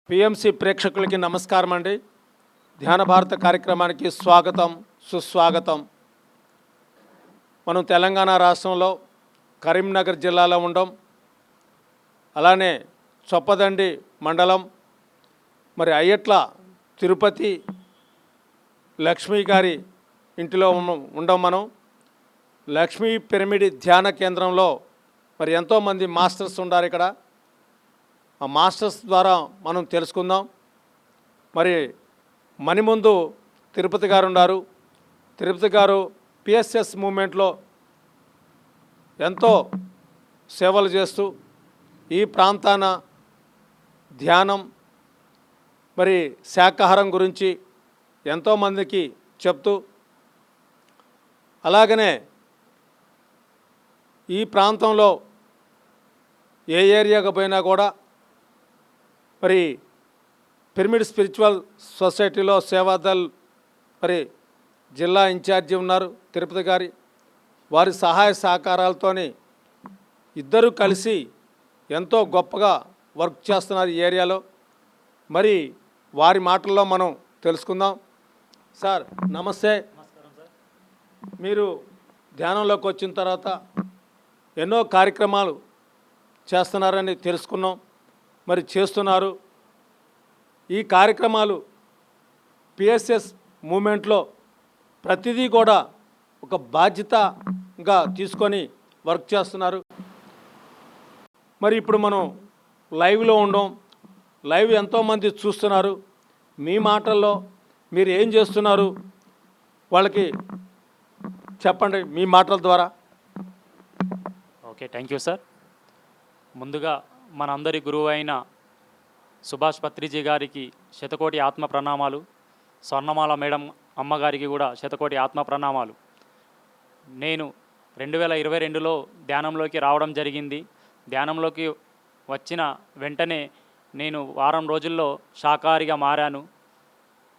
PMC ప్రేక్షకులకి నమస్కారం అండి. ధ్యాన భారత కార్యక్రమానికి స్వాగతం, సుస్వాగతం. మనం తెలంగాణ రాష్ట్రంలో కరీంనగర్ జిల్లాలో ఉండం. అలానే చొప్పదండి మండలం, మరి అయ్యట్ల తిరుపతి లక్ష్మీ గారి ఇంటిలో ఉండం. మనం లక్ష్మీ పిరమిడ్ ధ్యాన కేంద్రంలో మరి ఎంతోమంది మాస్టర్స్ ఉన్నారు ఇక్కడ. ఆ మాస్టర్స్ ద్వారా మనం తెలుసుకుందాం. మరి మణిముందు తిరుపతి గారు ఉన్నారు. తిరుపతి గారు పిఎస్ఎస్ మూమెంట్లో ఎంతో సేవలు చేస్తూ ఈ ప్రాంతాన ధ్యానం మరి శాకాహారం గురించి ఎంతోమందికి చెప్తూ, అలాగనే ఈ ప్రాంతంలో ఏ ఏరియాకు పోయినా కూడా మరి పిరమిడ్ స్పిరిచువల్ సొసైటీలో సేవాదల్ మరి జిల్లా ఇన్ఛార్జి ఉన్నారు తిరుపతి గారి. వారి సహాయ సహకారాలతోని ఇద్దరు కలిసి ఎంతో గొప్పగా వర్క్ చేస్తున్నారు ఈ ఏరియాలో. మరి వారి మాటల్లో మనం తెలుసుకుందాం. సార్ నమస్తే. నమస్కారం సార్. మీరు ధ్యానంలోకి వచ్చిన తర్వాత ఎన్నో కార్యక్రమాలు చేస్తున్నారని తెలుసుకున్నాం. మరి చేస్తున్నారు. ఈ కార్యక్రమాలు పిఎస్ఎస్ మూమెంట్లో ప్రతిదీ కూడా ఒక బాధ్యతగా తీసుకొని వర్క్ చేస్తున్నారు. మరి ఇప్పుడు మనం లైవ్లో ఉండం. లైవ్ ఎంతోమంది చూస్తున్నారు. మీ మాటల్లో మీరు ఏం చేస్తున్నారు వాళ్ళకి చెప్పండి మీ మాటల ద్వారా. Okay, thank you sir. ముందుగా మనందరి గురువు అయిన సుభాష్ పత్రిజీ గారికి శతకోటి ఆత్మ ప్రణామాలు. స్వర్ణమాల మేడం అమ్మగారికి కూడా శతకోటి ఆత్మ ప్రణామాలు. నేను 2022లో ధ్యానంలోకి రావడం జరిగింది. ధ్యానంలోకి వచ్చిన వెంటనే నేను వారం రోజుల్లో శాకాహారిగా మారాను.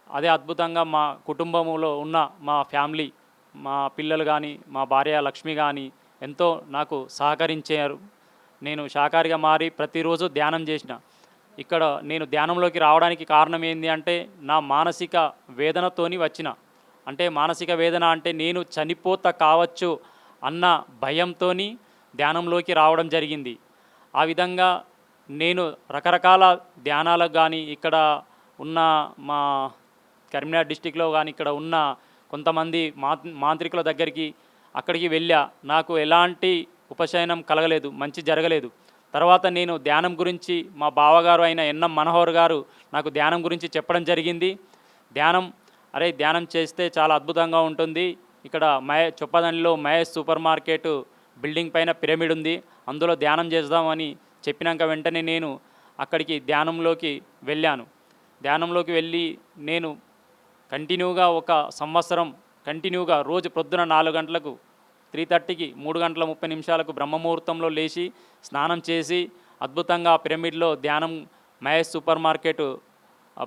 అదే అద్భుతంగా మా కుటుంబంలో ఉన్న మా ఫ్యామిలీ, మా పిల్లలు కానీ, మా భార్య లక్ష్మి కానీ ఎంతో నాకు సహకరించారు. నేను శాకాహారిగా మారి ప్రతిరోజు ధ్యానం చేసిన. ఇక్కడ నేను ధ్యానంలోకి రావడానికి కారణం ఏంటి అంటే, నా మానసిక వేదనతోని వచ్చిన. అంటే మానసిక వేదన అంటే నేను చనిపోతా కావచ్చు అన్న భయంతో ధ్యానంలోకి రావడం జరిగింది. ఆ విధంగా నేను రకరకాల ధ్యానాలకు కానీ, ఇక్కడ ఉన్న మా కరీంనగర్ డిస్టిక్లో కానీ ఇక్కడ ఉన్న కొంతమంది మాంత్రికుల దగ్గరికి అక్కడికి వెళ్ళా. నాకు ఎలాంటి ఉపశమనం కలగలేదు, మంచి జరగలేదు. తర్వాత నేను ధ్యానం గురించి మా బావగారు అయిన ఎన్ఎం మనోహర్ గారు నాకు ధ్యానం గురించి చెప్పడం జరిగింది. ధ్యానం చేస్తే చాలా అద్భుతంగా ఉంటుంది. ఇక్కడ చొప్పదండిలో మహేష్ సూపర్ మార్కెట్ బిల్డింగ్ పైన పిరమిడ్ ఉంది, అందులో ధ్యానం చేద్దామని చెప్పినాక వెంటనే నేను అక్కడికి ధ్యానంలోకి వెళ్ళాను. ధ్యానంలోకి వెళ్ళి నేను కంటిన్యూగా 1 సంవత్సరం కంటిన్యూగా రోజు ప్రొద్దున 4 గంటలకు 3:30కి 3 గంటల 30 నిమిషాలకు బ్రహ్మముహూర్తంలో లేచి స్నానం చేసి అద్భుతంగా పిరమిడ్లో ధ్యానం మహేష్ సూపర్ మార్కెట్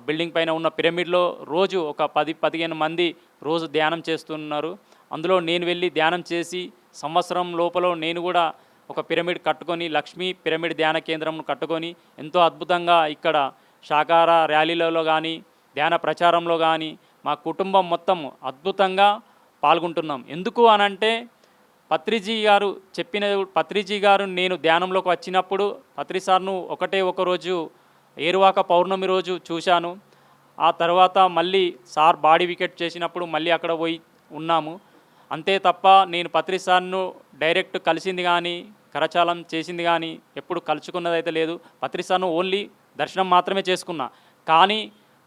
బిల్డింగ్ పైన ఉన్న పిరమిడ్లో రోజు ఒక 10-15 మంది రోజు ధ్యానం చేస్తున్నారు. అందులో నేను వెళ్ళి ధ్యానం చేసి సంవత్సరం లోపల నేను కూడా ఒక పిరమిడ్ కట్టుకొని, లక్ష్మీ పిరమిడ్ ధ్యాన కేంద్రం కట్టుకొని ఎంతో అద్భుతంగా ఇక్కడ శాకాహార ర్యాలీలలో కానీ, ధ్యాన ప్రచారంలో కానీ మా కుటుంబం మొత్తం అద్భుతంగా పాల్గొంటున్నాం. ఎందుకు అనంటే పత్రిజీ గారు నేను ధ్యానంలోకి వచ్చినప్పుడు పత్రి సార్ను ఒక రోజు ఏరువాక పౌర్ణమి రోజు చూశాను. ఆ తర్వాత మళ్ళీ సార్ బాడీ వికెట్ చేసినప్పుడు మళ్ళీ అక్కడ పోయి ఉన్నాము. అంతే తప్ప నేను పత్రి సార్ను డైరెక్ట్ కలిసింది కానీ, కరచాలం చేసింది కానీ ఎప్పుడు కలుసుకున్నది అయితే లేదు. పత్రి సార్ను ఓన్లీ దర్శనం మాత్రమే చేసుకున్నా. కానీ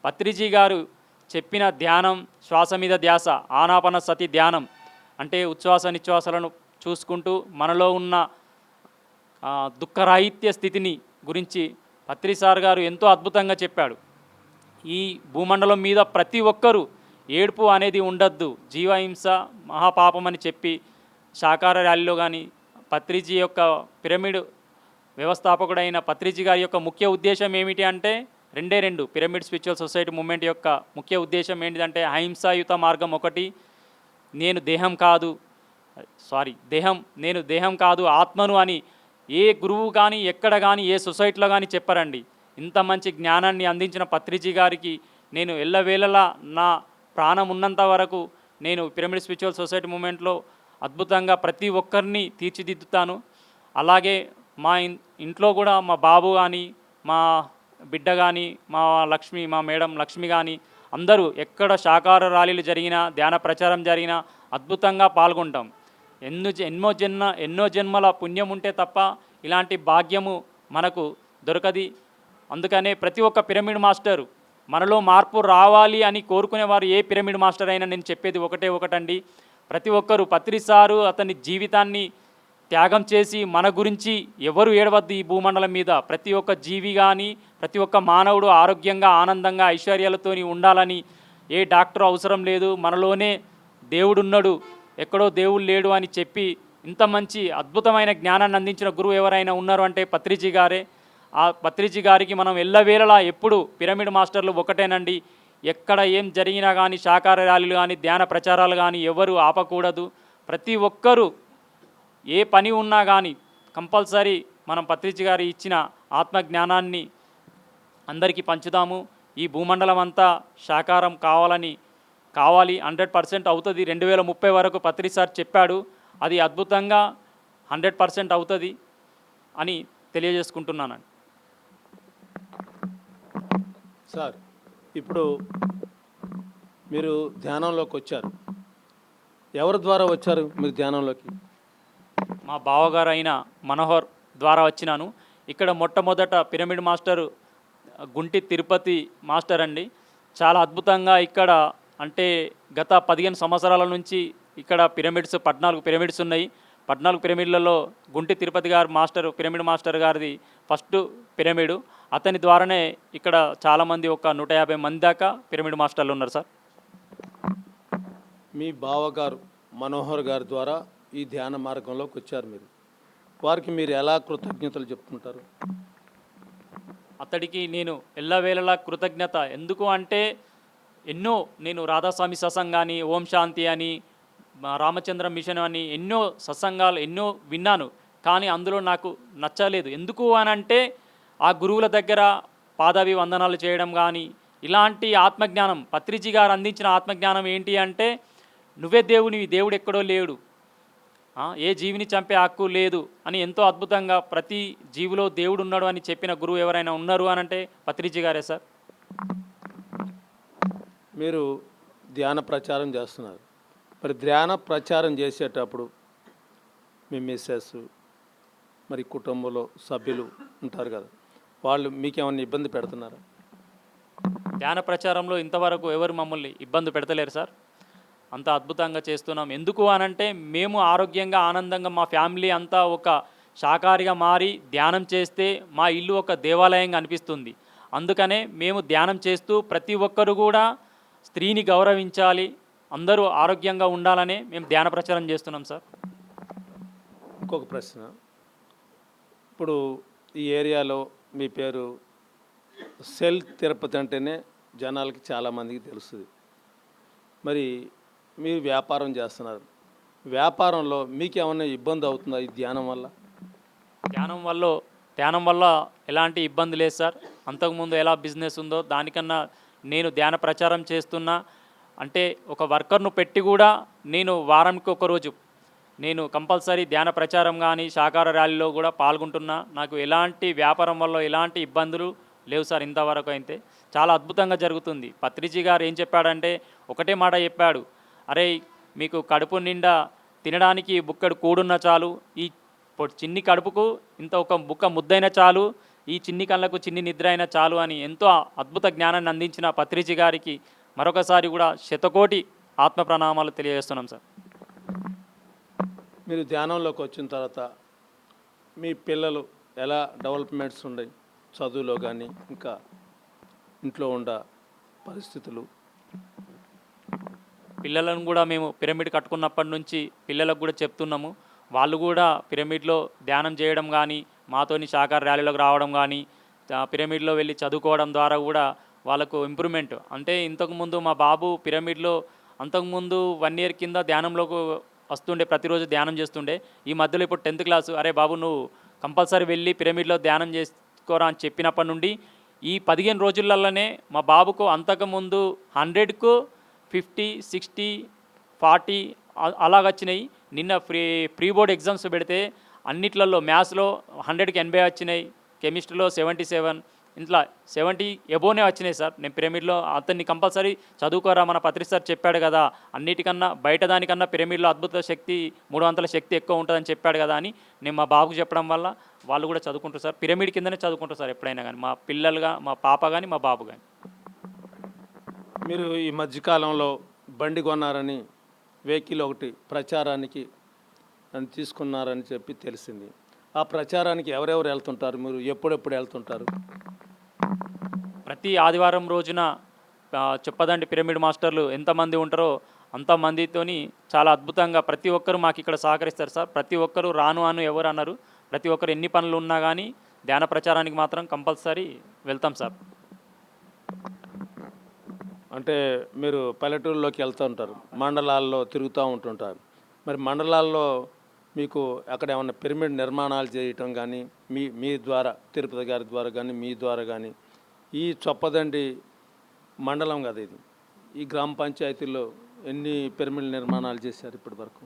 పత్రిజీ గారు చెప్పిన ధ్యానం, శ్వాస మీద ధ్యాస, ఆనాపాన సతి ధ్యానం అంటే ఉచ్ఛ్వాస నిశ్వాసాలను చూసుకుంటూ మనలో ఉన్న దుఃఖరాహిత్య స్థితిని గురించి పత్రి సార్ గారు ఎంతో అద్భుతంగా చెప్పాడు. ఈ భూమండలం మీద ప్రతి ఒక్కరూ ఏడుపు అనేది ఉండద్దు, జీవహింస మహాపాపం అని చెప్పి శాకాహార ర్యాలీలో కానీ పత్రిజీ యొక్క పిరమిడ్ వ్యవస్థాపకుడైన పత్రిజీ గారి యొక్క ముఖ్య ఉద్దేశం ఏమిటి అంటే 2 పిరమిడ్ స్పిరిచువల్ సొసైటీ మూమెంట్ యొక్క ముఖ్య ఉద్దేశం ఏంటిదంటే అహింసాయుత మార్గం 1, నేను దేహం కాదు ఆత్మను అని ఏ గురువు కానీ ఎక్కడ కానీ ఏ సొసైటీలో కానీ చెప్పరండి. ఇంత మంచి జ్ఞానాన్ని అందించిన పత్రిజీ గారికి నేను ఎల్లవేళలా నా ప్రాణం ఉన్నంత వరకు నేను పిరమిడ్ స్పిరిచువల్ సొసైటీ మూమెంట్లో అద్భుతంగా ప్రతి ఒక్కరిని తీర్చిదిద్దుతాను. అలాగే మా ఇంట్లో కూడా మా బాబు కానీ, మా బిడ్డ కానీ, మా మేడం లక్ష్మి కానీ అందరూ ఎక్కడ శాకాహార ర్యాలీలు జరిగినా, ధ్యాన ప్రచారం జరిగినా అద్భుతంగా పాల్గొంటాం. ఎన్నో జన్మల పుణ్యం ఉంటే తప్ప ఇలాంటి భాగ్యము మనకు దొరకది. అందుకనే ప్రతి ఒక్క పిరమిడ్ మాస్టరు మనలో మార్పు రావాలి అని కోరుకునేవారు ఏ పిరమిడ్ మాస్టర్ అయినా నేను చెప్పేది ఒకటండి, ప్రతి ఒక్కరూ పత్రి సారు అతని జీవితాన్ని త్యాగం చేసి మన గురించి ఎవరు ఏడవద్దు ఈ భూమండలం మీద. ప్రతి ఒక్క జీవి కానీ, ప్రతి ఒక్క మానవుడు ఆరోగ్యంగా, ఆనందంగా, ఐశ్వర్యాలతో ఉండాలని ఏ డాక్టర్ అవసరం లేదు, మనలోనే దేవుడున్నాడు, ఎక్కడో దేవుడు లేడు అని చెప్పి ఇంత మంచి అద్భుతమైన జ్ఞానాన్ని అందించిన గురువు ఎవరైనా ఉన్నారు అంటే పత్రిజీ గారే. ఆ పత్రిజీ గారికి మనం ఎల్లవేళలా ఎప్పుడు పిరమిడ్ మాస్టర్లు ఒకటేనండి. ఎక్కడ ఏం జరిగినా కానీ, శాకాహార ర్యాలీలు కానీ, ధ్యాన ప్రచారాలు కానీ ఎవరు ఆపకూడదు. ప్రతి ఒక్కరూ ఏ పని ఉన్నా కానీ కంపల్సరీ మనం పత్రిజీ గారు ఇచ్చిన ఆత్మజ్ఞానాన్ని అందరికీ పంచుదాము. ఈ భూమండలం అంతా శాకాహారం కావాలి 100% అవుతుంది. 2030 వరకు పత్రి సార్ చెప్పాడు. అది అద్భుతంగా 100% అవుతుంది అని తెలియజేసుకుంటున్నానండి. సార్, ఇప్పుడు మీరు ధ్యానంలోకి వచ్చారు. ఎవరి ద్వారా వచ్చారు మీరు ధ్యానంలోకి? మా బావగారు అయిన మనోహర్ ద్వారా వచ్చినాను. ఇక్కడ మొట్టమొదట pyramid master Gunti Tirupati master అండి. చాలా అద్భుతంగా ఇక్కడ అంటే గత 15 సంవత్సరాల నుంచి ఇక్కడ 14 పిరమిడ్స్ ఉన్నాయి. 14 పిరమిడ్లలో గుంటి తిరుపతి గారు పిరమిడ్ మాస్టర్ గారిది ఫస్ట్ పిరమిడు. అతని ద్వారానే ఇక్కడ చాలామంది ఒక 150 మంది దాకా పిరమిడ్ మాస్టర్లు ఉన్నారు సార్. మీ బావగారు మనోహర్ గారి ద్వారా ఈ ధ్యాన మార్గంలోకి వచ్చారు మీరు. వారికి మీరు ఎలా కృతజ్ఞతలు చెప్తుంటారు? అతడికి నేను ఎల్లవేళలా కృతజ్ఞత. ఎందుకు అంటే నేను రాధాస్వామి సత్సంగ్ అని, ఓం శాంతి అని, రామచంద్ర మిషన్ అని ఎన్నో సత్సంగాలు ఎన్నో విన్నాను. కానీ అందులో నాకు నచ్చలేదు. ఎందుకు అని అంటే ఆ గురువుల దగ్గర పాదాభి వందనాలు చేయడం కానీ ఇలాంటి ఆత్మజ్ఞానం పత్రిజీ గారు అందించిన ఆత్మజ్ఞానం ఏంటి అంటే నువ్వే దేవునివి, దేవుడు ఎక్కడో లేడు, ఏ జీవిని చంపే హక్కు లేదు అని ఎంతో అద్భుతంగా ప్రతి జీవిలో దేవుడు ఉన్నాడు అని చెప్పిన గురువు ఎవరైనా ఉన్నారు అని అంటే పత్రిజీ గారే సార్. మీరు ధ్యాన ప్రచారం చేస్తున్నారు. మరి ధ్యాన ప్రచారం చేసేటప్పుడు మీ మిస్సెస్, మరి కుటుంబంలో సభ్యులు ఉంటారు కదా, వాళ్ళు మీకేమన్నా ఇబ్బంది పెడుతున్నారా? ధ్యాన ప్రచారంలో ఇంతవరకు ఎవరు మమ్మల్ని ఇబ్బంది పెడతలేరు సార్. అంత అద్భుతంగా చేస్తున్నాం. ఎందుకు అనంటే మేము ఆరోగ్యంగా, ఆనందంగా మా ఫ్యామిలీ అంతా ఒక శాకాహారిగా మారి ధ్యానం చేస్తే మా ఇల్లు ఒక దేవాలయంగా అనిపిస్తుంది. అందుకనే మేము ధ్యానం చేస్తూ ప్రతి ఒక్కరు కూడా స్త్రీని గౌరవించాలి, అందరూ ఆరోగ్యంగా ఉండాలనే మేము ధ్యాన ప్రచారం చేస్తున్నాం సార్. ఇంకొక ప్రశ్న, ఇప్పుడు ఈ ఏరియాలో మీ పేరు సెల్ తిరుపతి అంటేనే జనాలకి చాలామందికి తెలుస్తుంది. మరి మీరు వ్యాపారం చేస్తున్నారు. వ్యాపారంలో మీకు ఏమైనా ఇబ్బంది అవుతుందా ఈ ధ్యానం వల్ల? ధ్యానం వల్ల ఎలాంటి ఇబ్బంది లేదు సార్. అంతకుముందు ఎలా బిజినెస్ ఉందో దానికన్నా నేను ధ్యాన ప్రచారం చేస్తున్నా. అంటే ఒక వర్కర్ను పెట్టి కూడా నేను వారానికి ఒక రోజు నేను కంపల్సరీ ధ్యాన ప్రచారం కానీ శాకాహార ర్యాలీలో కూడా పాల్గొంటున్నా. నాకు ఎలాంటి వ్యాపారం వల్ల ఎలాంటి ఇబ్బందులు లేవు సార్. ఇంతవరకు అయితే చాలా అద్భుతంగా జరుగుతుంది. పత్రిజీ గారు ఏం చెప్పాడంటే ఒకటే మాట చెప్పాడు, అరే మీకు కడుపు నిండా తినడానికి బుక్కడు కూడున్న చాలు, ఈ చిన్ని కడుపుకు ఇంత ఒక బుక్క ముద్దైన చాలు, ఈ చిన్ని కళ్ళకు చిన్ని నిద్ర అయినా చాలు అని ఎంతో అద్భుత జ్ఞానాన్ని అందించిన పత్రిజీ గారికి మరొకసారి కూడా శతకోటి ఆత్మ ప్రణామాలు తెలియజేస్తున్నాం సార్. మీరు ధ్యానంలోకి వచ్చిన తర్వాత మీ పిల్లలు ఎలా డెవలప్మెంట్స్ ఉన్నాయి చదువులో కానీ ఇంకా ఇంట్లో ఉండ పరిస్థితులు? పిల్లలను కూడా మేము పిరమిడ్ కట్టుకున్నప్పటి నుంచి పిల్లలకు కూడా చెప్తున్నాము. వాళ్ళు కూడా పిరమిడ్లో ధ్యానం చేయడం కానీ, మాతోని శాకాహార ర్యాలీలోకి రావడం కానీ, పిరమిడ్లో వెళ్ళి చదువుకోవడం ద్వారా కూడా వాళ్ళకు ఇంప్రూవ్మెంట్. అంటే ఇంతకుముందు మా బాబు పిరమిడ్లో అంతకుముందు 1 year కింద ధ్యానంలోకి వస్తుండే, ప్రతిరోజు ధ్యానం చేస్తుండే. ఈ మధ్యలో ఇప్పుడు 10th క్లాసు, అరే బాబు నువ్వు కంపల్సరీ వెళ్ళి పిరమిడ్లో ధ్యానం చేసుకోరా అని చెప్పినప్పటి నుండి ఈ 15 రోజులలోనే మా బాబుకు అంతకుముందు 100కు 50, 60, 40 అలాగొచ్చినాయి. నిన్న ప్రీ బోర్డ్ ఎగ్జామ్స్ పెడితే అన్నిట్లలో మ్యాథ్స్లో 100కి 80 వచ్చినాయి, కెమిస్ట్రీలో 77, ఇంట్లో 70 ఎబోనే వచ్చినాయి సార్. నేను పిరమిడ్లో అతన్ని కంపల్సరీ చదువుకోరా, మన పత్రి సార్ చెప్పాడు కదా, అన్నిటికన్నా బయట దానికన్నా పిరమిడ్లో అద్భుత శక్తి 300 శక్తి ఎక్కువ ఉంటుందని చెప్పాడు కదా అని నేను మా బాబుకు చెప్పడం వల్ల వాళ్ళు కూడా చదువుకుంటారు సార్. పిరమిడ్ కిందనే చదువుకుంటారు సార్ ఎప్పుడైనా కానీ, మా పిల్లలుగా, మా పాప కానీ మా బాబు కానీ. మీరు ఈ మధ్యకాలంలో బండి కొన్నారని, వెహికల్ ఒకటి ప్రచారానికి అని తీసుకున్నారని చెప్పి తెలిసింది. ఆ ప్రచారానికి ఎవరెవరు వెళ్తుంటారు, మీరు ఎప్పుడెప్పుడు వెళ్తుంటారు? ప్రతి ఆదివారం రోజున చెప్పదండి పిరమిడ్ మాస్టర్లు ఎంతమంది ఉంటారో అంతమందితోని చాలా అద్భుతంగా ప్రతి ఒక్కరు మాకు ఇక్కడ సహకరిస్తారు సార్. ప్రతి ఒక్కరు రాను అను ఎవరు అన్నారు, ప్రతి ఒక్కరు ఎన్ని పనులు ఉన్నా కానీ ధ్యాన ప్రచారానికి మాత్రం కంపల్సరీ వెళ్తాం సార్. అంటే మీరు పల్లెటూరులోకి వెళ్తూ ఉంటారు, మండలాల్లో తిరుగుతూ ఉంటుంటారు. మరి మండలాల్లో మీకు అక్కడ ఏమన్నా పిరమిడ్ నిర్మాణాలు చేయటం కానీ మీ ద్వారా, తిరుపతి గారి ద్వారా కానీ మీ ద్వారా కానీ, ఈ చొప్పదండి మండలం కదా ఇది, ఈ గ్రామ పంచాయతీల్లో ఎన్ని పిరమిడ్ నిర్మాణాలు చేశారు ఇప్పటి వరకు?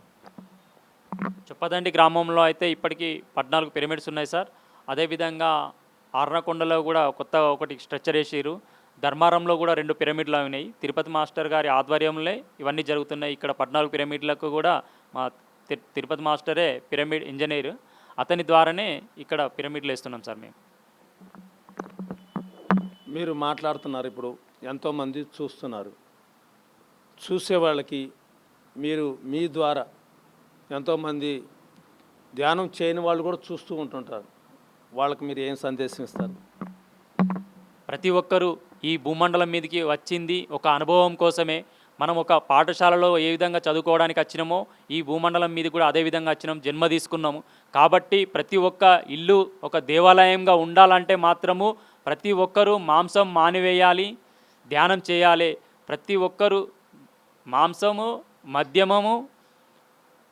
చొప్పదండి గ్రామంలో అయితే ఇప్పటికీ 14 పిరమిడ్స్ ఉన్నాయి సార్. అదేవిధంగా ఆర్నకొండలో కూడా కొత్త ఒకటి స్ట్రక్చర్ వేసారు. ధర్మారంలో కూడా 2 పిరమిడ్లు ఉన్నాయి. తిరుపతి మాస్టర్ గారి ఆధ్వర్యంలో ఇవన్నీ జరుగుతున్నాయి. ఇక్కడ 14 పిరమిడ్లకు కూడా మా తిరుపతి మాస్టరే పిరమిడ్ ఇంజనీర్, అతని ద్వారానే ఇక్కడ పిరమిడ్లు వేస్తున్నాం సార్ మేము. మీరు మాట్లాడుతున్నారు, ఇప్పుడు ఎంతోమంది చూస్తున్నారు. చూసే వాళ్ళకి మీరు మీ ద్వారా ఎంతోమంది ధ్యానం చేయని వాళ్ళు కూడా చూస్తూ ఉంటుంటారు, వాళ్ళకి మీరు ఏం సందేశం ఇస్తారు? ప్రతి ఒక్కరూ ఈ భూమండలం మీదకి వచ్చింది ఒక అనుభవం కోసమే. మనం ఒక పాఠశాలలో ఏ విధంగా చదువుకోవడానికి వచ్చినామో ఈ భూమండలం మీద కూడా అదే విధంగా వచ్చినాం, జన్మ తీసుకున్నాము. కాబట్టి ప్రతి ఒక్క ఇల్లు ఒక దేవాలయంగా ఉండాలంటే మాత్రము ప్రతి ఒక్కరూ మాంసం మానివేయాలి, ధ్యానం చేయాలి. ప్రతి ఒక్కరూ మాంసము, మద్యమము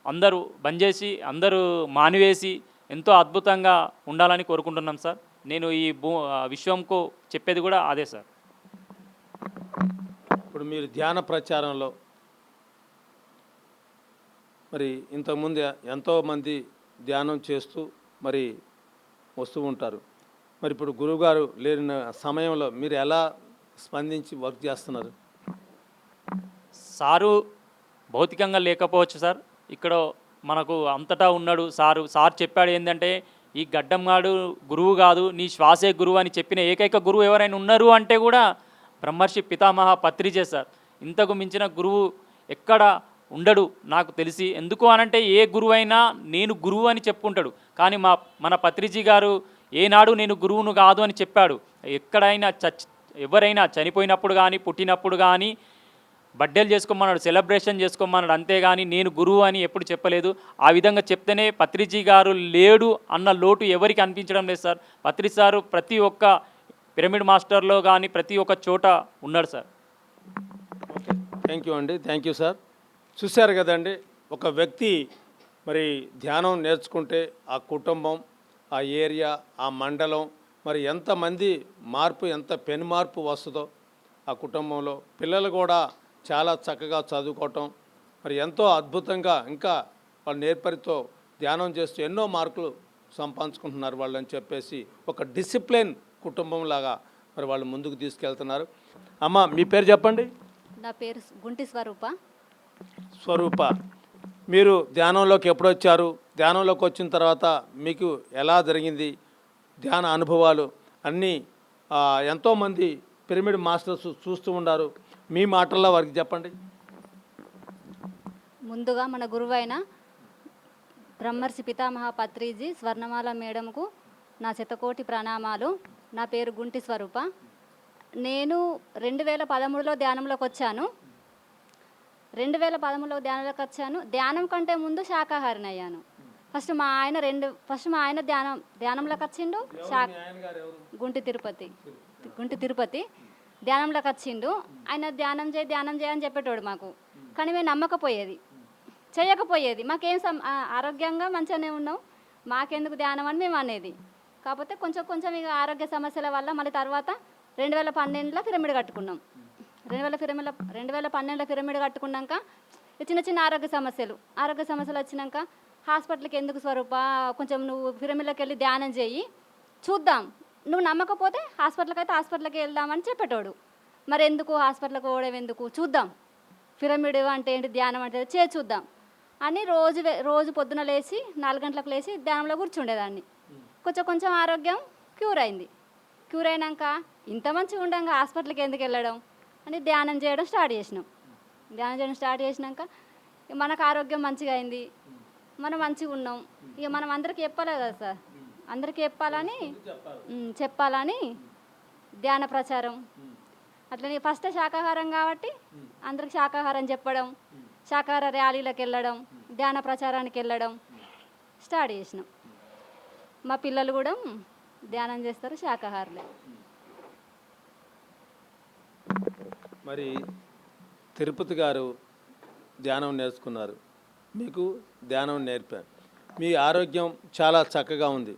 అందరూ బంద్ చేసి, అందరూ మానివేసి ఎంతో అద్భుతంగా ఉండాలని కోరుకుంటున్నాం సార్. నేను ఈ విశ్వంకు చెప్పేది కూడా అదే సార్. ఇప్పుడు మీరు ధ్యాన ప్రచారంలో మరి ఇంతకుముందు ఎంతోమంది ధ్యానం చేస్తూ మరి వస్తూ ఉంటారు. మరి ఇప్పుడు గురువుగారు లేని సమయంలో మీరు ఎలా స్పందించి వర్క్ చేస్తున్నారు? సారు భౌతికంగా లేకపోవచ్చు సార్, ఇక్కడ మనకు అంతటా ఉన్నాడు. సార్ చెప్పాడు ఏంటంటే, ఈ గడ్డంగాడు గురువు కాదు, నీ శ్వాసే గురువు అని చెప్పిన ఏకైక గురువు ఎవరైనా ఉన్నారు అంటే కూడా బ్రహ్మర్షి పితామహ పత్రిజీ సార్. ఇంతకు మించిన గురువు ఎక్కడ ఉండడు నాకు తెలిసి. ఎందుకు అనంటే ఏ గురువు అయినా నేను గురువు అని చెప్పుకుంటాడు, కానీ మన పత్రిజీ గారు ఏనాడు నేను గురువును కాదు అని చెప్పాడు. ఎక్కడైనా ఎవరైనా చనిపోయినప్పుడు కానీ పుట్టినప్పుడు కానీ బర్త్డేలు చేసుకోమన్నాడు, సెలబ్రేషన్ చేసుకోమన్నాడు, అంతేగాని నేను గురువు అని ఎప్పుడు చెప్పలేదు. ఆ విధంగా చెప్తేనే పత్రిజీ గారు లేడు అన్న లోటు ఎవరికి అనిపించడం లేదు సార్. పత్రి సారు ప్రతి ఒక్క పిరమిడ్ మాస్టర్లో కానీ ప్రతి ఒక్క చోట ఉన్నాడు సార్. ఓకే, థ్యాంక్ యూ అండి, థ్యాంక్ యూ సార్. చూశారు కదండి, ఒక వ్యక్తి మరి ధ్యానం నేర్చుకుంటే ఆ కుటుంబం, ఆ ఏరియా, ఆ మండలం, మరి ఎంతమంది మార్పు, ఎంత పెను మార్పు వస్తుందో ఆ కుటుంబంలో. పిల్లలు కూడా చాలా చక్కగా చదువుకోవటం, మరి ఎంతో అద్భుతంగా ఇంకా వాళ్ళ నేర్పరితో ధ్యానం చేస్తూ ఎన్నో మార్కులు సంపాదించుకుంటున్నారు వాళ్ళు అని చెప్పేసి ఒక డిసిప్లిన్ కుటుంబంలాగా మరి వాళ్ళు ముందుకు తీసుకెళ్తున్నారు. అమ్మ, మీ పేరు చెప్పండి. నా పేరు గుంటి స్వరూప. స్వరూప, మీరు ధ్యానంలోకి ఎప్పుడు వచ్చారు? ధ్యానంలోకి వచ్చిన తర్వాత మీకు ఎలా జరిగింది? ధ్యాన అనుభవాలు అన్నీ ఎంతోమంది పిరమిడ్ మాస్టర్స్ చూస్తూ ఉన్నారు, మీ మాటల్లో వారికి చెప్పండి. ముందుగా మన గురువైన బ్రహ్మర్షి పితామహ పత్రిజీ స్వర్ణమాల మేడంకు నా శతకోటి ప్రణామాలు. నా పేరు గుంటి స్వరూప. నేను 2013లో ధ్యానంలోకి వచ్చాను. 2013లో ధ్యానంలోకి వచ్చాను. ధ్యానం కంటే ముందు శాకాహారిని అయ్యాను. ఫస్ట్ మా ఆయన ధ్యానంలోకి వచ్చిండు. గుంటి తిరుపతి ధ్యానంలోకి వచ్చిండు. ఆయన ధ్యానం చేయి అని చెప్పేటోడు మాకు, కానీ మేము నమ్మకపోయేది, చేయకపోయేది. మాకేం ఆరోగ్యంగా మంచిగానే ఉన్నాం, మాకెందుకు ధ్యానం అని మేము అనేది. కాకపోతే కొంచెం కొంచెం ఇక ఆరోగ్య సమస్యల వల్ల మళ్ళీ తర్వాత 2012లో పిరమిడ్ కట్టుకున్నాం. 2012లో పిరమిడ్ కట్టుకున్నాక చిన్న చిన్న ఆరోగ్య సమస్యలు వచ్చినాక హాస్పిటల్కి ఎందుకు స్వరూప, కొంచెం నువ్వు పిరమిడ్లోకి వెళ్ళి ధ్యానం చేయి, చూద్దాం, నువ్వు నమ్మకపోతే హాస్పిటల్కి వెళ్దామని చెప్పేటోడు. మరి ఎందుకు హాస్పిటల్కి పోవడం ఎందుకు, చూద్దాం, పిరమిడ్ అంటే ఏంటి, ధ్యానం అంటే చూద్దాం అని రోజు పొద్దున లేచి 4 గంటలకు లేచి ధ్యానంలో కూర్చుండేదాన్ని. కొంచెం ఆరోగ్యం క్యూర్ అయింది. క్యూర్ అయినాక ఇంత మంచిగా ఉండగా హాస్పిటల్కి ఎందుకు వెళ్ళడం అని ధ్యానం చేయడం స్టార్ట్ చేసినాక మనకు ఆరోగ్యం మంచిగా అయింది, మనం మంచిగా ఉన్నాం. ఇక మనం అందరికీ చెప్పాలి కదా సార్, అందరికీ చెప్పాలని ధ్యాన ప్రచారం. అట్లనే ఫస్ట్ శాకాహారం కాబట్టి అందరికి శాకాహారం చెప్పడం, శాకాహార ర్యాలీలకు వెళ్ళడం, ధ్యాన ప్రచారానికి వెళ్ళడం స్టార్ట్ చేసినాం. మా పిల్లలు కూడా ధ్యానం చేస్తారు, శాకాహారులే. మరి తిరుపతి గారు ధ్యానం నేర్చుకున్నారు, మీకు ధ్యానం నేర్పారు, మీ ఆరోగ్యం చాలా చక్కగా ఉంది.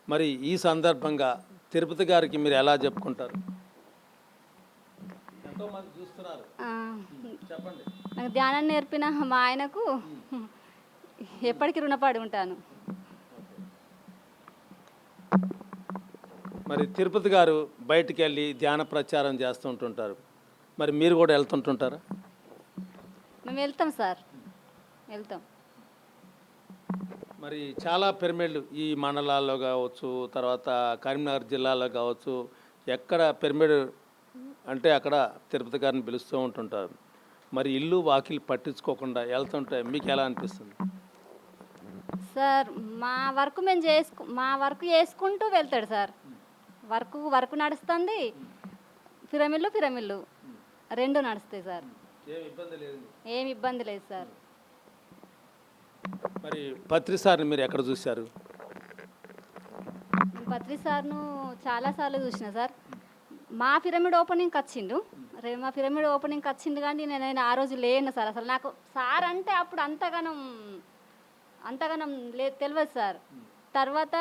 మరి ఈ సందర్భంగా తిరుపతి గారికి మీరు ఎలా చెప్పుకుంటారు? ఎంతోమంది చూస్తున్నారు, చెప్పండి. నాకు ధ్యానం నేర్పిన మా ఆయనకు ఎప్పటికీ రుణపడి ఉంటాను. మరి తిరుపతి గారు బయటికి వెళ్ళి ధ్యాన ప్రచారం చేస్తుంటుంటారు, మరి మీరు కూడా వెళ్తుంటుంటారా? మేము వెళ్తాం సార్, వెళ్తాం. మరి చాలా పిరమిడ్లు ఈ మండలాల్లో కావచ్చు, తర్వాత కరీంనగర్ జిల్లాలో కావచ్చు, ఎక్కడ పిరమిడ్ అంటే అక్కడ తిరుపతి గారిని పిలుస్తూ ఉంటుంటారు. మరి ఇల్లు వాకిలు పట్టించుకోకుండా వెళ్తుంటే మీకు ఎలా అనిపిస్తుంది? సార్ మా వర్క్ చేసుకుంటూ వెళ్తాడు సార్. వర్క్ నడుస్తుంది, పిరమిళ్ళు 2 నడుస్తాయి సార్. ఏమి ఇబ్బంది లేదు సార్. మరి పత్రి సార్ని మీరు ఎక్కడ చూశారు? పత్రి సార్ను చాలాసార్లు చూసిన సార్. మా పిరమిడ్ ఓపెనింగ్కి వచ్చిండు, కానీ నేను ఆ రోజు లేను సార్. అసలు నాకు సార్ అంటే అప్పుడు అంతగానం తెలియదు సార్. తర్వాత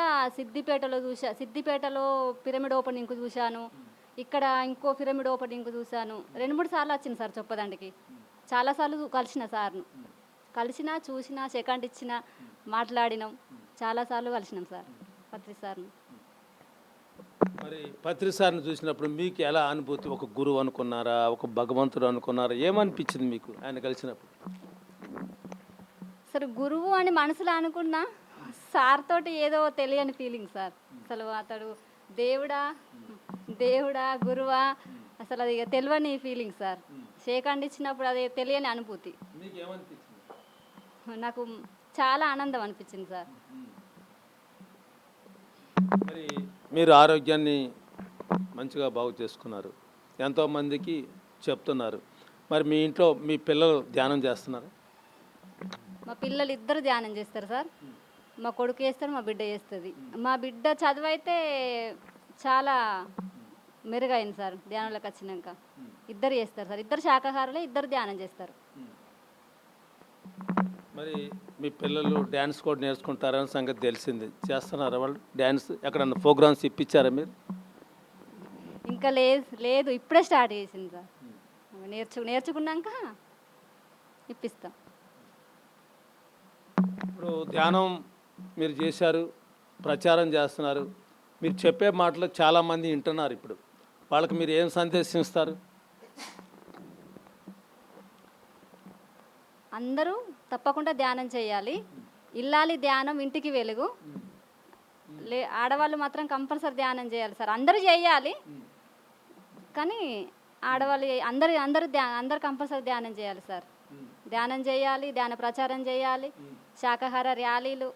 సిద్దిపేటలో పిరమిడ్ ఓపెనింగ్కు చూశాను, ఇక్కడ ఇంకో పిరమిడ్ ఓపెనింగ్కు చూశాను. 2-3 సార్లు వచ్చింది సార్ చొప్పదండికి. చాలాసార్లు కలిసిన సార్ను, చూసిన, సెకండ్ ఇచ్చిన, మాట్లాడినాం, చాలాసార్లు కలిసినాం సార్ పత్రి సార్ను. మరి పత్రి సార్ని చూసినప్పుడు మీకు ఎలా అనుభూతి? ఒక గురువు అనుకున్నారా, ఒక భగవంతుడు అనుకున్నారా, ఏమనిపించింది మీకు ఆయన కలిసినప్పుడు? సరే గురువు అని మనసులో అనుకున్నా, సార్ తోటి ఏదో తెలియని ఫీలింగ్ సార్. అసలు అతడు దేవుడా గురువా అసలు అది తెలియని ఫీలింగ్ సార్. షేక్ ఇచ్చినప్పుడు అది తెలియని అనుభూతి. నాకు చాలా ఆనందం అనిపించింది సార్. మరి మీరు ఆరోగ్యాన్ని మంచిగా బాగు చేసుకున్నారు, ఎంతోమందికి చెప్తున్నారు. మరి మీ ఇంట్లో మీ పిల్లలు ధ్యానం చేస్తున్నారు? మా పిల్లలు 2 ధ్యానం చేస్తారు సార్. మా కొడుకు చేస్తాడు, మా బిడ్డ చేస్తుంది. మా బిడ్డ చదువు అయితే చాలా మెరుగైంది సార్ ధ్యానంలోకి వచ్చినాక. 2 చేస్తారు సార్, 2 శాకాహారులే, 2 ధ్యానం చేస్తారు. మరి మీ పిల్లలు డ్యాన్స్ కూడా నేర్చుకుంటారని సంగతి తెలిసింది, చేస్తున్నారా వాళ్ళు డ్యాన్స్? ఎక్కడన్నా ప్రోగ్రామ్స్ ఇప్పించారా మీరు? ఇంకా లేదు, ఇప్పుడే స్టార్ట్ చేసింది సార్. నేర్చుకున్నాక ఇప్పిస్తాం. ఇప్పుడు ధ్యానం మీరు చేశారు, ప్రచారం చేస్తున్నారు, మీరు చెప్పే మాటలు చాలామంది వింటున్నారు. ఇప్పుడు వాళ్ళకి మీరు ఏం సందేశం ఇస్తారు? అందరూ తప్పకుండా ధ్యానం చేయాలి. ఇల్లాలి ధ్యానం ఇంటికి వెలుగు. ఆడవాళ్ళు మాత్రం కంపల్సరీ ధ్యానం చేయాలి సార్. అందరూ చేయాలి, కానీ ఆడవాళ్ళు అందరూ కంపల్సరీ ధ్యానం చేయాలి సార్. ధ్యానం చేయాలి, ధ్యాన ప్రచారం చేయాలి, శాకాహార ర్యాలీలు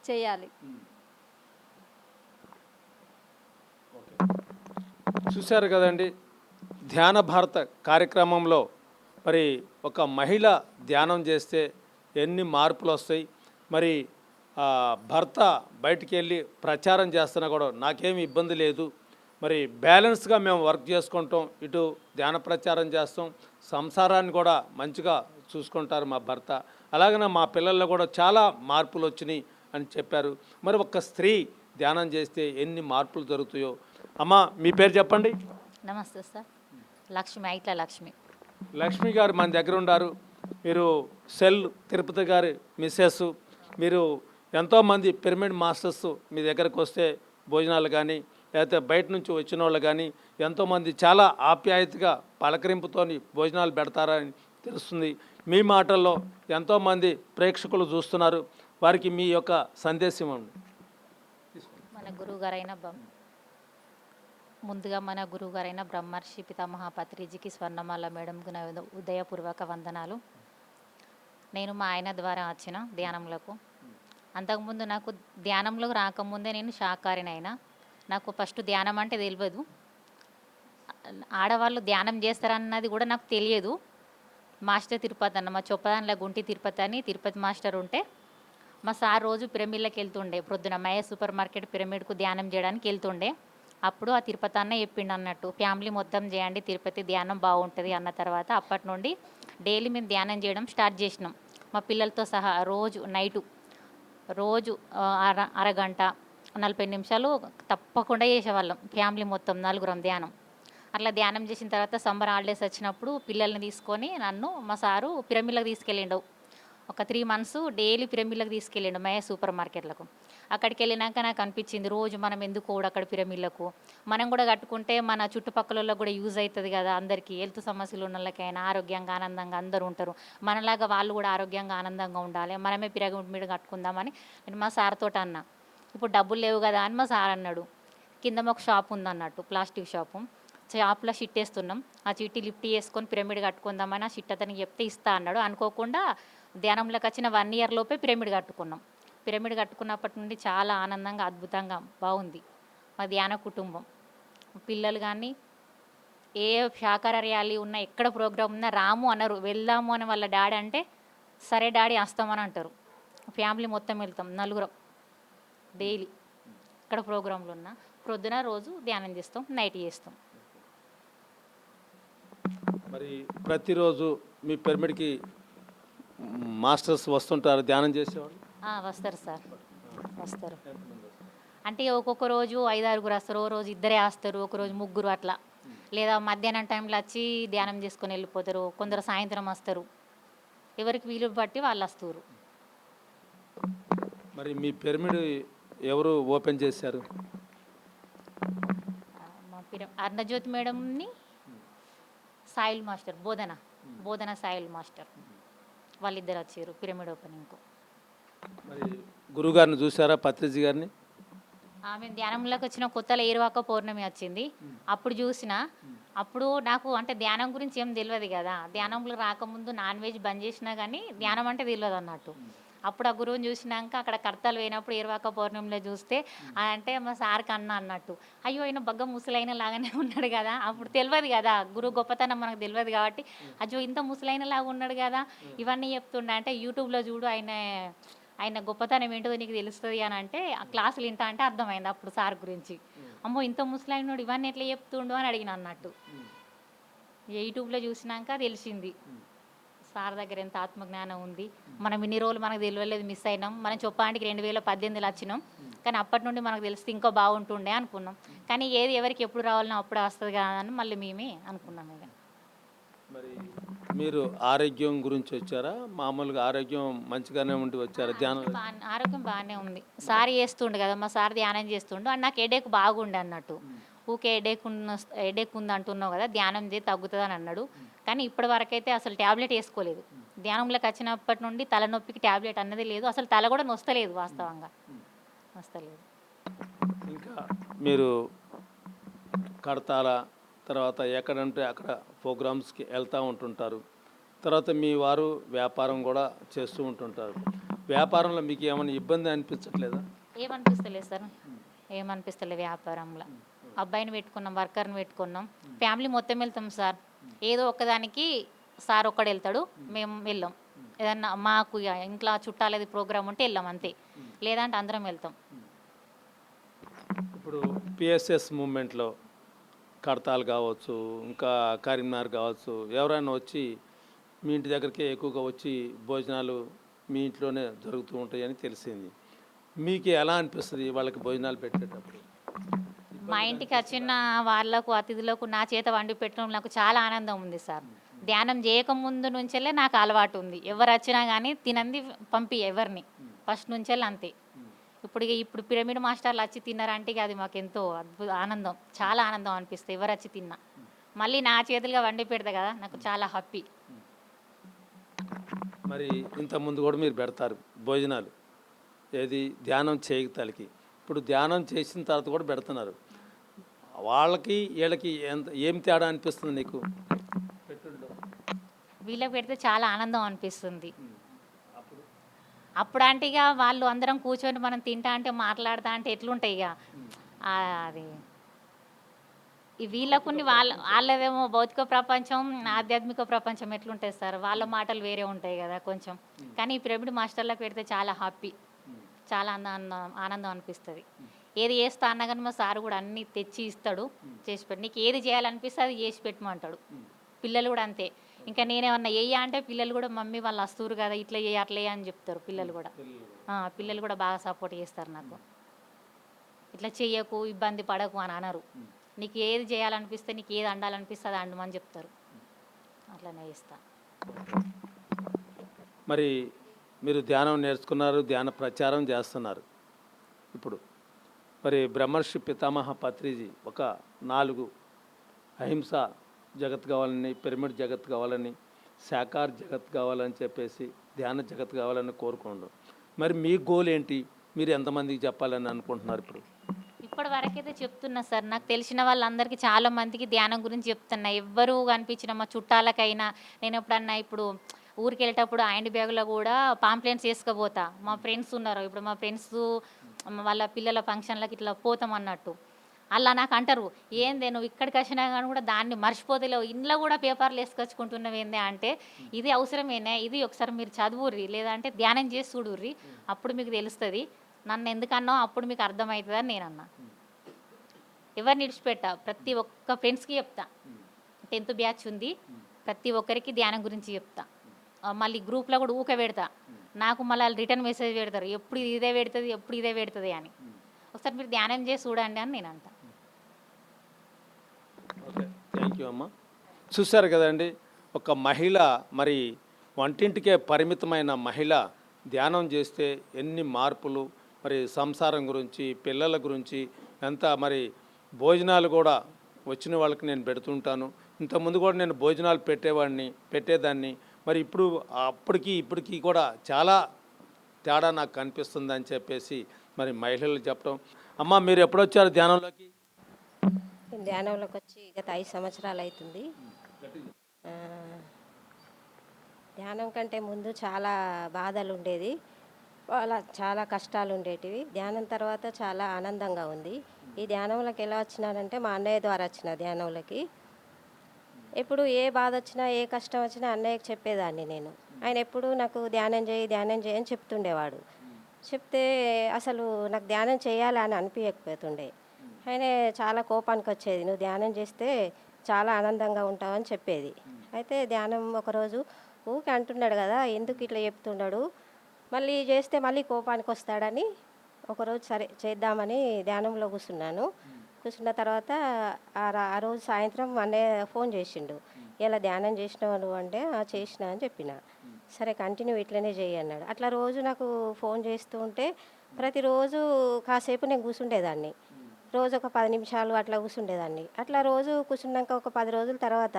చేయాలి. చూశారు కదండి, ధ్యాన భారత కార్యక్రమంలో మరి ఒక మహిళ ధ్యానం చేస్తే ఎన్ని మార్పులు వస్తాయి. మరి భర్త బయటికి వెళ్ళి ప్రచారం చేస్తున్నా కూడా నాకేమి ఇబ్బంది లేదు, మరి బ్యాలెన్స్గా మేము వర్క్ చేసుకుంటాం, ఇటు ధ్యాన ప్రచారం చేస్తాం, సంసారాన్ని కూడా మంచిగా చూసుకుంటారు మా భర్త, అలాగనే మా పిల్లల్లో కూడా చాలా మార్పులు వచ్చినాయి అని చెప్పారు. మరి ఒక స్త్రీ ధ్యానం చేస్తే ఎన్ని మార్పులు జరుగుతాయో. అమ్మా మీ పేరు చెప్పండి. నమస్తే సార్. లక్ష్మి, ఐట్ల లక్ష్మి. లక్ష్మి గారు మన దగ్గర ఉన్నారు. మీరు సెల్ తిరుపతి గారి మిస్సెస్. మీరు ఎంతోమంది పిరమిడ్ మాస్టర్స్ మీ దగ్గరకు వస్తే భోజనాలు కానీ లేకపోతే బయట నుంచి వచ్చిన వాళ్ళు కానీ ఎంతోమంది చాలా ఆప్యాయతగా పలకరింపుతోని భోజనాలు పెడతారని తెలుస్తుంది. మీ మాటల్లో ఎంతోమంది ప్రేక్షకులు చూస్తున్నారు. వారికి మీ యొక్క సందేశం ఉంది. మన గురువుగారైన ముందుగా మన గురువుగారైన బ్రహ్మర్షి పితామహ పత్రిజీకి, స్వర్ణమాల మేడంకు నా ఉదయపూర్వక వందనాలు. నేను మా ఆయన ద్వారా వచ్చిన ధ్యానంలోకి. అంతకుముందు నాకు ధ్యానంలోకి రాకముందే నేను శాకాహారినైనా. నాకు ఫస్ట్ ధ్యానం అంటే తెలియదు. ఆడవాళ్ళు ధ్యానం చేస్తారన్నది కూడా నాకు తెలియదు. మాస్టర్ తిరుపతి అన్న, మా చొప్పదానిలో గుంటి తిరుపతి అని తిరుపతి మాస్టర్ ఉంటే మా సార్ రోజు పిరమిడ్లకు వెళ్తుండే. ప్రొద్దున మయ సూపర్ మార్కెట్ పిరమిడ్కు ధ్యానం చేయడానికి వెళ్తుండే. అప్పుడు ఆ తిరుపతి అన్న చెప్పిండు అన్నట్టు, ఫ్యామిలీ మొత్తం చేయండి, తిరుపతి ధ్యానం బాగుంటుంది అన్న తర్వాత అప్పటి నుండి డైలీ మేము ధ్యానం చేయడం స్టార్ట్ చేసినాం. మా పిల్లలతో సహా రోజు నైటు రోజు అరగంట 40 నిమిషాలు తప్పకుండా చేసేవాళ్ళం. ఫ్యామిలీ మొత్తం నలుగురం ధ్యానం. అట్లా ధ్యానం చేసిన తర్వాత సమ్మర్ హాలిడేస్ వచ్చినప్పుడు పిల్లల్ని తీసుకొని నన్ను మా సారు పిరమిడ్లకు తీసుకెళ్ళిండు. ఒక 3 మంత్స్ డైలీ పిరమిడ్లకు తీసుకెళ్ళిండు మయ సూపర్ మార్కెట్లకు. అక్కడికి వెళ్ళినాక నాకు అనిపించింది, రోజు మనం ఎందుకు కూడా అక్కడ పిరమిడ్లకు మనం కూడా కట్టుకుంటే మన చుట్టుపక్కల కూడా యూజ్ అవుతుంది కదా. అందరికీ హెల్త్ సమస్యలు ఉన్న వాళ్ళకైనా ఆరోగ్యంగా ఆనందంగా అందరూ ఉంటారు. మనలాగా వాళ్ళు కూడా ఆరోగ్యంగా ఆనందంగా ఉండాలి, మనమే పిరమిడ్ కట్టుకుందామని నేను మా సార్ తోటి అన్నా. ఇప్పుడు డబ్బులు లేవు కదా అని మా సార్ అన్నాడు. కింద ఒక షాప్ ఉందన్నట్టు, ప్లాస్టిక్ షాపు. షాప్లో షిట్ వేస్తున్నాం. ఆ చిట్టి లిఫ్ట్ చేసుకొని పిరమిడ్ కట్టుకుందామని ఆ షిట్ అతనికి చెప్తే ఇస్తా అన్నాడు. అనుకోకుండా ధ్యానంలోకి వచ్చిన 1 ఇయర్ లోపే పిరమిడ్ కట్టుకున్నాం. పిరమిడ్ కట్టుకున్నప్పటి నుండి చాలా ఆనందంగా అద్భుతంగా బాగుంది మా ధ్యాన కుటుంబం. పిల్లలు కానీ ఏ శాకాహార ర్యాలీ ఉన్నా, ఎక్కడ ప్రోగ్రామ్ ఉన్నా రాము అన్నారు. వెళ్దాము అని వాళ్ళ డాడీ అంటే సరే డాడీ వస్తామని అంటారు. ఫ్యామిలీ మొత్తం వెళ్తాం, నలుగురం డైలీ. ఎక్కడ ప్రోగ్రాంలు ఉన్నా ప్రొద్దున రోజు ధ్యానం చేస్తాం, నైట్ చేస్తాం. మరి ప్రతిరోజు మీ పిరమిడ్కి మాస్టర్స్ వస్తుంటారు ధ్యానం చేసేవాళ్ళు? వస్తారు సార్, వస్తారు. అంటే ఒక్కొక్క రోజు 5-6 వస్తారు, ఓ రోజు 2 వస్తారు, ఒకరోజు 3 అట్లా. లేదా మధ్యాహ్నం టైంలో వచ్చి ధ్యానం చేసుకొని వెళ్ళిపోతారు. కొందరు సాయంత్రం వస్తారు. ఎవరికి వీలు బట్టి వాళ్ళు వస్తారు. మరి మీ పిరమిడ్ ఎవరు ఓపెన్ చేశారు? మా అర్ణజ్యోతి మేడంని సాయిల్ మాస్టర్, బోధన సాయిల్ మాస్టర్ వాళ్ళిద్దరు వచ్చారు పిరమిడ్ ఓపెనింగ్కు. మరి గురుగారిని చూసారా, పత్రిజీ గారిని? మేము ధ్యానంలోకి వచ్చిన కొత్తలో ఏరువాక పౌర్ణమి వచ్చింది. అప్పుడు చూసిన. అప్పుడు నాకు అంటే ధ్యానం గురించి ఏం తెలియదు కదా. ధ్యానంలో రాకముందు నాన్ వెజ్ బంద్ చేసినా కానీ ధ్యానం అంటే తెలియదు అన్నట్టు. అప్పుడు ఆ గురువుని చూసినాక అక్కడ కర్తలు పోయినప్పుడు ఏరువాక పౌర్ణమిలో చూస్తే అంటే మా సార్కి అన్నట్టు, అయ్యో ఆయన బగ్గ ముసలైన లాగానే ఉన్నాడు కదా. అప్పుడు తెలియదు కదా, గురువు గొప్పతనం మనకు తెలియదు కాబట్టి అయ్యో ఇంత ముసలైన లాగా ఉన్నాడు కదా ఇవన్నీ చెప్తుండే. అంటే యూట్యూబ్లో చూడు ఆయన గొప్పతనం ఏంటో నీకు తెలుస్తుంది అని అంటే ఆ క్లాసులు వింటా అంటే అర్థమైంది అప్పుడు సార్ గురించి. అమ్మో ఇంత ముసలైనోడు ఇవన్నీ ఎట్లా చెప్తుండో అని అడిగిన అన్నట్టు. యూట్యూబ్లో చూసినాక తెలిసింది సార్ దగ్గర ఎంత ఆత్మజ్ఞానం ఉంది. మనం ఇన్ని రోజులు మనకు తెలియలేదు, మిస్ అయినాం. మనం చొప్పాంటికి 2018లో వచ్చినాం, కానీ అప్పటి నుండి మనకు తెలిస్తే ఇంకా బాగుంటుండే అనుకున్నాం. కానీ ఏది ఎవరికి ఎప్పుడు రావాలనో అప్పుడే వస్తుంది కదా అని మళ్ళీ మేమే అనుకున్నాం. ఇక మరి మీరు ఆరోగ్యం గురించి వచ్చారా? మామూలుగా ఆరోగ్యం మంచిగానే ఉండి వచ్చారా ధ్యానం? ఆరోగ్యం బాగానే ఉంది. సార్ చేస్తుండే కదా, మా సార్ ధ్యానం చేస్తుండే. అండ్ నాకు హెడేక్ బాగుండే అన్నట్టు. ఊకే హెడేక్ ఉంది అంటున్నావు కదా, ధ్యానం చేసి తగ్గుతుంది అని అన్నాడు. కానీ ఇప్పటి వరకైతే అసలు ట్యాబ్లెట్ వేసుకోలేదు. ధ్యానంలోకి వచ్చినప్పటి నుండి తలనొప్పికి ట్యాబ్లెట్ అన్నది లేదు. అసలు తల కూడా నొస్తలేదు, వాస్తవంగా నొస్తలేదు. ఇంకా మీరు కడతాల తర్వాత ఎక్కడంటే అక్కడ ప్రోగ్రామ్స్కి వెళ్తూ ఉంటుంటారు. తర్వాత మీ వారు వ్యాపారం కూడా చేస్తూ ఉంటుంటారు. వ్యాపారంలో మీకు ఏమైనా ఇబ్బంది అనిపించట్లేదా? ఏమనిపిస్తలేదు సార్, ఏమనిపిస్తలేదు. వ్యాపారంలో అబ్బాయిని పెట్టుకున్నాం, వర్కర్ని పెట్టుకున్నాం, ఫ్యామిలీ మొత్తం వెళ్తాం సార్. ఏదో ఒక్కదానికి సార్ ఒక్కడు వెళ్తాడు, మేము వెళ్ళాం. ఏదన్నా మాకు ఇంట్లో చుట్టాలది ప్రోగ్రామ్ ఉంటే వెళ్ళాం అంతే, లేదంటే అందరం వెళ్తాం. ఇప్పుడు పిఎస్ఎస్ మూమెంట్లో కడతాలు కావచ్చు, ఇంకా కరీంనగర్ కావచ్చు, ఎవరైనా వచ్చి మీ ఇంటి దగ్గరికి ఎక్కువగా వచ్చి భోజనాలు మీ ఇంట్లోనే జరుగుతూ ఉంటాయని తెలిసింది. మీకు ఎలా అనిపిస్తుంది వాళ్ళకి భోజనాలు పెట్టేటప్పుడు? మా ఇంటికి వచ్చిన వాళ్ళకు అతిథులకు నా చేత వండి పెట్టడం నాకు చాలా ఆనందం ఉంది సార్. ధ్యానం చేయకముందు నుంచెల్లే నాకు అలవాటు ఉంది. ఎవరు వచ్చినా కానీ తినంది పంపి ఎవరిని ఫస్ట్ నుంచెల్లి అంతే. ఇప్పుడు పిరమిడ్ మాస్టర్లు వచ్చి తిన్నారంటే ఇక అది మాకు ఎంతో ఆనందం, చాలా ఆనందం అనిపిస్తుంది ఎవరు వచ్చి తిన్నా. మళ్ళీ నా చేతులుగా వండి పెడతా కదా, నాకు చాలా హ్యాపీ. మరి ఇంతకుముందు కూడా మీరు పెడతారు భోజనాలు, ఏది ధ్యానం చేయగలికి. ఇప్పుడు ధ్యానం చేసిన తర్వాత కూడా పెడుతున్నారు. వాళ్ళకి వీళ్ళకి ఏం తేడా అనిపిస్తుంది నీకు? వీళ్ళకి పెడితే చాలా ఆనందం అనిపిస్తుంది. అప్పుడు అంటే ఇక వాళ్ళు అందరం కూర్చొని మనం తింటా అంటే మాట్లాడతా అంటే ఎట్లుంటాయి ఇక అది వీళ్ళకుని వాళ్ళదేమో భౌతిక ప్రపంచం, ఆధ్యాత్మిక ప్రపంచం ఎట్లుంటుంది సార్, వాళ్ళ మాటలు వేరే ఉంటాయి కదా కొంచెం. కానీ ఈ పిరమిడ్ మాస్టర్లకు పెడితే చాలా హ్యాపీ, చాలా ఆనందం అనిపిస్తుంది. ఏది చేస్తా అన్నా కానీ మా సార్ కూడా అన్నీ తెచ్చి ఇస్తాడు, చేసి పెట్టి నీకు ఏది చేయాలనిపిస్తే అది చేసి పెట్టమంటాడు. పిల్లలు కూడా అంతే. ఇంకా నేనేమన్నా అంటే పిల్లలు కూడా మమ్మీ వాళ్ళు వస్తురు కదా ఇట్లా చేయ అట్లా అని చెప్తారు. పిల్లలు కూడా బాగా సపోర్ట్ చేస్తారు నాకు. ఇట్లా చెయ్యకు, ఇబ్బంది పడకు అని అనరు. నీకు ఏది చేయాలనిపిస్తే, నీకు ఏది అండాలనిపిస్తే అది అండమని చెప్తారు. అట్లనే చేస్తా. మరి మీరు ధ్యానం నేర్చుకున్నారు, ధ్యాన ప్రచారం చేస్తున్నారు. ఇప్పుడు మరి బ్రహ్మర్షి పితామహ పత్రిజీ ఒక 4 అహింస జగత్ కావాలని, పిరమిడ్ జగత్ కావాలని, శాకార్ జగత్ కావాలని చెప్పేసి ధ్యాన జగత్ కావాలని కోరుకోండు. మరి మీ గోల్ ఏంటి? మీరు ఎంతమందికి చెప్పాలని అనుకుంటున్నారు? ఇప్పటి వరకైతే చెప్తున్నా సార్, నాకు తెలిసిన వాళ్ళందరికీ చాలా మందికి ధ్యానం గురించి చెప్తున్నా. ఎవ్వరూ కనిపించిన మా చుట్టాలకైనా నేను ఎప్పుడన్నా ఇప్పుడు ఊరికి వెళ్ళేటప్పుడు హ్యాండ్ బ్యాగ్లో కూడా పాంప్లెంట్స్ వేసుకుపోతా. మా ఫ్రెండ్స్ ఉన్నారు, ఇప్పుడు మా ఫ్రెండ్స్ వాళ్ళ పిల్లల ఫంక్షన్లకి ఇట్లా పోతాం అన్నట్టు. అలా నాకు అంటారు, ఏందే నువ్వు ఇక్కడికి వచ్చినా కానీ కూడా దాన్ని మర్చిపోతలేవు, ఇంట్లో కూడా పేపర్లు వేసుకొచ్చుకుంటున్నావు ఏందే అంటే, ఇది అవసరమేనే, ఇది ఒకసారి మీరు చదువుర్రి లేదంటే ధ్యానం చేసి చూడుర్రి, అప్పుడు మీకు తెలుస్తుంది. నన్ను ఎందుకన్నా అప్పుడు మీకు అర్థమవుతుంది అని నేనన్నా. ఎవరిని విడిచిపెట్టా, ప్రతి ఒక్క ఫ్రెండ్స్కి చెప్తా. 10th బ్యాచ్ ఉంది, ప్రతి ఒక్కరికి ధ్యానం గురించి చెప్తా. మళ్ళీ గ్రూప్లో కూడా ఊక పెడతా. నాకు మళ్ళీ రిటర్న్ మెసేజ్ పెడతారు, ఎప్పుడు ఇదే పెడుతుంది అని. ఒకసారి మీరు ధ్యానం చేసి చూడండి అని నేను అంటా. ఓకే, థ్యాంక్ యూ అమ్మ. చూశారు కదండి, ఒక మహిళ, మరి వంటింటికే పరిమితమైన మహిళ ధ్యానం చేస్తే ఎన్ని మార్పులు, మరి సంసారం గురించి, పిల్లల గురించి ఎంత, మరి భోజనాలు కూడా వచ్చిన వాళ్ళకి నేను పెడుతుంటాను. ఇంతకుముందు కూడా నేను భోజనాలు పెట్టేదాన్ని. మరి ఇప్పటికి కూడా చాలా తేడా నాకు కనిపిస్తుంది అని చెప్పేసి మరి మహిళలు చెప్పడం. అమ్మ, మీరు ఎప్పుడు వచ్చారు ధ్యానంలోకి? ధ్యానంలోకి వచ్చి గత 5 సంవత్సరాలు అవుతుంది. ధ్యానం కంటే ముందు చాలా బాధలు ఉండేది, చాలా కష్టాలు ఉండేటివి. ధ్యానం తర్వాత చాలా ఆనందంగా ఉంది. ఈ ధ్యానంలోకి ఎలా వచ్చినానంటే మా అన్నయ్య ద్వారా వచ్చిన ధ్యానంలోకి. ఎప్పుడు ఏ బాధ వచ్చినా, ఏ కష్టం వచ్చినా అన్నయ్యకి చెప్పేదాన్ని నేను. ఆయన ఎప్పుడు నాకు ధ్యానం చేయి అని చెప్తుండేవాడు. చెప్తే అసలు నాకు ధ్యానం చేయాలి అని అనిపించకపోతుండే. ఆయన చాలా కోపానికి వచ్చేది, నువ్వు ధ్యానం చేస్తే చాలా ఆనందంగా ఉంటావని చెప్పేది. అయితే ధ్యానం ఒకరోజు ఊకే అంటున్నాడు కదా, ఎందుకు ఇట్లా చెప్తున్నాడు, మళ్ళీ చేస్తే మళ్ళీ కోపానికి వస్తాడని ఒకరోజు సరే చేద్దామని ధ్యానంలో కూర్చున్న తర్వాత ఆ రోజు సాయంత్రం అన్నయ్య ఫోన్ చేసిండు, ఇలా ధ్యానం చేసినావు నువ్వు అంటే చేసినా అని చెప్పిన. సరే కంటిన్యూ ఇట్లనే చేయి అన్నాడు. అట్లా రోజు నాకు ఫోన్ చేస్తూ ఉంటే ప్రతిరోజు కాసేపు నేను కూర్చుండేదాన్ని. రోజు ఒక 10 నిమిషాలు అట్లా కూర్చుండేదాన్ని. అట్లా రోజు కూర్చున్నాక ఒక 10 రోజుల తర్వాత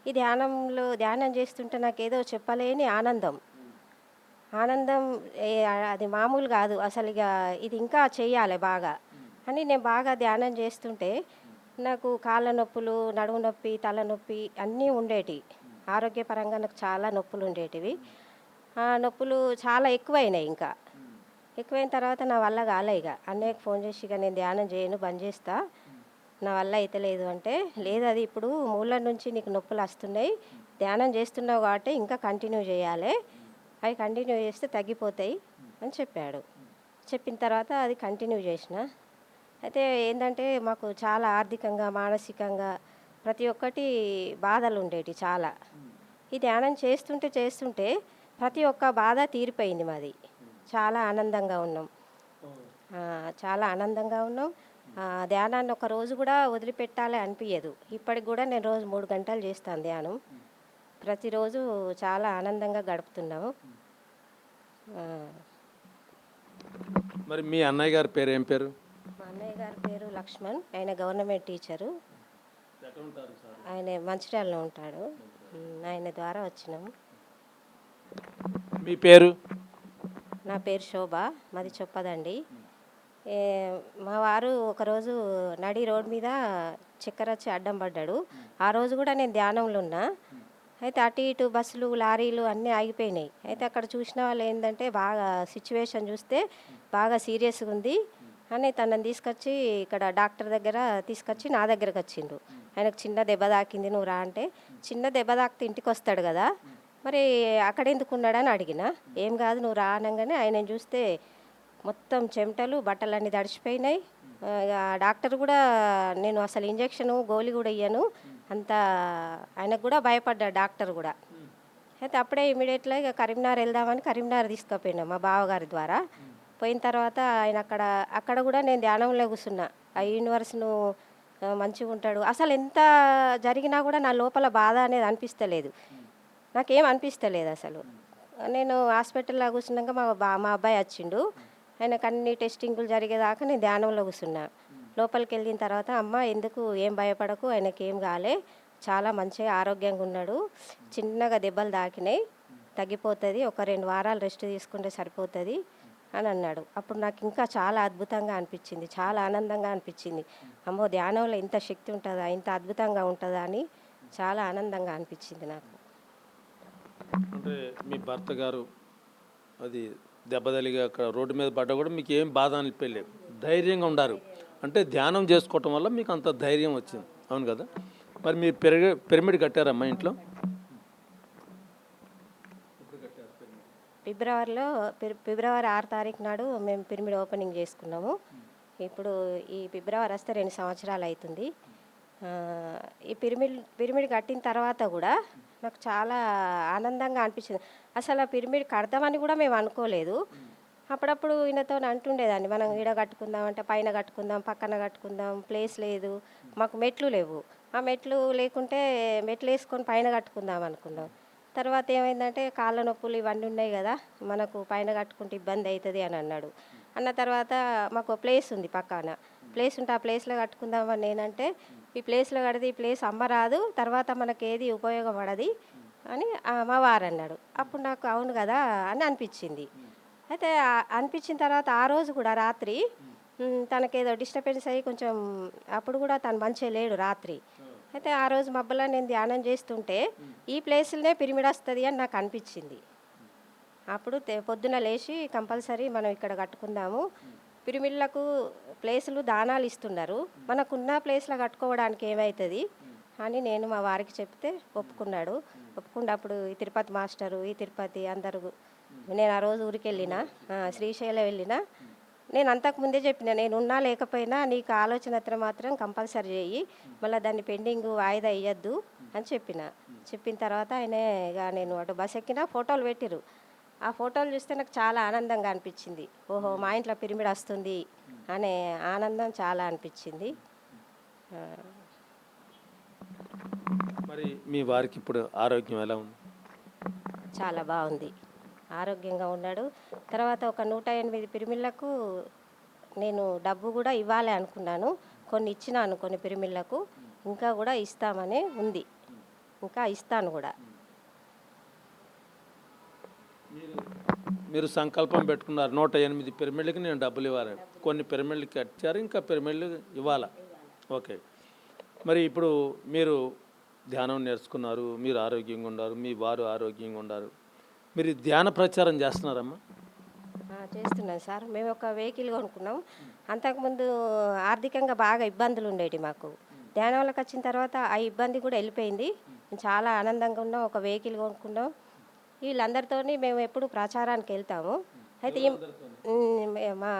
ఈ ధ్యానం చేస్తుంటే నాకేదో చెప్పలేని ఆనందం అది మామూలు కాదు అసలు. ఇక ఇది ఇంకా చెయ్యాలి బాగా అని నేను బాగా ధ్యానం చేస్తుంటే నాకు కాళ్ళ నొప్పులు, నడుము నొప్పి, తలనొప్పి అన్నీ ఉండేటివి. ఆరోగ్యపరంగా నాకు చాలా నొప్పులు ఉండేటివి. ఆ నొప్పులు చాలా ఎక్కువైనాయి. ఇంకా ఎక్కువైన తర్వాత నా వల్ల కాలే. ఇక అన్నయ్యకి ఫోన్ చేసి ఇక నేను ధ్యానం చేయను, బంద్ చేస్తా, నా వల్ల అయితే లేదు అంటే, లేదు అది ఇప్పుడు మూల నుంచి నీకు నొప్పులు వస్తున్నాయి, ధ్యానం చేస్తున్నావు కాబట్టి ఇంకా కంటిన్యూ చేయాలి, అవి కంటిన్యూ చేస్తే తగ్గిపోతాయి అని చెప్పాడు. చెప్పిన తర్వాత అది కంటిన్యూ చేసిన. అయితే ఏంటంటే మాకు చాలా ఆర్థికంగా, మానసికంగా ప్రతి ఒక్కటి బాధలు ఉండేవి చాలా. ఈ ధ్యానం చేస్తుంటే ప్రతి ఒక్క బాధ తీరిపోయింది మాది. చాలా ఆనందంగా ఉన్నాం. చాలా ఆనందంగా ఉన్నాం. ధ్యానాన్ని ఒక రోజు కూడా వదిలిపెట్టాలి అనిపించదు. ఇప్పటికి కూడా నేను రోజు 3 గంటలు చేస్తాను ధ్యానం. ప్రతిరోజు చాలా ఆనందంగా గడుపుతున్నాము. ఆ, మరి మీ అన్నయ్య గారి పేరు ఏం పేరు? మా అన్నయ్య గారి పేరు లక్ష్మణ్. ఆయన గవర్నమెంట్ టీచరు. ఆయన మంచిర్యాలలో ఉంటాడు. ఆయన ద్వారా వచ్చినాము. మీ పేరు? నా పేరు శోభ, మాది చొప్పదండి. ఏ, మా వారు ఒకరోజు నడి రోడ్ మీద చక్కెర వచ్చి అడ్డం పడ్డాడు. ఆ రోజు కూడా నేను ధ్యానంలో ఉన్నా. అయితే అటు ఇటు బస్సులు లారీలు అన్నీ ఆగిపోయినాయి. అయితే అక్కడ చూసిన వాళ్ళు ఏంటంటే బాగా సిచ్యువేషన్ చూస్తే బాగా సీరియస్గా ఉంది అని తనని తీసుకొచ్చి ఇక్కడ డాక్టర్ దగ్గర తీసుకొచ్చి నా దగ్గరకు వచ్చిండ్రు. ఆయనకు చిన్న దెబ్బ తాకింది, నువ్వు రా అంటే, చిన్న దెబ్బ తాకితే ఇంటికి వస్తాడు కదా, మరి అక్కడ ఎందుకు ఉన్నాడని అడిగిన. ఏం కాదు నువ్వు రా అనగానే ఆయన చూస్తే మొత్తం చెమటలు, బట్టలన్నీ తడిచిపోయినాయి. డాక్టర్ కూడా నేను అసలు ఇంజెక్షను గోళీ కూడా ఇయ్యను అంత, ఆయనకు కూడా భయపడ్డాడు డాక్టర్ కూడా. అయితే అప్పుడే ఇమీడియట్గా ఇక కరీంనగర్ వెళ్దామని కరీంనగర్ తీసుకుపోయినా మా బావగారి ద్వారా. పోయిన తర్వాత ఆయన అక్కడ కూడా నేను ధ్యానంలో కూర్చున్నా. ఆ యూనివర్స్ నువ్వు మంచిగా ఉంటాడు. అసలు ఎంత జరిగినా కూడా నా లోపల బాధ అనేది అనిపిస్తలేదు, నాకేం అనిపిస్తలేదు అసలు. నేను హాస్పిటల్లో కూర్చున్నాక మా అబ్బాయి వచ్చిండు. ఆయనకు అన్ని టెస్టింగులు జరిగేదాకా నేను ధ్యానంలో కూర్చున్నా. లోపలికి వెళ్ళిన తర్వాత అమ్మ ఎందుకు ఏం భయపడకు, ఆయనకి ఏం కాలే, చాలా మంచిగా ఆరోగ్యంగా ఉన్నాడు, చిన్నగా దెబ్బలు తాకినాయి, తగ్గిపోతుంది, ఒక 2 వారాలు రెస్ట్ తీసుకుంటే సరిపోతుంది అని అన్నాడు. అప్పుడు నాకు ఇంకా చాలా అద్భుతంగా అనిపించింది, చాలా ఆనందంగా అనిపించింది. అమ్మో ధ్యానంలో ఇంత శక్తి ఉంటుందా, ఇంత అద్భుతంగా ఉంటుందా అని చాలా ఆనందంగా అనిపించింది నాకు. అంటే మీ భర్త గారు అది దెబ్బతలిగా అక్కడ రోడ్డు మీద పడ్డా కూడా మీకు ఏం బాధ అనిపించలేదు, ధైర్యంగా ఉండారు. అంటే ధ్యానం చేసుకోవటం వల్ల మీకు అంత ధైర్యం వచ్చింది, అవును కదా? మరి మీరు పిరమిడ్ కట్టారమ్మా ఇంట్లో? ఫిబ్రవరి 6 తారీఖు నాడు మేము పిరమిడ్ ఓపెనింగ్ చేసుకున్నాము. ఇప్పుడు ఈ ఫిబ్రవరి వస్తే 2 సంవత్సరాలు అవుతుంది. ఈ పిరమిడ్ కట్టిన తర్వాత కూడా నాకు చాలా ఆనందంగా అనిపించింది. అసలు ఆ పిరమిడ్ కడతామని కూడా మేము అనుకోలేదు. అప్పుడప్పుడు ఈయనతో అంటుండేదాన్ని, మనం ఈడ కట్టుకుందాం అంటే పైన కట్టుకుందాం, పక్కన కట్టుకుందాం, ప్లేస్ లేదు, మాకు మెట్లు లేవు, ఆ మెట్లు లేకుంటే మెట్లు వేసుకొని పైన కట్టుకుందాం అనుకున్నాం. తర్వాత ఏమైందంటే కాళ్ళ నొప్పులు ఇవన్నీ ఉన్నాయి కదా, మనకు పైన కట్టుకుంటే ఇబ్బంది అవుతుంది అని అన్నాడు. అన్న తర్వాత మాకు ప్లేస్ ఉంది పక్కన, ప్లేస్ ఉంటే ఆ ప్లేస్లో కట్టుకుందామని నేనంటే, ఈ ప్లేస్లో కడితే ఈ ప్లేస్ అమ్మరాదు, తర్వాత మనకి ఏది ఉపయోగపడది అని మా వారు అన్నాడు. అప్పుడు నాకు అవును కదా అని అనిపించింది. అయితే అనిపించిన తర్వాత ఆ రోజు కూడా రాత్రి తనకేదో డిస్టర్బెన్స్ అయ్యి కొంచెం, అప్పుడు కూడా తను మంచిగా లేడు రాత్రి. అయితే ఆ రోజు మబ్బలో నేను ధ్యానం చేస్తుంటే ఈ ప్లేస్లోనే పిరమిడ్ వస్తుంది అని నాకు అనిపించింది. అప్పుడు పొద్దున లేచి కంపల్సరీ మనం ఇక్కడ కట్టుకుందాము, పిరమిడ్లకు ప్లేసులు దానాలు ఇస్తున్నారు, మనకున్న ప్లేస్లో కట్టుకోవడానికి ఏమవుతుంది అని నేను మా వారికి చెప్తే ఒప్పుకున్నాడు. ఒప్పుకున్నప్పుడు ఈ తిరుపతి మాస్టరు, ఈ తిరుపతి అందరూ, నేను ఆ రోజు ఊరికి వెళ్ళిన, శ్రీశైలం వెళ్ళిన, నేను అంతకుముందే చెప్పిన, నేను ఉన్నా లేకపోయినా నీకు ఆలోచన మాత్రం కంపల్సరీ చేయి, మళ్ళీ దాన్ని పెండింగ్ వాయిదా ఇవ్వద్దు అని చెప్పిన తర్వాత ఆయన ఇక నేను అటు బస్ ఎక్కిన ఫోటోలు పెట్టిరు. ఆ ఫోటోలు చూస్తే నాకు చాలా ఆనందంగా అనిపించింది. ఓహో మా ఇంట్లో పిరమిడ్ వస్తుంది అనే ఆనందం చాలా అనిపించింది. మరి మీ వారికి ఇప్పుడు ఆరోగ్యం ఎలా ఉంది? చాలా బాగుంది, ఆరోగ్యంగా ఉన్నాడు. తర్వాత ఒక 108 పిరమిడ్లకు నేను డబ్బు కూడా ఇవ్వాలి అనుకున్నాను, కొన్ని ఇచ్చినాను కొన్ని పిరమిడ్లకు, ఇంకా కూడా ఇస్తామని ఉంది, ఇంకా ఇస్తాను కూడా. మీరు సంకల్పం పెట్టుకున్నారు 108 పిరమిడ్లకి నేను డబ్బులు ఇవ్వాలి, కొన్ని పిరమిడ్లకి కట్టారు, ఇంకా పిరమిడ్లు ఇవ్వాలా? ఓకే. మరి ఇప్పుడు మీరు ధ్యానం నేర్చుకున్నారు, మీరు ఆరోగ్యంగా ఉన్నారు, మీ వారు ఆరోగ్యంగా ఉన్నారు, మీరు ధ్యాన ప్రచారం చేస్తున్నారమ్మా? చేస్తున్నాను సార్. మేము ఒక వెహికల్ కొనుక్కున్నాం. అంతకుముందు ఆర్థికంగా బాగా ఇబ్బందులు ఉండేవి మాకు. ధ్యానంలోకి వచ్చిన తర్వాత ఆ ఇబ్బంది కూడా వెళ్ళిపోయింది. చాలా ఆనందంగా ఉన్నాం. ఒక వెహికల్ కొనుక్కున్నాం. వీళ్ళందరితో మేము ఎప్పుడు ప్రచారానికి వెళ్తాము. అయితే మా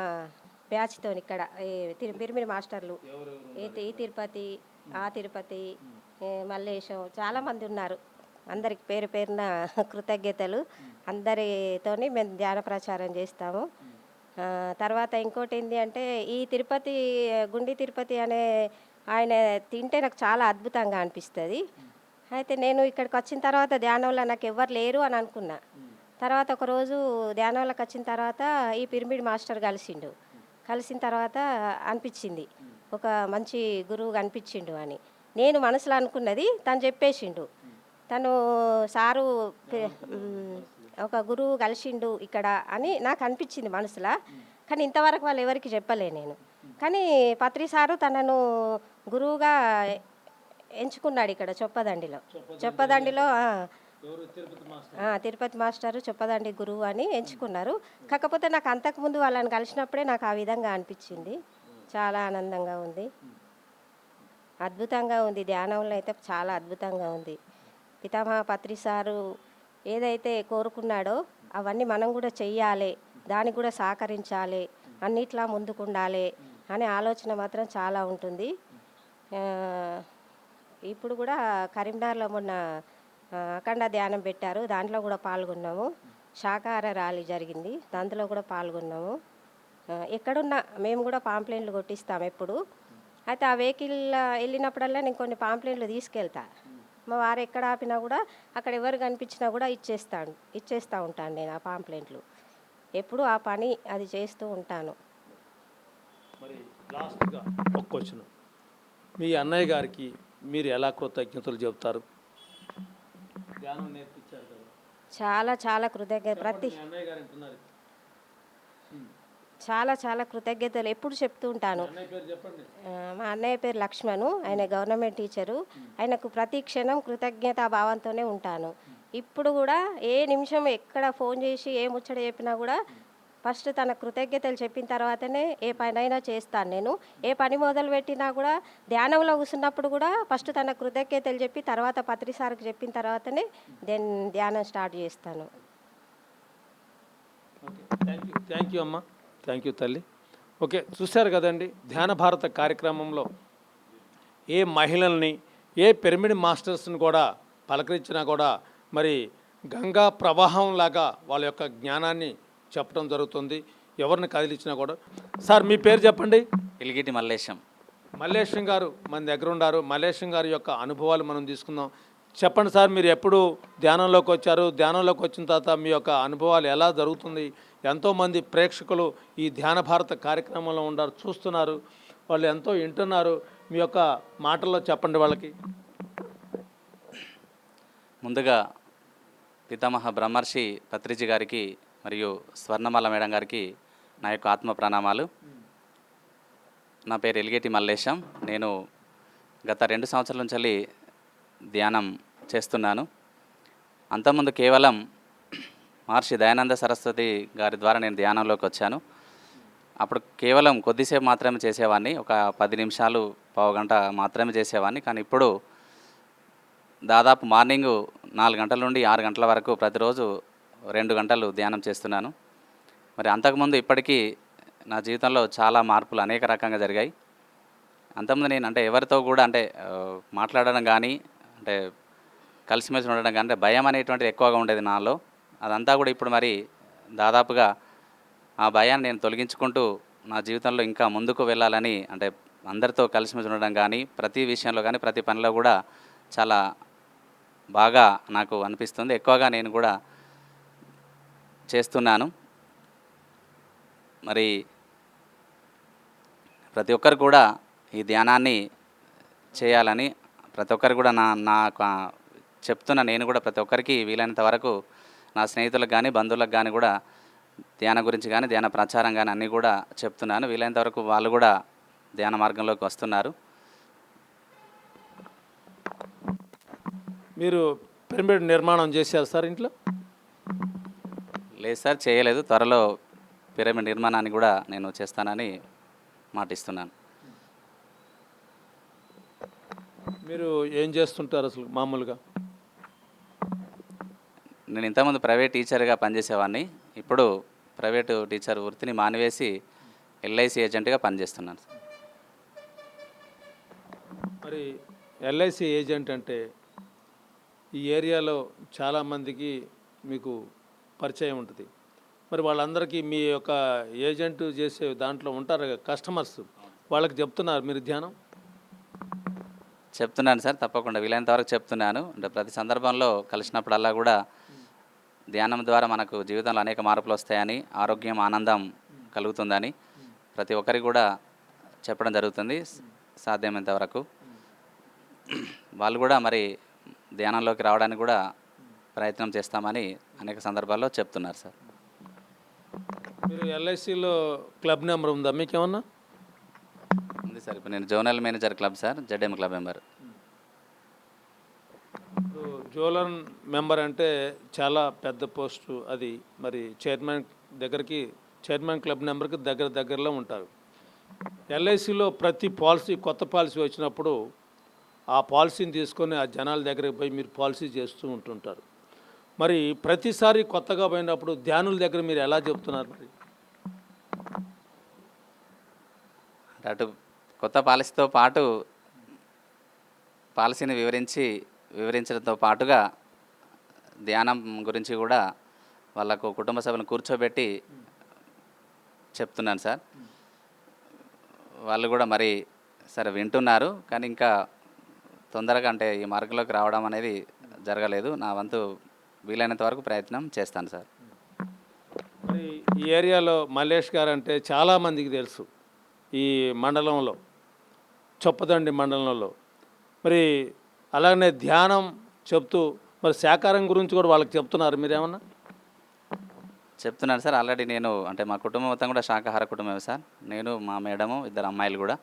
బ్యాచ్తో ఇక్కడ పిరమిడ్ మాస్టర్లు ఈ తిరుపతి, ఆ తిరుపతి, మల్లేశం చాలామంది ఉన్నారు. అందరికి పేరు పేరున కృతజ్ఞతలు. అందరితోని మేము ధ్యాన ప్రచారం చేస్తాము. తర్వాత ఇంకోటి ఏంటి అంటే ఈ తిరుపతి గుండి తిరుపతి అనే ఆయన తింటే నాకు చాలా అద్భుతంగా అనిపిస్తుంది. అయితే నేను ఇక్కడికి వచ్చిన తర్వాత ధ్యానంలో నాకు ఎవ్వరు లేరు అని అనుకున్నా. తర్వాత ఒకరోజు ధ్యానంలోకి వచ్చిన తర్వాత ఈ పిరమిడ్ మాస్టర్ కలిసిండు. కలిసిన తర్వాత అనిపించింది ఒక మంచి గురువు కనిపించిండు అని. నేను మనసులో అనుకున్నది తను చెప్పేసిండు. తను సారు ఒక గురువు కలిసిండు ఇక్కడ అని నాకు అనిపించింది మనసులో. కానీ ఇంతవరకు వాళ్ళు ఎవరికి చెప్పలే నేను. కానీ పత్రి సారు తనను గురువుగా ఎంచుకున్నాడు ఇక్కడ చొప్పదండిలో తిరుపతి మాస్టరు చొప్పదండి గురువు అని ఎంచుకున్నారు. కాకపోతే నాకు అంతకుముందు వాళ్ళని కలిసినప్పుడే నాకు ఆ విధంగా అనిపించింది. చాలా ఆనందంగా ఉంది, అద్భుతంగా ఉంది. ధ్యానంలో అయితే చాలా అద్భుతంగా ఉంది. పితామహ పత్రి సారు ఏదైతే కోరుకున్నాడో అవన్నీ మనం కూడా చెయ్యాలి, దానికి కూడా సహకరించాలి, అన్నిట్లా ముందుకుండాలి అనే ఆలోచన మాత్రం చాలా ఉంటుంది. ఇప్పుడు కూడా కరీంనగర్లో మొన్న అఖండ ధ్యానం పెట్టారు, దాంట్లో కూడా పాల్గొన్నాము. శాకాహార ర్యాలీ జరిగింది, దాంట్లో కూడా పాల్గొన్నాము. ఎక్కడున్నా మేము కూడా పాంప్లెంట్లు కొట్టిస్తాము ఎప్పుడు. అయితే ఆ వెహికల్ వెళ్ళినప్పుడల్లా నేను కొన్ని పాంప్లెంట్లు తీసుకెళ్తా. మా వారు ఎక్కడ ఆపినా కూడా అక్కడ ఎవరు కనిపించినా కూడా ఇచ్చేస్తూ ఉంటాను నేను ఆ పాంప్లెంట్లు. ఎప్పుడు ఆ పని అది చేస్తూ ఉంటాను. మరి లాస్ట్గా ఒక క్వశ్చన్, మీ అన్నయ్య గారికి మీరు ఎలా కృతజ్ఞతలు చెబుతారు? ధ్యానం నేర్పించారు కదా, చాలా చాలా కృతజ్ఞత. మీ అన్నయ్య గారు అంటున్నారు, చాలా కృతజ్ఞతలు ఎప్పుడు చెప్తూ ఉంటాను. అన్నయ్య పేరు చెప్పండి. మా అన్నయ్య పేరు లక్ష్మణు, ఆయన గవర్నమెంట్ టీచరు. ఆయనకు ప్రతి క్షణం కృతజ్ఞతా భావంతోనే ఉంటాను. ఇప్పుడు కూడా ఏ నిమిషం ఎక్కడ ఫోన్ చేసి ఏ ముచ్చట చెప్పినా కూడా ఫస్ట్ తన కృతజ్ఞతలు చెప్పిన తర్వాతనే ఏ పనైనా చేస్తాను నేను. ఏ పని మొదలు పెట్టినా కూడా ధ్యానంలో కూర్చున్నప్పుడు కూడా ఫస్ట్ తన కృతజ్ఞతలు చెప్పి తర్వాత పత్రి సార్కి చెప్పిన తర్వాతనే ధ్యానం స్టార్ట్ చేస్తాను. థ్యాంక్ యూ అమ్మ, థ్యాంక్ యూ తల్లి. ఓకే, చూశారు కదండి, ధ్యాన భారత కార్యక్రమంలో ఏ మహిళల్ని ఏ పిరమిడ్ మాస్టర్స్ని కూడా పలకరించినా కూడా మరి గంగా ప్రవాహం లాగా వాళ్ళ యొక్క జ్ఞానాన్ని చెప్పడం జరుగుతుంది. ఎవరిని కదిలించినా కూడా. సార్ మీ పేరు చెప్పండి. ఎలిగిటి మల్లేశం. మల్లేశం గారు మన దగ్గర ఉన్నారు. మల్లేశం గారి యొక్క అనుభవాలు మనం తీసుకుందాం. చెప్పండి సార్, మీరు ఎప్పుడు ధ్యానంలోకి వచ్చారు? ధ్యానంలోకి వచ్చిన తర్వాత మీ యొక్క అనుభవాలు ఎలా జరుగుతుంది? ఎంతోమంది ప్రేక్షకులు ఈ ధ్యాన భారత కార్యక్రమంలో ఉన్నారు, చూస్తున్నారు, వాళ్ళు ఎంతో వింటున్నారు. మీ యొక్క మాటల్లో చెప్పండి వాళ్ళకి. ముందుగా పితామహ బ్రహ్మర్షి పత్రిజీ గారికి మరియు స్వర్ణమాల మేడం గారికి నా యొక్క ఆత్మ ప్రణామాలు. నా పేరు ఎలిగేటి మల్లేశం. నేను గత 2 సంవత్సరాల నుంచి ధ్యానం చేస్తున్నాను. అంతకుముందు కేవలం మహర్షి దయానంద సరస్వతి గారి ద్వారా నేను ధ్యానంలోకి వచ్చాను. అప్పుడు కేవలం కొద్దిసేపు మాత్రమే చేసేవాడిని, ఒక 10 నిమిషాలు పావుగంట మాత్రమే చేసేవాడిని. కానీ ఇప్పుడు దాదాపు మార్నింగు 4 గంటల నుండి 6 గంటల వరకు ప్రతిరోజు 2 గంటలు ధ్యానం చేస్తున్నాను. మరి అంతకుముందు ఇప్పటికీ నా జీవితంలో చాలా మార్పులు అనేక రకంగా జరిగాయి. అంతకుముందు నేను ఎవరితో కూడా మాట్లాడడం కానీ కలిసిమెలిసి ఉండడం కానీ భయం అనేటువంటిది ఎక్కువగా ఉండేది నాలో. అదంతా కూడా ఇప్పుడు మరి దాదాపుగా ఆ భయాన్ని నేను తొలగించుకుంటూ నా జీవితంలో ఇంకా ముందుకు వెళ్ళాలని అందరితో కలిసిమెలిసి ఉండడం కానీ ప్రతి విషయంలో కానీ ప్రతి పనిలో కూడా చాలా బాగా నాకు అనిపిస్తుంది. ఎక్కువగా నేను కూడా చేస్తున్నాను. మరి ప్రతి ఒక్కరు కూడా ఈ ధ్యానాన్ని చేయాలని ప్రతి ఒక్కరు కూడా నా చెప్తున్నా. నేను కూడా ప్రతి ఒక్కరికి వీలైనంత వరకు నా స్నేహితులకు కానీ బంధువులకు కానీ కూడా ధ్యాన గురించి కానీ ధ్యాన ప్రచారం కానీ అన్నీ కూడా చెప్తున్నాను. వీలైనంత వరకు వాళ్ళు కూడా ధ్యాన మార్గంలోకి వస్తున్నారు. మీరు పిరమిడ్ నిర్మాణం చేశారు సార్ ఇంట్లో? లేదు సార్, చేయలేదు. త్వరలో పిరమిడ్ నిర్మాణాన్ని కూడా నేను చేస్తానని మాటిస్తున్నాను. మీరు ఏం చేస్తుంటారు అసలు మామూలుగా? నేను ఇంతకుముందు ప్రైవేట్ టీచర్గా పనిచేసేవాడిని. ఇప్పుడు ప్రైవేటు టీచర్ వృత్తిని మానివేసి ఎల్ఐసి ఏజెంట్గా పనిచేస్తున్నాను. మరి ఎల్ఐసి ఏజెంట్ అంటే ఈ ఏరియాలో చాలామందికి మీకు పరిచయం ఉంటుంది. మరి వాళ్ళందరికీ మీ యొక్క ఏజెంట్ చేసే దాంట్లో ఉంటారు కదా కస్టమర్స్, వాళ్ళకి చెప్తున్నారు మీరు ధ్యానం? చెప్తున్నాను సార్, తప్పకుండా వీలైనంత వరకు చెప్తున్నాను. అంటే ప్రతి సందర్భంలో కలిసినప్పుడల్లా కూడా ధ్యానం ద్వారా మనకు జీవితంలో అనేక మార్పులు వస్తాయని, ఆరోగ్యం, ఆనందం కలుగుతుందని ప్రతి ఒక్కరికి కూడా చెప్పడం జరుగుతుంది సాధ్యమైనంత వరకు. వాళ్ళు కూడా మరి ధ్యానంలోకి రావడానికి కూడా ప్రయత్నం చేస్తామని అనేక సందర్భాల్లో చెప్తున్నారు సార్. మీరు ఎల్ఐసిలో క్లబ్ నెంబర్ ఉందా మీకేమన్నా? ఉంది సార్, ఇప్పుడు నేను zonal manager club sir, ZM club member. ఇప్పుడు జోలన్ మెంబర్ అంటే చాలా పెద్ద పోస్టు అది. మరి చైర్మన్ దగ్గరికి, చైర్మన్ క్లబ్ నెంబర్కి దగ్గరలో ఉంటారు. ఎల్ఐసిలో ప్రతి పాలసీ, కొత్త పాలసీ వచ్చినప్పుడు ఆ పాలసీని తీసుకొని ఆ జనాల దగ్గరికి పోయి మీరు పాలసీ చేస్తూ ఉంటుంటారు. మరి ప్రతిసారి కొత్తగా పోయినప్పుడు ధ్యానుల దగ్గర మీరు ఎలా చెప్తున్నారు? మరి అటు కొత్త పాలసీతో పాటు పాలసీని వివరించడంతో పాటుగా ధ్యానం గురించి కూడా వాళ్ళకు కుటుంబ సభ్యులను కూర్చోబెట్టి చెప్తున్నాను సార్. వాళ్ళు కూడా మరి సరే వింటున్నారు, కానీ ఇంకా తొందరగా అంటే ఈ మార్గంలోకి రావడం అనేది జరగలేదు. నా వంతు వీలైనంత వరకు ప్రయత్నం చేస్తాను సార్. మరి ఈ ఏరియాలో మల్లేష్ గారు అంటే చాలామందికి తెలుసు, ఈ మండలంలో, చొప్పదండి మండలంలో. మరి అలాగనే ధ్యానం చెప్తూ మరి శాకాహారం గురించి కూడా వాళ్ళకి చెప్తున్నారు మీరేమన్నా? చెప్తున్నాను సార్. ఆల్రెడీ నేను అంటే మా కుటుంబం మొత్తం కూడా శాకాహార కుటుంబమే సార్. నేను, మా మేడము, 2 అమ్మాయిలు కూడా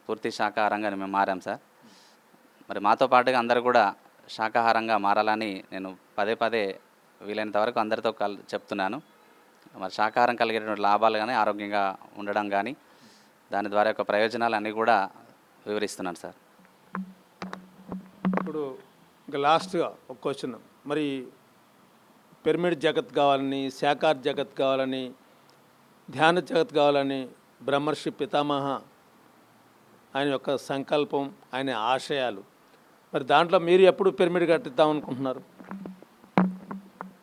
పూర్తి శాకాహారంగా మేము మారాం సార్. మరి మాతో పాటుగా అందరూ కూడా శాకాహారంగా మారాలని నేను పదే వీలైనంత వరకు అందరితో చెప్తున్నాను. మరి శాకాహారం కలిగేటువంటి లాభాలు కానీ, ఆరోగ్యంగా ఉండడం కానీ, దాని ద్వారా యొక్క ప్రయోజనాలు అన్నీ కూడా వివరిస్తున్నాను సార్. ఇప్పుడు ఇంకా లాస్ట్గా ఒక క్వశ్చన్, మరి పిరమిడ్ జగత్ కావాలని, శాకాహార జగత్ కావాలని, ధ్యాన జగత్ కావాలని బ్రహ్మర్షి పితామహ ఆయన యొక్క సంకల్పం, ఆయన ఆశయాలు, మరి దాంట్లో మీరు ఎప్పుడు పిరమిడ్ కట్టిద్దాం అనుకుంటున్నారు?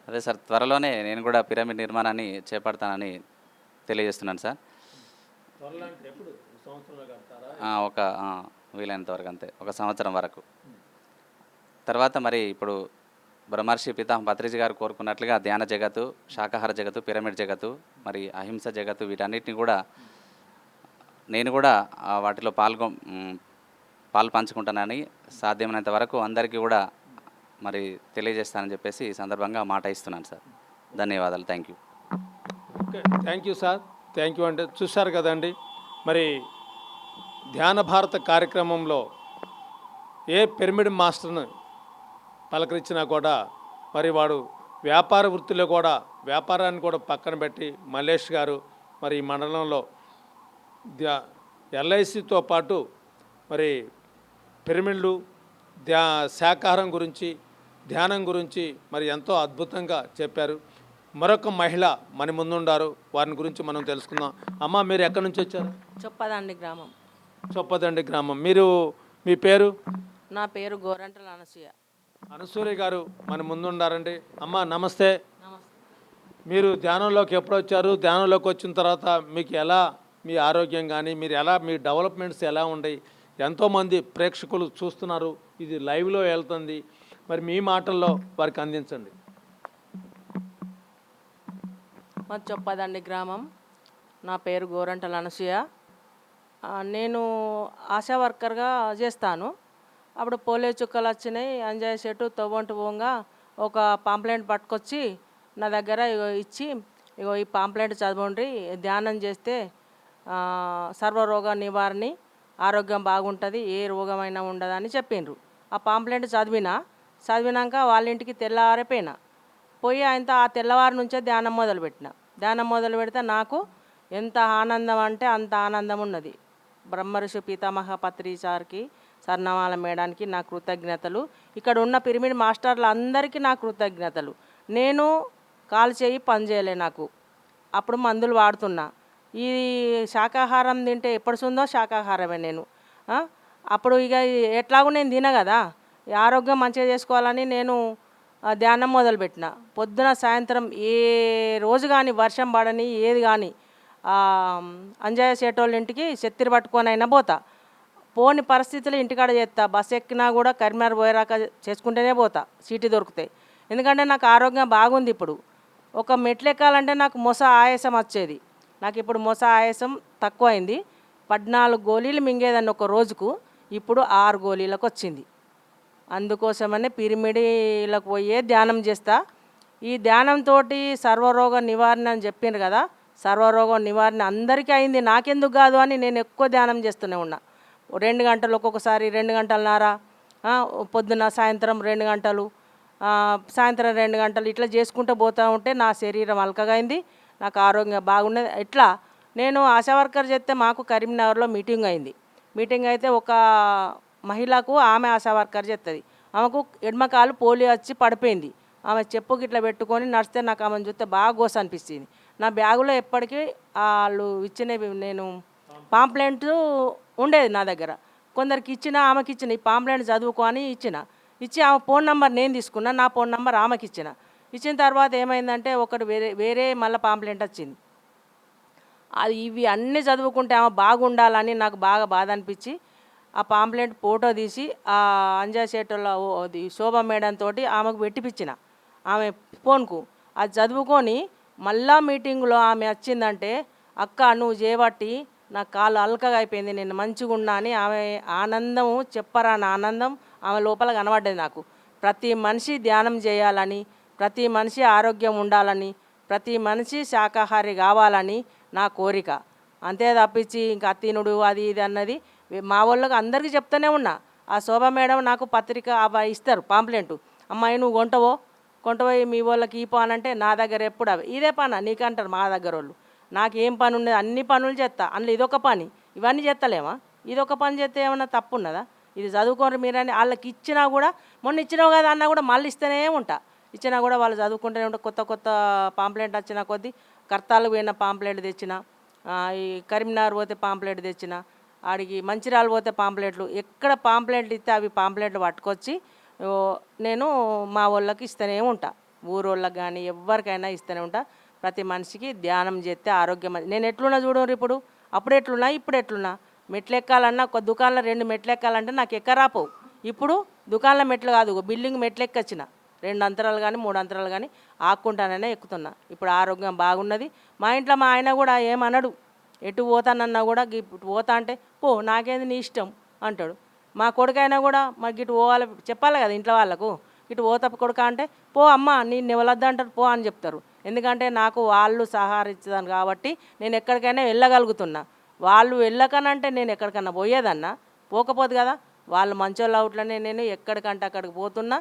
అదే సార్, త్వరలోనే నేను కూడా పిరమిడ్ నిర్మాణాన్ని చేపడతానని తెలియజేస్తున్నాను సార్. ఒక వీలైనంత వరకు అంతే, 1 సంవత్సరం వరకు. తర్వాత మరి ఇప్పుడు బ్రహ్మర్షి పితామహ పత్రిజీ గారు కోరుకున్నట్లుగా ధ్యాన జగత్తు, శాకాహార జగత్తు, పిరమిడ్ జగత్తు, మరి అహింస జగత్తు, వీటన్నిటిని కూడా నేను కూడా వాటిలో పాలు పంచుకుంటానని, సాధ్యమైనంత వరకు అందరికీ కూడా మరి తెలియజేస్తానని చెప్పేసి ఈ సందర్భంగా మాట ఇస్తున్నాను సార్. ధన్యవాదాలు. Thank you. Okay, thank you sir. Thank you. అంటే చూశారు కదండి, మరి ధ్యాన భారత కార్యక్రమంలో ఏ పిరమిడ్ మాస్టర్ని పలకరించినా కూడా మరి వాడు వ్యాపార వృత్తిలో కూడా, వ్యాపారాన్ని కూడా పక్కన పెట్టి మల్లేష్ గారు మరి ఈ మండలంలో ఎల్ఐసితో పాటు మరి పిరమిడ్లు, శాకాహారం గురించి, ధ్యానం గురించి మరి ఎంతో అద్భుతంగా చెప్పారు. మరొక మహిళ మన ముందుండారు, వారిని గురించి మనం తెలుసుకుందాం. అమ్మ, మీరు ఎక్కడి నుంచి వచ్చారు? చొప్పదండి గ్రామం. చొప్పదండి గ్రామం. మీరు, మీ పేరు? నా పేరు గోరంట్ల అనసూయ. అనసూయ గారు మన ముందుండారండి. అమ్మ నమస్తే. నమస్తే. మీరు ధ్యానంలోకి ఎప్పుడు వచ్చారు? ధ్యానంలోకి వచ్చిన తర్వాత మీకు ఎలా మీ ఆరోగ్యం కానీ, మీరు ఎలా, మీ డెవలప్మెంట్స్ ఎలా ఉన్నాయి? ఎంతోమంది ప్రేక్షకులు చూస్తున్నారు, ఇది లైవ్లో వెళ్తుంది, మరి మీ మాటల్లో వారికి అందించండి. మా చొప్పదండి గ్రామం. నా పేరు గోరంట్ల అనసూయ. నేను ఆశా వర్కర్గా చేస్తాను. అప్పుడు పోలియో చుక్కలు వచ్చినాయి, అంజయ్ చెట్టు తవ్వంటు పోగా ఒక పాంప్లెంట్ పట్టుకొచ్చి నా దగ్గర ఇచ్చి, ఇగో ఈ పాంప్లెంట్ చదవండి, ధ్యానం చేస్తే సర్వరోగ నివారణ, ఆరోగ్యం బాగుంటుంది, ఏ రోగమైనా ఉండదని చెప్పిండ్రు. ఆ పాంప్లెంట్ చదివినాక వాళ్ళ ఇంటికి తెల్లారిపోయినా పోయి ఆయనతో ఆ తెల్లవారి నుంచే ధ్యానం మొదలుపెట్టిన. ధ్యానం మొదలు పెడితే నాకు ఎంత ఆనందం అంటే అంత ఆనందం ఉన్నది. బ్రహ్మర్షి పితామహ పత్రిజీ సార్కి, స్వర్ణమాల మేడానికి నా కృతజ్ఞతలు. ఇక్కడ ఉన్న పిరమిడ్ మాస్టర్లు అందరికీ నా కృతజ్ఞతలు. నేను కాలు చేయి పని చేయలే, నాకు అప్పుడు మందులు వాడుతున్నా. ఈ శాకాహారం తింటే ఎప్పటిసుందో శాకాహారమే నేను. అప్పుడు ఇక ఎట్లాగో నేను తిన కదా, ఆరోగ్యం మంచిగా చేసుకోవాలని నేను ధ్యానం మొదలుపెట్టిన. పొద్దున సాయంత్రం ఏ రోజు కానీ వర్షం పడని ఏది కానీ అంజయ్య సేటోళ్ళ ఇంటికి చెత్తిరి పట్టుకొని అయినా పోతా. పోని పరిస్థితులు ఇంటికాడ చేస్తా. బస్సు ఎక్కినా కూడా కరీంనగర్ పోయేరాక చేసుకుంటేనే పోతా సీటు దొరికితే. ఎందుకంటే నాకు ఆరోగ్యం బాగుంది. ఇప్పుడు ఒక మెట్లు ఎక్కాలంటే నాకు మొస ఆయాసం వచ్చేది. నాకు ఇప్పుడు మొస ఆయాసం తక్కువైంది. 14 గోళీలు మింగేదాన్ని ఒక రోజుకు, ఇప్పుడు 6 గోళీలకు వచ్చింది. అందుకోసమనే పిరిమిడిలకు పోయే ధ్యానం చేస్తా. ఈ ధ్యానంతో సర్వరోగ నివారణ అని చెప్పిండ్రు కదా, సర్వరోగ నివారణ అందరికీ అయింది, నాకెందుకు కాదు అని నేను ఎక్కువ ధ్యానం చేస్తూనే ఉన్నా. 2 గంటలు, ఒక్కొక్కసారి 2 గంటలన్నర, పొద్దున సాయంత్రం 2 గంటలు, సాయంత్రం 2 గంటలు ఇట్లా చేసుకుంటూ పోతూ ఉంటే నా శరీరం అలకగా అయింది, నాకు ఆరోగ్యం బాగున్నది. ఇట్లా నేను ఆశా వర్కర్ చేస్తే మాకు కరీంనగర్లో మీటింగ్ అయింది. మీటింగ్ అయితే ఒక మహిళకు ఆమె ఆశా వర్కర్ చేస్తుంది. ఆమెకు ఎడమకాలు పోలియో వచ్చి పడిపోయింది. ఆమె చెప్పుకి ఇట్లా పెట్టుకొని నడిస్తే నాకు ఆమెను చూస్తే బాగా గోస అనిపిస్తుంది. నా బ్యాగులో ఎప్పటికీ వాళ్ళు ఇచ్చినవి నేను పాంప్లెంట్ ఉండేది నా దగ్గర. కొందరికి ఇచ్చిన, ఆమెకి ఇచ్చిన, ఈ పాంప్లెంట్ చదువుకో అని ఇచ్చి ఆమె ఫోన్ నెంబర్ నేను తీసుకున్నా, నా ఫోన్ నెంబర్ ఆమెకి ఇచ్చిన తర్వాత ఏమైందంటే ఒకటి వేరే మళ్ళీ పాంప్లెంట్ వచ్చింది. అది ఇవి అన్నీ చదువుకుంటే ఆమె బాగుండాలని నాకు బాగా బాధ అనిపించి ఆ పాంప్లెంట్ ఫోటో తీసి ఆ అంజయ్ సేటోళ్ళ అది శోభ మేడం తోటి ఆమెకు పెట్టిపించిన ఆమె ఫోన్కు. అది చదువుకొని మళ్ళా మీటింగ్లో ఆమె వచ్చిందంటే, అక్క నువ్వు చేయబట్టి నా కాలు అల్కగా అయిపోయింది, నేను మంచిగా ఉన్నా అని ఆమె ఆనందం చెప్పరాని ఆనందం ఆమె లోపల కనబడ్డది నాకు. ప్రతి మనిషి ధ్యానం చేయాలని, ప్రతి మనిషి ఆరోగ్యం ఉండాలని, ప్రతి మనిషి శాకాహారి కావాలని నా కోరిక. అంతే తప్పించి ఇంకా తినుడు అది ఇది అన్నది మా వాళ్ళకి అందరికీ చెప్తూనే ఉన్నా. ఆ శోభ మేడం నాకు పత్రిక అవి ఇస్తారు పాంప్లెంట్, అమ్మాయి నువ్వు కొంటపోయి మీ వాళ్ళకి ఈ పని అంటే నా దగ్గర ఎప్పుడు అవి ఇదే పని నీకంటారు మా దగ్గర వాళ్ళు. నాకు ఏం పని ఉన్నది, అన్ని పనులు చేస్తా, అందులో ఇదొక పని, ఇవన్నీ చేస్తలేమా? ఇదొక పని చేస్తే ఏమన్నా తప్పు ఉన్నదా? ఇది చదువుకోరు మీరని వాళ్ళకి ఇచ్చినా కూడా, మొన్న ఇచ్చినావు కదా అన్నా కూడా మళ్ళీ ఇస్తూనే ఉంటా. ఇచ్చినా కూడా వాళ్ళు చదువుకుంటూనే ఉంటా. కొత్త కొత్త పాంప్లెంట్ వచ్చిన కొద్దీ కర్తాలకు పోయిన పాంప్లెంట్ తెచ్చిన, ఈ కరీంనగర్ పోతే పాంప్లెంట్ తెచ్చిన, ఆడికి మంచిర్యాల పోతే పాంప్లెట్లు, ఎక్కడ పాంప్లెట్లు ఇస్తే అవి పాంప్లెట్లు పట్టుకొచ్చి నేను మా వాళ్ళకి ఇస్తూనే ఉంటా. ఊరోళ్ళకి కానీ ఎవరికైనా ఇస్తూనే ఉంటా. ప్రతి మనిషికి ధ్యానం చేస్తే ఆరోగ్యం. నేను ఎట్లున్నా చూడరు ఇప్పుడు, అప్పుడు ఎట్లున్నా ఇప్పుడు ఎట్లున్నా. మెట్లు ఎక్కాలన్నా ఒక దుకాణంలో 2 మెట్లు ఎక్కాలంటే నాకు ఎక్కరాపోవు. ఇప్పుడు దుకాణంలో మెట్లు కాదు, బిల్డింగ్ మెట్లు ఎక్కొచ్చిన, 2 అంతరాలు కానీ 3 అంతరాలు కానీ ఆక్కుంటాననే ఎక్కుతున్నా. ఇప్పుడు ఆరోగ్యం బాగున్నది. మా ఇంట్లో మా ఆయన కూడా ఏమనడు, ఎటు పోతానన్నా కూడా ఇటు పోతా అంటే పో నాకేంది నీ ఇష్టం అంటాడు. మా కొడుకైనా కూడా మాకు ఇటు పోవాలి చెప్పాలి కదా ఇంట్లో వాళ్ళకు, ఇటు పోతా కొడుక అంటే పో అమ్మ నేను నివలద్దు అంటారు, పో అని చెప్తారు. ఎందుకంటే నాకు వాళ్ళు సహకరించాను కాబట్టి నేను ఎక్కడికైనా వెళ్ళగలుగుతున్నా. వాళ్ళు వెళ్ళకనంటే నేను ఎక్కడికన్నా పోయేదన్నా పోకపోదు కదా. వాళ్ళు మంచోళ్ళు అవుట్లనే నేను ఎక్కడికంటే అక్కడికి పోతున్నా.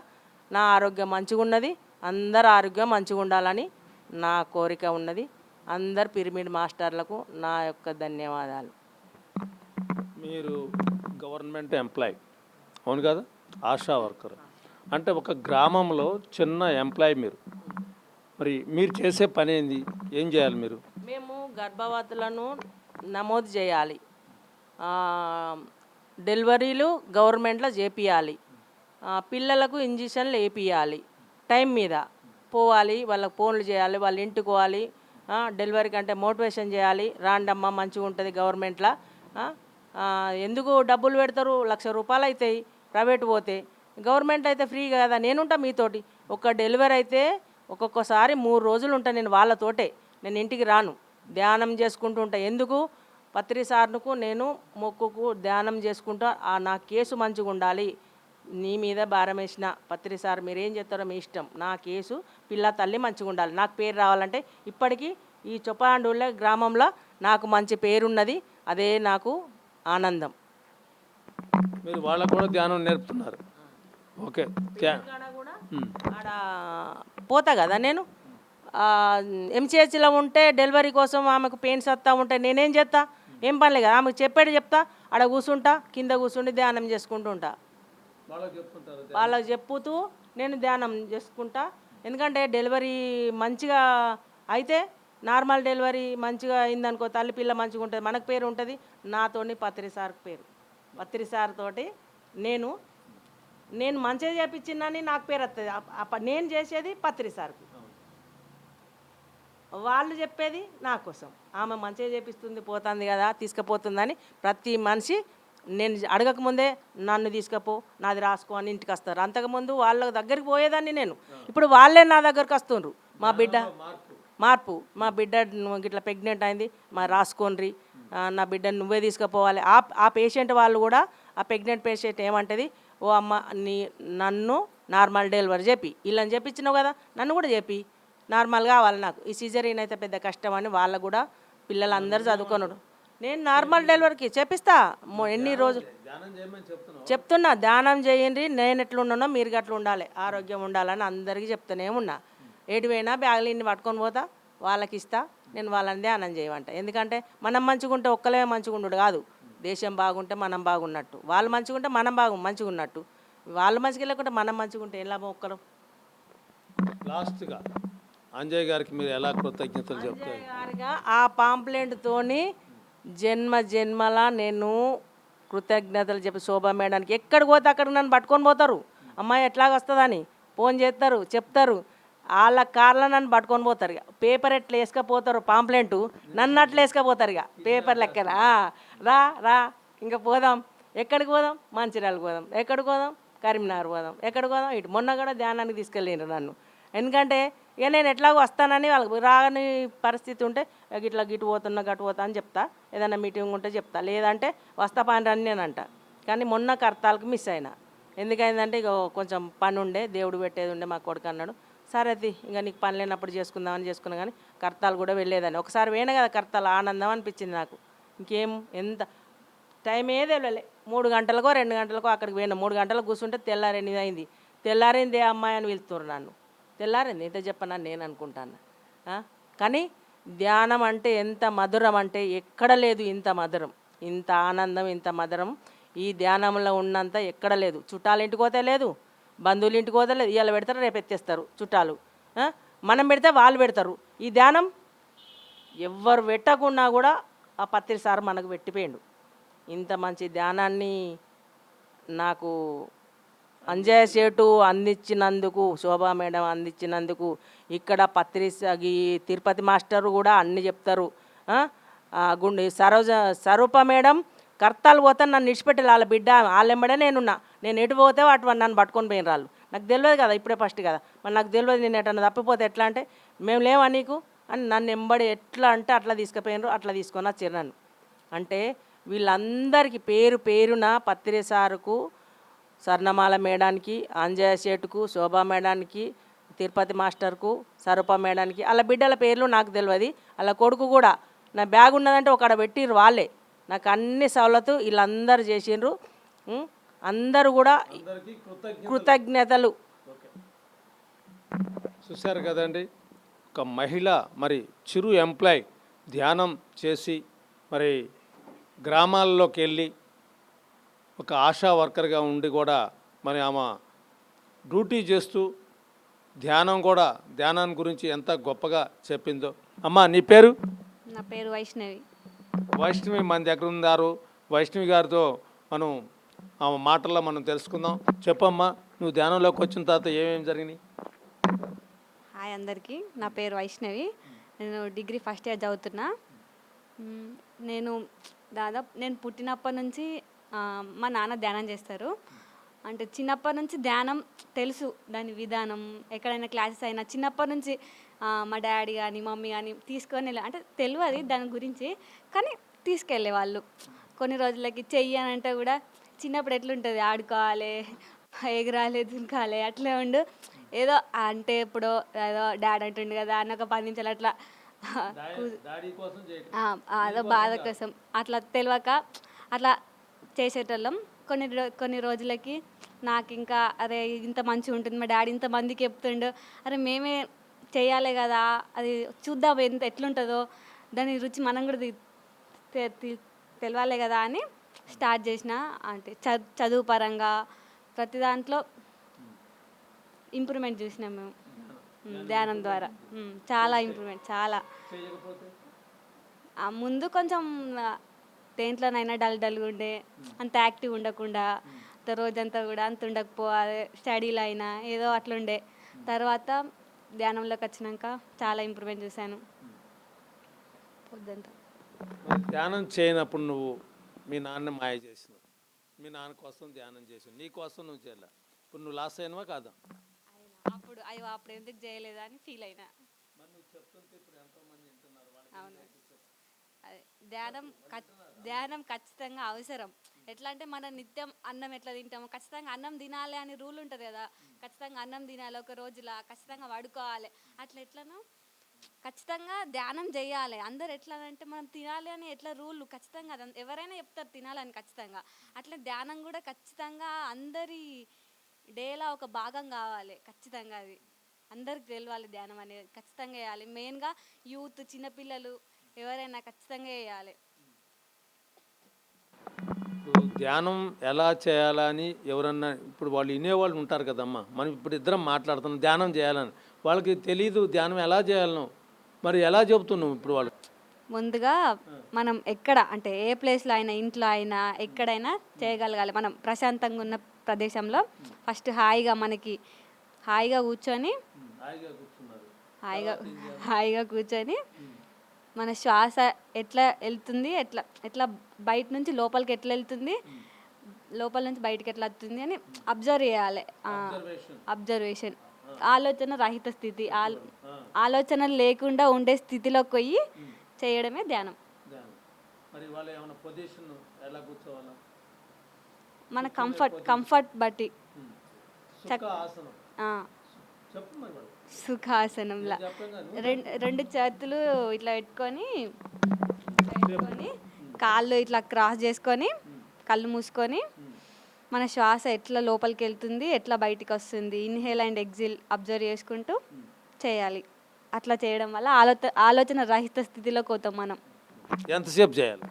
నా ఆరోగ్యం మంచిగా ఉన్నది, అందరు ఆరోగ్యం మంచిగా ఉండాలని నా కోరిక ఉన్నది. అందరు పిరమిడ్ మాస్టర్లకు నా యొక్క ధన్యవాదాలు. మీరు గవర్నమెంట్ ఎంప్లాయ్ అవును కదా, ఆశా వర్కర్ అంటే ఒక గ్రామంలో చిన్న ఎంప్లాయ్ మరి మీరు చేసే పని ఏంది, ఏం చేయాలి మీరు? మేము గర్భవతులను నమోదు చేయాలి, డెలివరీలు గవర్నమెంట్లో చేపియాలి, పిల్లలకు ఇంజక్షన్లు వేపియాలి, టైం మీద పోవాలి, వాళ్ళకి ఫోన్లు చేయాలి, వాళ్ళ ఇంటికి పోవాలి, డెలివరీ కంటే మోటివేషన్ చేయాలి, రాండమ్మ మంచిగా ఉంటుంది గవర్నమెంట్లో. ఎందుకు డబ్బులు పెడతారు, 1,00,000 రూపాయలు అవుతాయి ప్రైవేట్ పోతే, గవర్నమెంట్ అయితే ఫ్రీ కదా. నేనుంటా మీతోటి. ఒక డెలివరీ అయితే ఒక్కొక్కసారి 3 రోజులు ఉంటాను నేను వాళ్ళతోటే, నేను ఇంటికి రాను, ధ్యానం చేసుకుంటూ ఉంటా. ఎందుకు పత్రి సార్నుకు నేను మొక్కుకు ధ్యానం చేసుకుంటా. నా కేసు మంచిగా ఉండాలి, నీ మీద భారం వేసిన పత్రి సార్ మీరేం చేస్తారో మీ ఇష్టం, నా కేసు పిల్ల తల్లి మంచిగా ఉండాలి, నాకు పేరు రావాలంటే ఇప్పటికీ ఈ చొప్పదండూళ్ళ గ్రామంలో నాకు మంచి పేరున్నది, అదే నాకు ఆనందం. మీరు వాళ్ళకు కూడా ధ్యానం నేర్పుతున్నారు. ఓకే, ఆడ పోతా కదా నేను, ఎంసీహెచ్లో ఉంటే డెలివరీ కోసం ఆమెకు పెయిన్స్ వస్తూ ఉంటే నేనేం చేస్తా, ఏం పని లేదు, ఆమెకు చెప్పేది చెప్తా, ఆడ కూర్చుంటా, కింద కూర్చుండి ధ్యానం చేసుకుంటూ ఉంటా. వాళ్ళకి చెప్పుతూ నేను ధ్యానం చేసుకుంటా. ఎందుకంటే డెలివరీ మంచిగా అయితే, నార్మల్ డెలివరీ మంచిగా అయిందనుకో, తల్లి పిల్ల మంచిగా ఉంటుంది, మనకు పేరు ఉంటుంది. నాతోని పత్రి సార్కి పేరు, పత్రి సార్ తోటి నేను నేను మంచిగా చేపించిందని నాకు పేరు వస్తుంది. నేను చేసేది పత్రి సార్కి, వాళ్ళు చెప్పేది నా కోసం. ఆమె మంచిగా చేపిస్తుంది, పోతుంది కదా, తీసుకుపోతుందని ప్రతి మనిషి నేను అడగకముందే నన్ను తీసుకుపో, నాది రాసుకో అని ఇంటికి వస్తారు. అంతకుముందు వాళ్ళ దగ్గరికి పోయేదాన్ని నేను, ఇప్పుడు వాళ్ళే నా దగ్గరికి వస్తుండ్రు. మా బిడ్డ మార్పు, మా బిడ్డ ఇట్లా ప్రెగ్నెంట్ అయింది, మా రాసుకోండి, నా బిడ్డను నువ్వే తీసుకుపోవాలి. ఆ పేషెంట్ వాళ్ళు కూడా, ఆ ప్రెగ్నెంట్ పేషెంట్ ఏమంటది, ఓ అమ్మ నన్ను నార్మల్ డెలివరీ చెప్పి, వీళ్ళని చెప్పించినావు కదా, నన్ను కూడా చెప్పి నార్మల్ కావాలి నాకు, ఈ సిజరీన్ అయితే పెద్ద కష్టం అని వాళ్ళకు కూడా పిల్లలందరూ చదువుకున్నాడు. నేను నార్మల్ డెలివరీకి చెప్పిస్తా. ఎన్ని రోజులు చెప్తున్నా, ధ్యానం చేయండి, నేను ఎట్లున్నానో మీరు గట్లా ఉండాలి, ఆరోగ్యం ఉండాలని అందరికీ చెప్తూనే ఉన్నా. ఏడిపోయినా బ్యాగులు ఇన్ని పట్టుకొని పోతా, వాళ్ళకి ఇస్తా, నేను వాళ్ళని ధ్యానం చేయమంట. ఎందుకంటే మనం మంచిగుంటే ఒక్కలే మంచిగుండు కాదు, దేశం బాగుంటే మనం బాగున్నట్టు, వాళ్ళు మంచిగుంటే మనం మంచిగా ఉన్నట్టు. వాళ్ళు మంచిగా లేకుంటే మనం మంచిగుంటే ఎలా ఒక్కరు. లాస్ట్గా అంజయ్ గారికి మీరు ఎలా కృతజ్ఞతలు చెప్తారు? గారిగా ఆ పాంప్లెంట్తోని జన్మలా నేను కృతజ్ఞతలు చెప్పి శోభా మేడానికి ఎక్కడికి పోతే అక్కడ నన్ను పట్టుకొని పోతారు. అమ్మాయి ఎట్లాగ వస్తుందని ఫోన్ చేస్తారు, చెప్తారు. వాళ్ళ కార్లో నన్ను పట్టుకొని పోతారు. ఇక పేపర్ ఎట్లా వేసుకపోతారు, పాంప్లెంటు నన్ను అట్లా వేసుకపోతారు. ఇక పేపర్ లెక్కన రా రా ఇంకా పోదాం, ఎక్కడికి పోదాం, మంచిర్యాలకు పోదాం, ఎక్కడికి పోదాం, కరీంనగర్ పోదాం, ఎక్కడికి పోదాం, ఇటు మొన్న కూడా ధ్యానానికి తీసుకెళ్ళిండ్రు నన్ను. ఎందుకంటే ఇక నేను ఎట్లాగో వస్తానని వాళ్ళకి రాని పరిస్థితి ఉంటే ఇట్లా గిటు పోతున్నా గటు పోతా అని చెప్తా, ఏదైనా మీటింగ్ ఉంటే చెప్తా, లేదంటే వస్తా పని రని నేను అంట. కానీ మొన్న కర్తాలకు మిస్ అయినా. ఎందుకైందంటే ఇక కొంచెం పని ఉండే, దేవుడు పెట్టేది ఉండే, మా కొడుకు అన్నాడు, సరే అది ఇంకా నీకు పని లేనప్పుడు చేసుకుందామని చేసుకున్నా. కానీ కర్తాలు కూడా వెళ్ళేదాన్ని. ఒకసారి పోయినా కదా కర్తాలు, ఆనందం అనిపించింది నాకు. ఇంకేం ఎంత టైం ఏది వెళ్ళలే, 3 గంటలకో 2 గంటలకో అక్కడికి పోయినా. 3 గంటలకు కూర్చుంటే తెల్లారి 8 అయింది. తెల్లారింది ఏ అమ్మాయి అని వెళ్తున్నారు నన్ను. తెల్లారింది ఇంత చెప్పనని నేను అనుకుంటాను. కానీ ధ్యానం అంటే ఎంత మధురం అంటే ఎక్కడ లేదు ఇంత మధురం, ఇంత ఆనందం, ఇంత మధురం ఈ ధ్యానంలో ఉన్నంత ఎక్కడ లేదు. చుట్టాలు ఇంటికి పోతే లేదు, బంధువులు ఇంటికి పోతే లేదు. ఇవాళ పెడతారు, రేపు ఎత్తేస్తారు చుట్టాలు. మనం పెడితే వాళ్ళు పెడతారు. ఈ ధ్యానం ఎవ్వరు పెట్టకున్నా కూడా ఆ పత్రి సార్ మనకు పెట్టిపోయిండు. ఇంత మంచి ధ్యానాన్ని నాకు అంజయ్ సేటు అందించినందుకు, శోభా మేడం అందించినందుకు, ఇక్కడ ఈ తిరుపతి మాస్టర్ కూడా అన్ని చెప్తారు. గుండె స్వరూప మేడం కర్తాలు పోతే నన్ను ఇడిచిపెట్టి వాళ్ళ బిడ్డ వాళ్ళెంబడే నేనున్నా. నేను ఎటు పోతే అటు నన్ను పట్టుకొని పోయిన వాళ్ళు. నాకు తెలియదు కదా, ఇప్పుడే ఫస్ట్ కదా, మరి నాకు తెలియదు. నేను ఎటన్నా తప్పిపోతే ఎట్లా అంటే, మేము లేవా నీకు అని నన్ను ఎంబడి ఎట్లా అంటే అట్లా తీసుకుపోయినారు. అట్లా తీసుకొని వచ్చారు నన్ను. అంటే వీళ్ళందరికీ పేరు పేరున పత్రి సారుకు, స్వర్ణమాల మేడానికి, అంజయ్ సేటుకు, శోభా మేడానికి, తిరుపతి మాస్టర్కు, స్వరూప మేడానికి, వాళ్ళ బిడ్డల పేర్లు నాకు తెలియదు. వాళ్ళ కొడుకు కూడా నా బ్యాగ్ ఉన్నదంటే ఒకడ పెట్టిర్రు వాళ్ళే. నాకు అన్ని సవలతు వీళ్ళందరూ చేసిండ్రు. అందరూ కూడా కృతజ్ఞతలు. చూశారు కదండి, ఒక మహిళ మరి చిరు ఎంప్లాయ్ ధ్యానం చేసి మరి గ్రామాల్లోకి వెళ్ళి ఒక ఆశా వర్కర్గా ఉండి కూడా మరి ఆమె డ్యూటీ చేస్తూ ధ్యానాన్ని గురించి ఎంత గొప్పగా చెప్పిందో. అమ్మ నీ పేరు? నా పేరు వైష్ణవి. వైష్ణవి మన దగ్గర ఉన్నారు. వైష్ణవి గారితో మనం ఆమె మాటల్లో మనం తెలుసుకుందాం. చెప్పమ్మా, నువ్వు ధ్యానంలోకి వచ్చిన తర్వాత ఏమేమి జరిగినాయి? హాయ్ అందరికీ, నా పేరు వైష్ణవి. నేను డిగ్రీ ఫస్ట్ ఇయర్ చదువుతున్నా. నేను పుట్టినప్పటి నుంచి మా నాన్న ధ్యానం చేస్తారు. అంటే చిన్నప్పటి నుంచి ధ్యానం తెలుసు, దాని విధానం. ఎక్కడైనా క్లాసెస్ అయినా చిన్నప్పటి నుంచి మా డాడీ కానీ మమ్మీ కానీ తీసుకొని అంటే తెలియదు దాని గురించి, కానీ తీసుకెళ్ళే వాళ్ళు. కొన్ని రోజులకి చెయ్యి అని అంటే కూడా చిన్నప్పుడు ఎట్లుంటుంది, ఆడుకోవాలి, ఎగరాలి, దుంకాలి, అట్లే ఉండు. ఏదో అంటే ఇప్పుడు ఏదో డాడీ అంటుండు కదా అని ఒక 10 నిమిషాలు అట్లా అదో బాధ కోసం అట్లా తెలియక అట్లా చేసేటోళ్ళం. కొన్ని రోజులకి నాకు ఇంకా అరే ఇంత మంచిగా ఉంటుంది, మా డాడీ ఇంతమందికి చెప్తుండు, అరే మేమే చేయాలి కదా, అది చూద్దాం ఎట్లుంటుందో, దాని రుచి మనం కూడా తెలవాలి కదా అని స్టార్ట్ చేసిన. అంటే చదువు పరంగా ప్రతి దాంట్లో ఇంప్రూవ్మెంట్ చూసినాం మేము ధ్యానం ద్వారా. చాలా ఇంప్రూవ్మెంట్, చాలా. ముందు కొంచెం దేంట్లోనైనా డల్గా ఉండే, అంత యాక్టివ్ ఉండకుండా, రోజంతా కూడా అంత ఉండకపోవాలి, స్టడీలో అయినా ఏదో అట్లుండే. తర్వాత ధ్యానంలోకి వచ్చినాక చాలా ఇంప్రూవ్మెంట్ చూశాను పొద్దంతా. మరి ధ్యానం చేయనప్పుడు నువ్వు మీ నాన్న మాయ చేసినావు, మీ నాన్న కోసం ధ్యానం చేసావు, నీ కోసం నువ్వు చేయలే. ఇప్పుడు నువ్వు లాస్ అయినవా కాదా? అప్పుడు అయ్యో అప్పుడు ఎందుకు చేయలేదా అని ఫీల్ అయినా. మరి నువ్వు చెప్తుంటే ఇప్పుడు ఎంతోమంది వింటున్నారు, వాళ్ళకి అవును, అదే ధ్యానం ఖచ్చితంగా అవసరం. ఎట్లా అంటే మన నిత్యం అన్నం ఎట్లా తింటాము, ఖచ్చితంగా అన్నం తినాలి అని రూల్ ఉంటుంది కదా. ఖచ్చితంగా అన్నం తినాలి, ఒక రోజులా ఖచ్చితంగా పడుకోవాలి. అట్లా ఎట్లనో ఖచ్చితంగా ధ్యానం చేయాలి. అందరు ఎట్లా అంటే మనం తినాలి అని ఎట్లా రూల్ ఖచ్చితంగా ఎవరైనా చెప్తారు తినాలని ఖచ్చితంగా. అట్లా ధ్యానం కూడా ఖచ్చితంగా అందరి డేలా ఒక భాగం కావాలి. ఖచ్చితంగా అది అందరికి తెలవాలి. ధ్యానం అనేది ఖచ్చితంగా చేయాలి. మెయిన్గా యూత్, చిన్నపిల్లలు ఎవరైనా ఖచ్చితంగా చేయాలి. ఇప్పుడు ధ్యానం ఎలా చేయాలని ఎవరన్నా ఇప్పుడు వాళ్ళు వినేవాళ్ళు ఉంటారు కదమ్మా. మనం ఇప్పుడు ఇద్దరం మాట్లాడుతున్నాం ధ్యానం చేయాలని, వాళ్ళకి తెలీదు ధ్యానం ఎలా చేయాలనో. మరి ఎలా చెబుతున్నావు ఇప్పుడు వాళ్ళు? ముందుగా మనం ఎక్కడ అంటే ఏ ప్లేస్లో అయినా, ఇంట్లో అయినా, ఎక్కడైనా చేయగలగాలి. మనం ప్రశాంతంగా ఉన్న ప్రదేశంలో ఫస్ట్ హాయిగా కూర్చొని హాయిగా కూర్చొని మన శ్వాస ఎట్లా వెళ్తుంది, ఎట్లా బయట నుంచి లోపలికి ఎట్లా వెళ్తుంది, లోపల నుంచి బయటకి ఎట్లా వస్తుంది అని అబ్జర్వ్ చేయాలి. అబ్జర్వేషన్, ఆలోచన రహిత స్థితి, ఆలోచన లేకుండా ఉండే స్థితిలోకి పోయి చేయడమే ధ్యానం. మరి వాళ్ళు ఏమైనా పొజిషన్ ఎలా కూర్చోవాలా? మన కంఫర్ట్ బట్టి చెప్పు మరి వాళ్ళు. సుఖాసనంలా రెండు చేతులు ఇట్లా పెట్టుకొని కాళ్ళు ఇట్లా క్రాస్ చేసుకొని కళ్ళు మూసుకొని మన శ్వాస ఎట్లా లోపలికి వెళ్తుంది, ఎట్లా బయటికి వస్తుంది, ఇన్హేల్ అండ్ ఎగ్జిల్ అబ్జర్వ్ చేసుకుంటూ చేయాలి. అట్లా చేయడం వల్ల ఆలోచన రహిత స్థితిలోకి పోతాం మనం. ఎంతసేపు చేయాలి?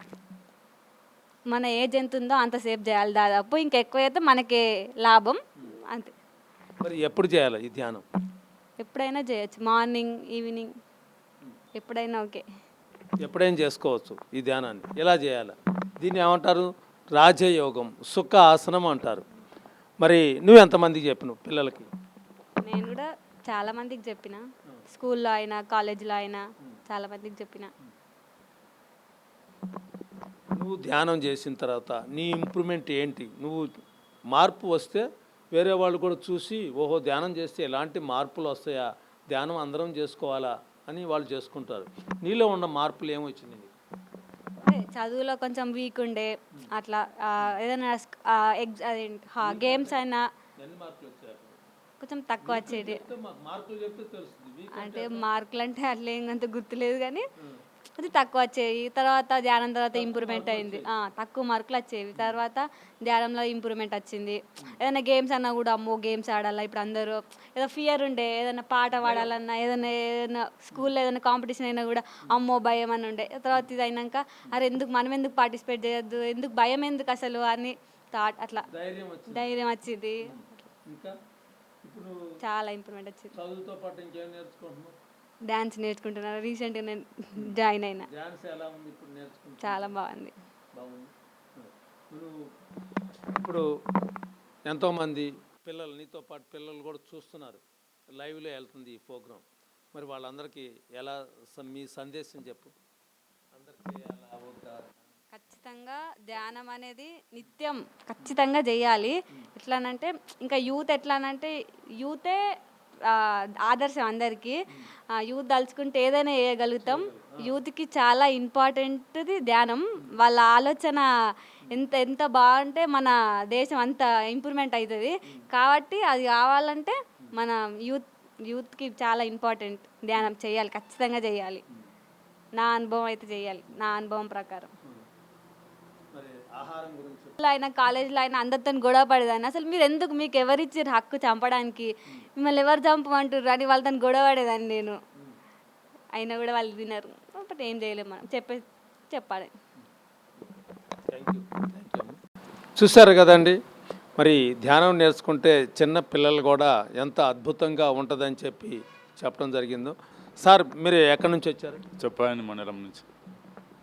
మన ఏజ్ ఎంత ఉందో అంతసేపు చేయాలి దాదాపు. ఇంకెక్కువ అయితే మనకే లాభం అంతే. మరి ఎప్పుడు చేయాలి ఈ ధ్యానం? ఎప్పుడైనా చేయొచ్చు, మార్నింగ్, ఈవినింగ్, ఎప్పుడైనా ఓకే. ఎప్పుడైనా చేసుకోవచ్చు ఈ ధ్యానాన్ని. ఎలా చేయాలి? దీన్ని ఏమంటారు? రాజయోగం, సుఖ ఆసనం అంటారు. మరి నువ్వు ఎంతమందికి చెప్పినావు పిల్లలకి? నేను కూడా చాలామందికి చెప్పిన, స్కూల్లో అయినా కాలేజీలో అయినా చాలామందికి చెప్పిన. నువ్వు ధ్యానం చేసిన తర్వాత నీ ఇంప్రూవ్మెంట్ ఏంటి? నువ్వు మార్పు వస్తే వేరే వాళ్ళు కూడా చూసి ఓహో ధ్యానం చేస్తే ఎలాంటి మార్పులు వస్తాయా, ధ్యానం అందరం చేసుకోవాలా అని వాళ్ళు చేసుకుంటారు. నీలో ఉన్న మార్పులు ఏమొచ్చింది? చదువులో కొంచెం వీక్ ఉండే, అట్లా ఏదైనా గేమ్స్ అయినా కొంచెం తక్కువ వచ్చేది. అంటే మార్కులు అంటే అట్లా ఏమంత గుర్తులేదు కానీ అది తక్కువ వచ్చేవి. తర్వాత ధ్యానం తర్వాత ఇంప్రూవ్మెంట్ అయింది. తక్కువ మార్కులు వచ్చేవి, తర్వాత ధ్యానంలో ఇంప్రూవ్మెంట్ వచ్చింది. ఏదైనా గేమ్స్ అన్నా కూడా అమ్మో గేమ్స్ ఆడాలా, ఇప్పుడు అందరూ ఏదో ఫియర్ ఉండే, ఏదైనా పాట పాడాలన్నా, ఏదైనా స్కూల్లో ఏదైనా కాంపిటీషన్ అయినా కూడా అమ్మో భయం అని ఉండే. తర్వాత ఇది అయినాక అరే మనం ఎందుకు పార్టిసిపేట్ చేయొద్దు, ఎందుకు భయం ఎందుకు అసలు అని థాట్, అట్లా ధైర్యం వచ్చింది. చాలా ఇంప్రూవ్మెంట్ వచ్చింది. చదువుతో పాటు ఇంకేం నేర్చుకుంటున్నావు? డ్యాన్స్ నేర్చుకుంటున్నాను, రీసెంట్గా నేను జాయిన్ అయినా. డ్యాన్స్ ఎలా ఉంది ఇప్పుడు నేర్చుకుంటున్నా? చాలా బాగుంది. ఇప్పుడు ఎంతోమంది పిల్లలు, నీతో పాటు పిల్లలు కూడా చూస్తున్నారు, లైవ్లో వెళ్తుంది ఈ ప్రోగ్రాం. మరి వాళ్ళందరికీ ఎలా మీ సందేశం చెప్పు. అందరికీ ఎలా వద్దా? ఖచ్చితంగా ధ్యానం అనేది నిత్యం ఖచ్చితంగా చేయాలి. ఎట్లానంటే ఇంకా యూతే ఆదర్శం అందరికీ. యూత్ తలుచుకుంటే ఏదైనా చేయగలుగుతాం. యూత్కి చాలా ఇంపార్టెంట్ది ధ్యానం. వాళ్ళ ఆలోచన ఎంత బాగుంటే మన దేశం అంత ఇంప్రూవ్మెంట్ అవుతుంది. కాబట్టి అది కావాలంటే మన యూత్కి చాలా ఇంపార్టెంట్. ధ్యానం చేయాలి, ఖచ్చితంగా చేయాలి. నా అనుభవం అయితే చేయాలి, నా అనుభవం ప్రకారం. అయినా కాలేజీలో అయినా అందరితో గొడవ పడేదాన్ని. అసలు మీకు ఎవరిచ్చారు హక్కు చంపడానికి, మిమ్మల్ని ఎవరు చంపమంటారు అని వాళ్ళతో గొడవ పడేదాన్ని నేను. అయినా కూడా వాళ్ళు వినరు. బట్ ఏం చేయలేము, మనం చెప్పాలి. చూశారు కదండి, మరి ధ్యానం నేర్చుకుంటే చిన్న పిల్లలు కూడా ఎంత అద్భుతంగా ఉంటుందని చెప్పడం జరిగిందో. సార్ మీరు ఎక్కడి నుంచి వచ్చారు? చెప్పాను మండలం నుంచి.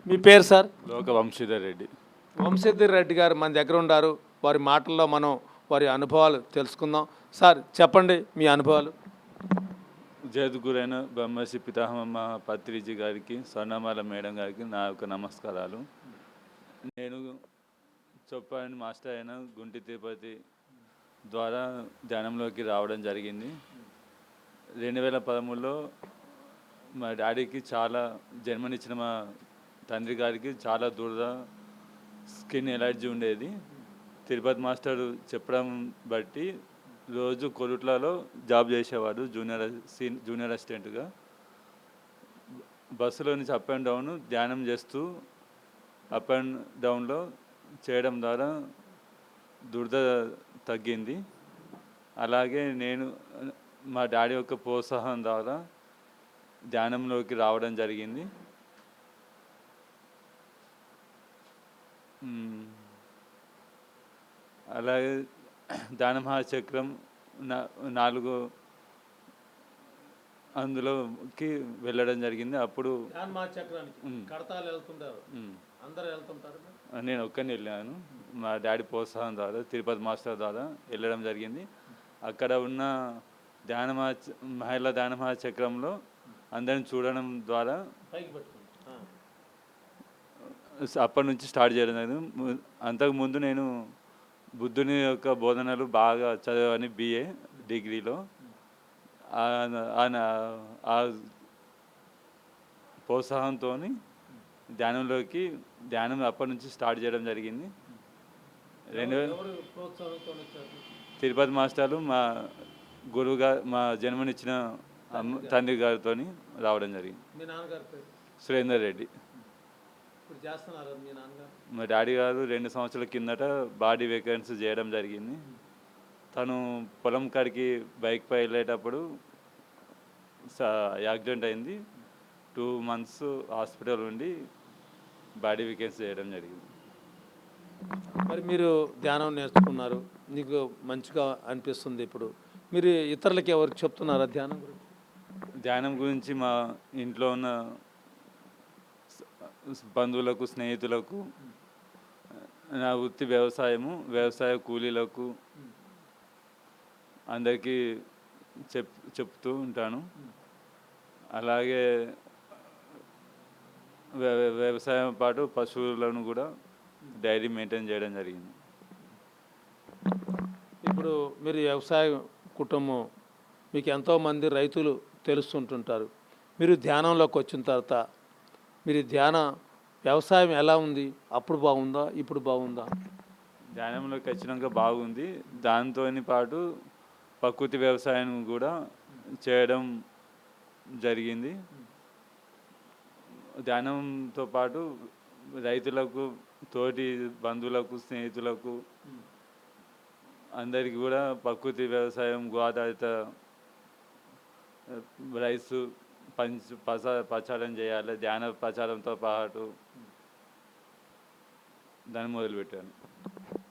మీ పేరు సార్? లోక వంశీధర్ రెడ్డి. వంశీధర్ రెడ్డి గారు మన దగ్గర ఉన్నారు. వారి మాటల్లో మనం వారి అనుభవాలు తెలుసుకుందాం. సార్ చెప్పండి మీ అనుభవాలు. జగద్గురైన బ్రహ్మశ్రీ పితామహ పత్రిజీ గారికి, స్వర్ణమాల మేడం గారికి నా యొక్క నమస్కారాలు. నేను చొప్పాని మాస్టర్ అయిన గుంటి తిరుపతి ద్వారా ధ్యానంలోకి రావడం జరిగింది. 2013లో మా డాడీకి చాలా జన్మనిచ్చిన మా తండ్రి గారికి చాలా దురద, స్కిన్ ఎలర్జీ ఉండేది. తిరుపతి మాస్టర్ చెప్పడం బట్టి రోజు కొరుట్లలో జాబ్ చేసేవాడు జూనియర్ అసిస్టెంట్గా. బస్సులో నుంచి అప్ అండ్ డౌన్ ధ్యానం చేస్తూ అప్ అండ్ డౌన్లో చేయడం ద్వారా దురద తగ్గింది. అలాగే నేను మా డాడీ యొక్క ప్రోత్సాహం ద్వారా ధ్యానంలోకి రావడం జరిగింది. అలాగే ధ్యాన మహాచక్రం 4 అందులోకి వెళ్ళడం జరిగింది. అప్పుడు కడతాలు వెళ్తుంటారు, అందరూ వెళ్తుంటారు. నేను ఒక్కరిని వెళ్ళాను. మా డాడీ ప్రోత్సాహం ద్వారా తిరుపతి మాస్టర్ ద్వారా వెళ్ళడం జరిగింది. అక్కడ ఉన్న మహిళా ధ్యాన మహాచక్రంలో అందరిని చూడడం ద్వారా అప్పటి నుంచి స్టార్ట్ చేయడం జరిగింది. అంతకుముందు నేను బుద్ధుని యొక్క బోధనలు బాగా చదివాని BA డిగ్రీలో. ఆ ప్రోత్సాహంతో ధ్యానం అప్పటి నుంచి స్టార్ట్ చేయడం జరిగింది. తిరుపతి మాస్టర్లు మా గురువుగా మా జన్మనిచ్చిన తండ్రి గారితో రావడం జరిగింది. మీ నాన్నగారి పేరు? సురేందర్ రెడ్డి. ఇప్పుడు చేస్తున్నారు మీ నాన్నగారు? మా డాడీ గారు 2 సంవత్సరాల కిందట బాడీ వేకెన్సీ చేయడం జరిగింది. తను పొలం కాడికి బైక్ పై వెళ్ళేటప్పుడు యాక్సిడెంట్ అయింది. 2 months హాస్పిటల్ ఉండి బాడీ వేకెన్సీ చేయడం జరిగింది. మరి మీరు ధ్యానం నేర్చుకున్నారు, నీకు మంచిగా అనిపిస్తుంది. ఇప్పుడు మీరు ఇతరులకి ఎవరికి చెప్తున్నారా ధ్యానం గురించి? ధ్యానం గురించి మా ఇంట్లో ఉన్న బంధువులకు, స్నేహితులకు, నా వృత్తి వ్యవసాయ కూలీలకు అందరికీ చెప్తూ ఉంటాను. అలాగే వ్యవసాయం పాటు పశువులను కూడా డైరీ మెయింటైన్ చేయడం జరిగింది. ఇప్పుడు మీరు వ్యవసాయ కుటుంబం, మీకు ఎంతోమంది రైతులు తెలుస్తుంటుంటారు. మీరు ధ్యానంలోకి వచ్చిన తర్వాత మీరు వ్యవసాయం ఎలా ఉంది? అప్పుడు బాగుందా, ఇప్పుడు బాగుందా? ధ్యానంలోకి వచ్చినాక బాగుంది. దాంతో పాటు ప్రకృతి వ్యవసాయం కూడా చేయడం జరిగింది. ధ్యానంతో పాటు రైతులకు, తోటి బంధువులకు, స్నేహితులకు అందరికీ కూడా ప్రకృతి వ్యవసాయం, ఆధారిత రైస్ ప్రచారం చేయాలి. ధ్యాన ప్రచారంతో పాటు దాన్ని మొదలుపెట్టాను.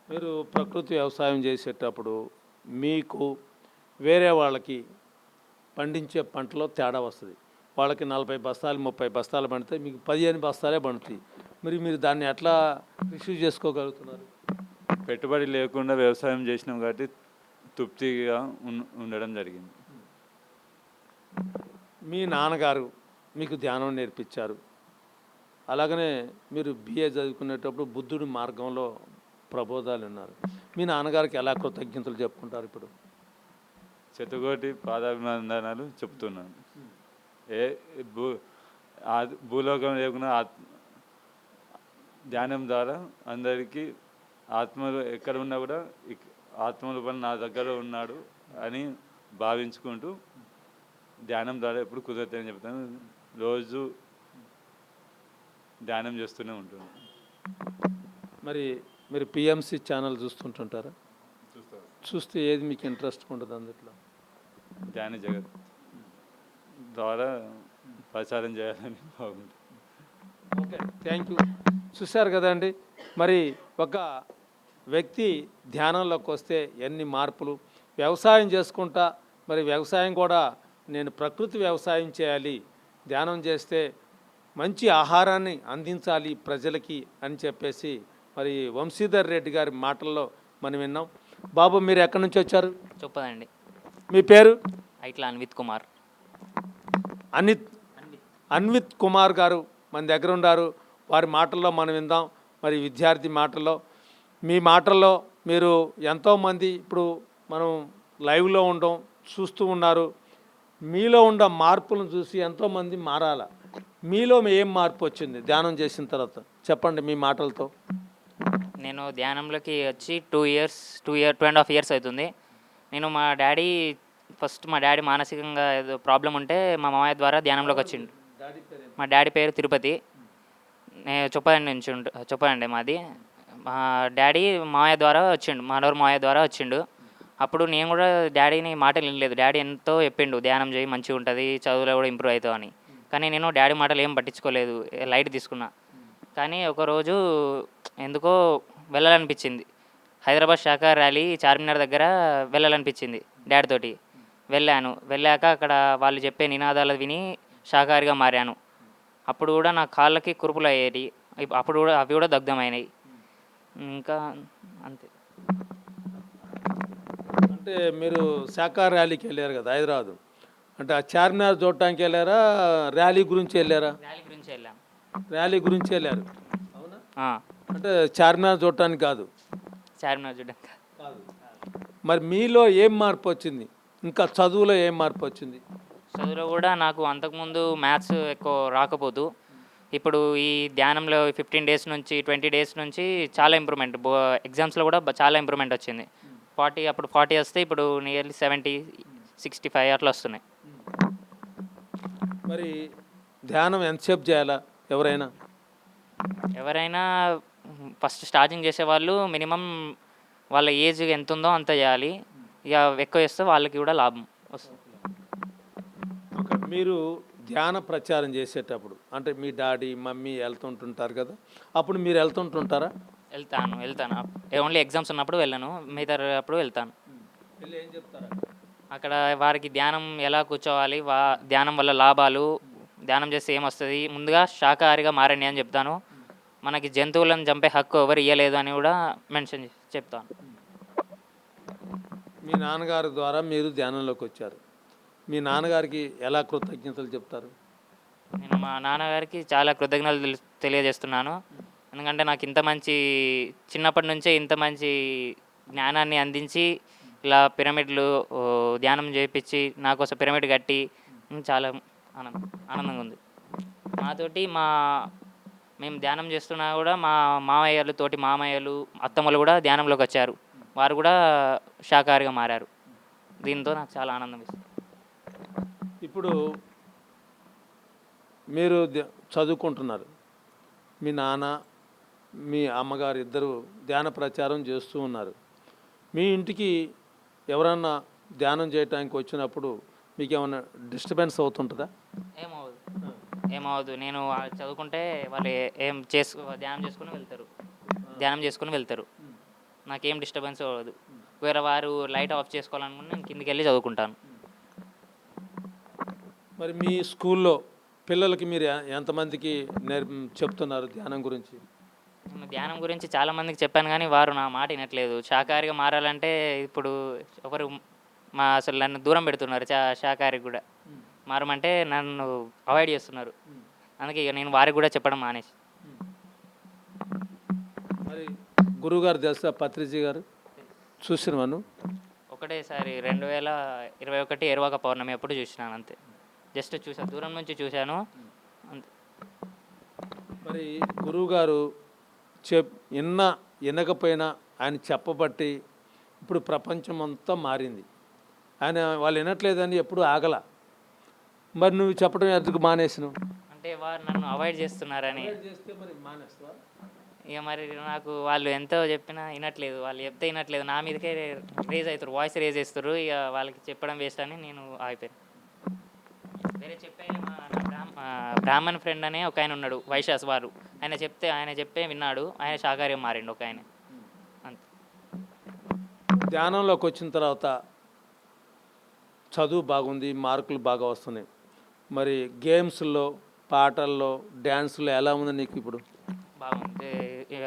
మీరు ప్రకృతి వ్యవసాయం చేసేటప్పుడు మీకు వేరే వాళ్ళకి పండించే పంటలో తేడా వస్తుంది. వాళ్ళకి 40 బస్తాలు 30 బస్తాలు పండితే మీకు 15 బస్తాలే పండుతాయి. మీరు దాన్ని ఎట్లా రిసీవ్ చేసుకోగలుగుతున్నారు? పెట్టుబడి లేకుండా వ్యవసాయం చేసినాం కాబట్టి తృప్తిగా ఉండడం జరిగింది. మీ నాన్నగారు మీకు ధ్యానం నేర్పించారు. అలాగనే మీరు BA చదువుకునేటప్పుడు బుద్ధుడి మార్గంలో ప్రబోధాలు ఉన్నారు. మీ నాన్నగారికి ఎలా కృతజ్ఞతలు చెప్పుకుంటారు? ఇప్పుడు శతకోటి పాదాభివందనాలు చెప్తున్నాను. భూలోకం లేకుండా ధ్యానం ద్వారా అందరికీ ఆత్మలు ఎక్కడ ఉన్నా కూడా ఆత్మ రూపంలో నా దగ్గర ఉన్నాడు అని భావించుకుంటూ ధ్యానం ద్వారా ఎప్పుడు కుదరతని చెప్తాను. రోజు ధ్యానం చేస్తూనే ఉంటున్నాను. మరి మీరు PMC ఛానల్ చూస్తుంటుంటారా? చూస్తే ఏది మీకు ఇంట్రెస్ట్ ఉంటుంది అందులో? ధ్యాన జగత్ ద్వారా ప్రచారం చేయాలని బాగుంటుంది. Okay, thank you. చూశారు కదండి, మరి ఒక వ్యక్తి ధ్యానంలోకి వస్తే ఎన్ని మార్పులు. వ్యవసాయం చేసుకుంటా, మరి వ్యవసాయం కూడా నేను ప్రకృతి వ్యవసాయం చేయాలి, ధ్యానం చేస్తే మంచి ఆహారాన్ని అందించాలి ప్రజలకి అని చెప్పేసి మరి వంశీధర్ రెడ్డి గారి మాటల్లో మనం విన్నాం. బాబు మీరు ఎక్కడి నుంచి వచ్చారు? చెప్పదండి. మీ పేరు? ఇట్లా అన్విత్ కుమార్. అన్విత్ కుమార్ గారు మన దగ్గర ఉన్నారు. వారి మాటల్లో మనం విందాం. మరి విద్యార్థి మాటల్లో, మీ మాటల్లో మీరు ఎంతోమంది ఇప్పుడు మనం లైవ్లో ఉండడం చూస్తూ ఉన్నారు. మీలో ఉన్న మార్పులను చూసి ఎంతోమంది మారాల. మీలో ఏం మార్పు వచ్చింది ధ్యానం చేసిన తర్వాత? చెప్పండి మీ మాటలతో. నేను ధ్యానంలోకి వచ్చి 2.5 ఇయర్స్ అవుతుంది. నేను మా డాడీ మానసికంగా ఏదో ప్రాబ్లం ఉంటే మా మామయ్య ద్వారా ధ్యానంలోకి వచ్చిండు. మా డాడీ పేరు తిరుపతి. నేను చొప్పదండి మాది. మా డాడీ మామయ్య ద్వారా వచ్చిండు, మామయ్య ద్వారా వచ్చిండు. అప్పుడు నేను కూడా డాడీని మాటలు వినలేదు. డాడీ ఎంతో చెప్పిండు, ధ్యానం చేయి మంచిగా ఉంటుంది, చదువులో కూడా ఇంప్రూవ్ అవుతావు అని. కానీ నేను డాడీ మాటలు ఏం పట్టించుకోలేదు, లైట్ తీసుకున్నా. కానీ ఒకరోజు ఎందుకో వెళ్ళాలనిపించింది. హైదరాబాద్ శాఖ ర్యాలీ చార్మినార్ దగ్గర వెళ్ళాలనిపించింది డాడీ తోటి. వెళ్ళాక అక్కడ వాళ్ళు చెప్పే నినాదాలు విని శాకాహారిగా మారాను. అప్పుడు కూడా నా కాళ్ళకి కురుపులు అయ్యేవి. అప్పుడు కూడా అవి కూడా దగ్ధమైనాయి. ఇంకా అంతే. అంటే మీరు శాఖాహార ర్యాలీకి వెళ్ళారు కదా హైదరాబాద్, అంటే ఆ చార్మినార్ చూడటానికి వెళ్ళారా, ర్యాలీ గురించి వెళ్ళారా? ర్యాలీ గురించి వెళ్ళాం. ర్యాలీ గురించి వెళ్ళారు, అవునా? ఆ, అంటే చార్మినార్ చూడటానికి కాదు. చార్మినార్ చూడడానికి కాదు. మరి మీలో ఏం మార్పు వచ్చింది? ఇంకా చదువులో ఏం మార్పు వచ్చింది? చదువులో కూడా నాకు అంతకుముందు మ్యాథ్స్ ఎక్కువ రాకపోదు. ఇప్పుడు ఈ ధ్యానంలో 15 డేస్ నుంచి 20 డేస్ నుంచి చాలా ఇంప్రూవ్మెంట్. ఎగ్జామ్స్లో కూడా చాలా ఇంప్రూవ్మెంట్ వచ్చింది. 40 వస్తే ఇప్పుడు నియర్లీ 70, 65 అట్లా వస్తున్నాయి. మరి ధ్యానం ఎంతసేపు చేయాలా ఎవరైనా ఫస్ట్ స్టార్టింగ్ చేసేవాళ్ళు మినిమం వాళ్ళ ఏజ్ ఎంత ఉందో అంత చేయాలి. ఇక ఎక్కువ చేస్తే వాళ్ళకి కూడా లాభం వస్తుంది. ఓకే. మీరు ధ్యాన ప్రచారం చేసేటప్పుడు అంటే మీ డాడీ మమ్మీ వెళ్తుంటుంటారు కదా, అప్పుడు మీరు వెళ్తుంటుంటారా? వెళ్తాను. ఓన్లీ ఎగ్జామ్స్ ఉన్నప్పుడు వెళ్ళను, మిగతా అప్పుడు వెళ్తాను. వెళ్ళి ఏం చెప్తారా? అక్కడ వారికి ధ్యానం ఎలా కూర్చోవాలి, ధ్యానం వల్ల లాభాలు, ధ్యానం చేస్తే ఏమొస్తుంది, ముందుగా శాకాహారిగా మారండి అని చెప్తాను. మనకి జంతువులను చంపే హక్కు ఎవరు ఇవ్వలేదు అని కూడా చెప్తాను. మీ నాన్నగారి ద్వారా మీరు ధ్యానంలోకి వచ్చారు. మీ నాన్నగారికి ఎలా కృతజ్ఞతలు చెప్తారు? నేను మా నాన్నగారికి చాలా కృతజ్ఞతలు తెలియజేస్తున్నాను. ఎందుకంటే నాకు చిన్నప్పటి నుంచే ఇంత మంచి జ్ఞానాన్ని అందించి ఇలా పిరమిడ్లు ధ్యానం చేయించి నాకోసం పిరమిడ్ కట్టి చాలా ఆనందంగా ఉంది. మాతోటి మేము ధ్యానం చేస్తున్నా కూడా మా తోటి మామయ్యలు, అత్తమ్మలు కూడా ధ్యానంలోకి వచ్చారు. వారు కూడా శాకాహారిగా మారారు. దీంతో నాకు చాలా ఆనందం ఇస్తుంది. ఇప్పుడు మీరు చదువుకుంటున్నారు. మీ నాన్న మీ అమ్మగారు ఇద్దరు ధ్యాన ప్రచారం చేస్తూ ఉన్నారు. మీ ఇంటికి ఎవరన్నా ధ్యానం చేయడానికి వచ్చినప్పుడు మీకు ఏమైనా డిస్టర్బెన్స్ అవుతుంటుందా? ఏమవుదు. నేను చదువుకుంటే వాళ్ళు ధ్యానం చేసుకుని వెళ్తారు. నాకేం డిస్టర్బెన్స్ అవ్వదు. వేరే వారు లైట్ ఆఫ్ చేసుకోవాలనుకుంటే నేను కిందికి వెళ్ళి చదువుకుంటాను. మరి మీ స్కూల్లో పిల్లలకి మీరు ఎంతమందికి చెప్తున్నారు ధ్యానం గురించి? నేను ధ్యానం గురించి చాలామందికి చెప్పాను, కానీ వారు నా మాట వినట్లేదు. శాకాహారిగా మారాలంటే ఇప్పుడు అసలు నన్ను దూరం పెడుతున్నారు. శాకాహారికి కూడా మారమంటే నన్ను అవాయిడ్ చేస్తున్నారు. అందుకే ఇక నేను వారికి కూడా చెప్పడం మానేసి. మరి గురువుగారు తెలుసా పత్రిజీ గారు? చూసినవాను ఒకటేసారి 2021 ఎరువాక పౌర్ణమి ఎప్పుడు చూసినాను, అంతే. జస్ట్ చూసాను, దూరం నుంచి చూశాను అంతే. మరి గురువుగారు వినకపోయినా ఆయన చెప్పబట్టి ఇప్పుడు ప్రపంచం అంతా మారింది. వాళ్ళు వినట్లేదని ఎప్పుడు ఆగల. మరి నువ్వు చెప్పడం ఎందుకు మానేసినావు? అంటే వారు నన్ను అవాయిడ్ చేస్తున్నారని. చేస్తే మరి మానేస్తావా? ఇక మరి నాకు వాళ్ళు ఎంతో చెప్పినా వినట్లేదు. వాళ్ళు చెప్తే వినట్లేదు, నా మీదకే వాయిస్ రేజ్ చేస్తారు. ఇక వాళ్ళకి చెప్పడం వేస్ట్ అని నేను ఆగిపోయాను. వేరే బ్రాహ్మణ్ ఫ్రెండ్ అనే ఒక ఆయన ఉన్నాడు, వైశాస్ వారు. ఆయన చెప్తే విన్నాడు. ఆయన శాకాహారిగా మారిండు ఒక ఆయన, అంతే. ధ్యానంలోకి వచ్చిన తర్వాత చదువు బాగుంది, మార్కులు బాగా వస్తున్నాయి. మరి గేమ్స్లో, పాటల్లో, డ్యాన్స్లో ఎలా ఉంది నీకు ఇప్పుడు? బాగుంది. ఇక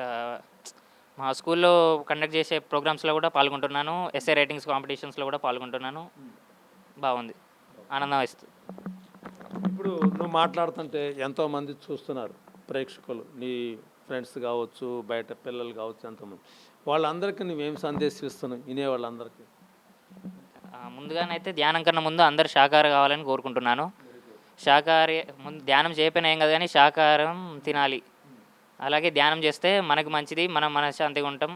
మా స్కూల్లో కండక్ట్ చేసే ప్రోగ్రామ్స్లో కూడా పాల్గొంటున్నాను, ఎస్ఏ రైటింగ్స్ కాంపిటీషన్స్లో కూడా పాల్గొంటున్నాను. బాగుంది, ఆనందం వేస్తుంది. ఇప్పుడు నువ్వు మాట్లాడుతుంటే ఎంతోమంది చూస్తున్నారు ప్రేక్షకులు, నీ ఫ్రెండ్స్ కావచ్చు, బయట పిల్లలు కావచ్చు, ఎంతోమంది. వాళ్ళందరికీ నువ్వేం సందేశం ఇస్తున్నావు వినేవాళ్ళందరికీ? ముందుగానైతే ధ్యానం కన్నా ముందు అందరు శాకాహారి కావాలని కోరుకుంటున్నాను. శాకాహారి ముందు ధ్యానం చేయకపోయినా ఏం కాదు కానీ శాకాహారం తినాలి. అలాగే ధ్యానం చేస్తే మనకు మంచిది, మనం మనశ్శాంతిగా ఉంటాం,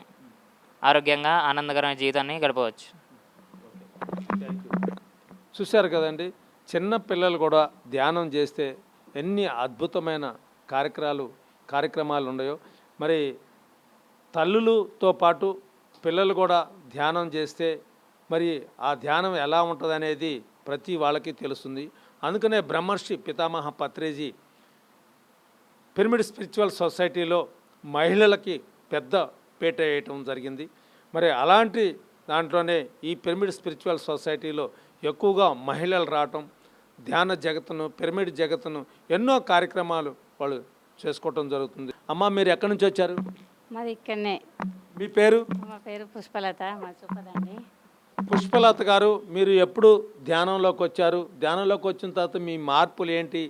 ఆరోగ్యంగా ఆనందకరమైన జీవితాన్ని గడపవచ్చు. చూశారు కదండి, చిన్న పిల్లలు కూడా ధ్యానం చేస్తే ఎన్ని అద్భుతమైన కార్యక్రమాలు ఉన్నాయో. మరి తల్లులతో పాటు పిల్లలు కూడా ధ్యానం చేస్తే మరి ఆ ధ్యానం ఎలా ఉంటుంది అనేది ప్రతి వాళ్ళకి తెలుస్తుంది. అందుకనే బ్రహ్మర్షి పితామహ పత్రిజీ పిరమిడ్ స్పిరిచువల్ సొసైటీలో మహిళలకి పెద్ద పీట వేయటం జరిగింది. మరి అలాంటి దాంట్లోనే ఈ పిరమిడ్ స్పిరిచువల్ సొసైటీలో ఎక్కువగా మహిళలు రావటం, ధ్యాన జగత్తును, పిరమిడ్ జగత్తును ఎన్నో కార్యక్రమాలు వాళ్ళు చేసుకోవటం జరుగుతుంది. అమ్మ, మీరు ఎక్కడి నుంచి వచ్చారు? మాది ఇక్కడనే. మీ పేరు? మా పేరు పుష్పలత, మా చూపదండి. పుష్పలత గారు, మీరు ఎప్పుడు ధ్యానంలోకి వచ్చారు? ధ్యానంలోకి వచ్చిన తర్వాత మీ మార్పులు ఏంటి?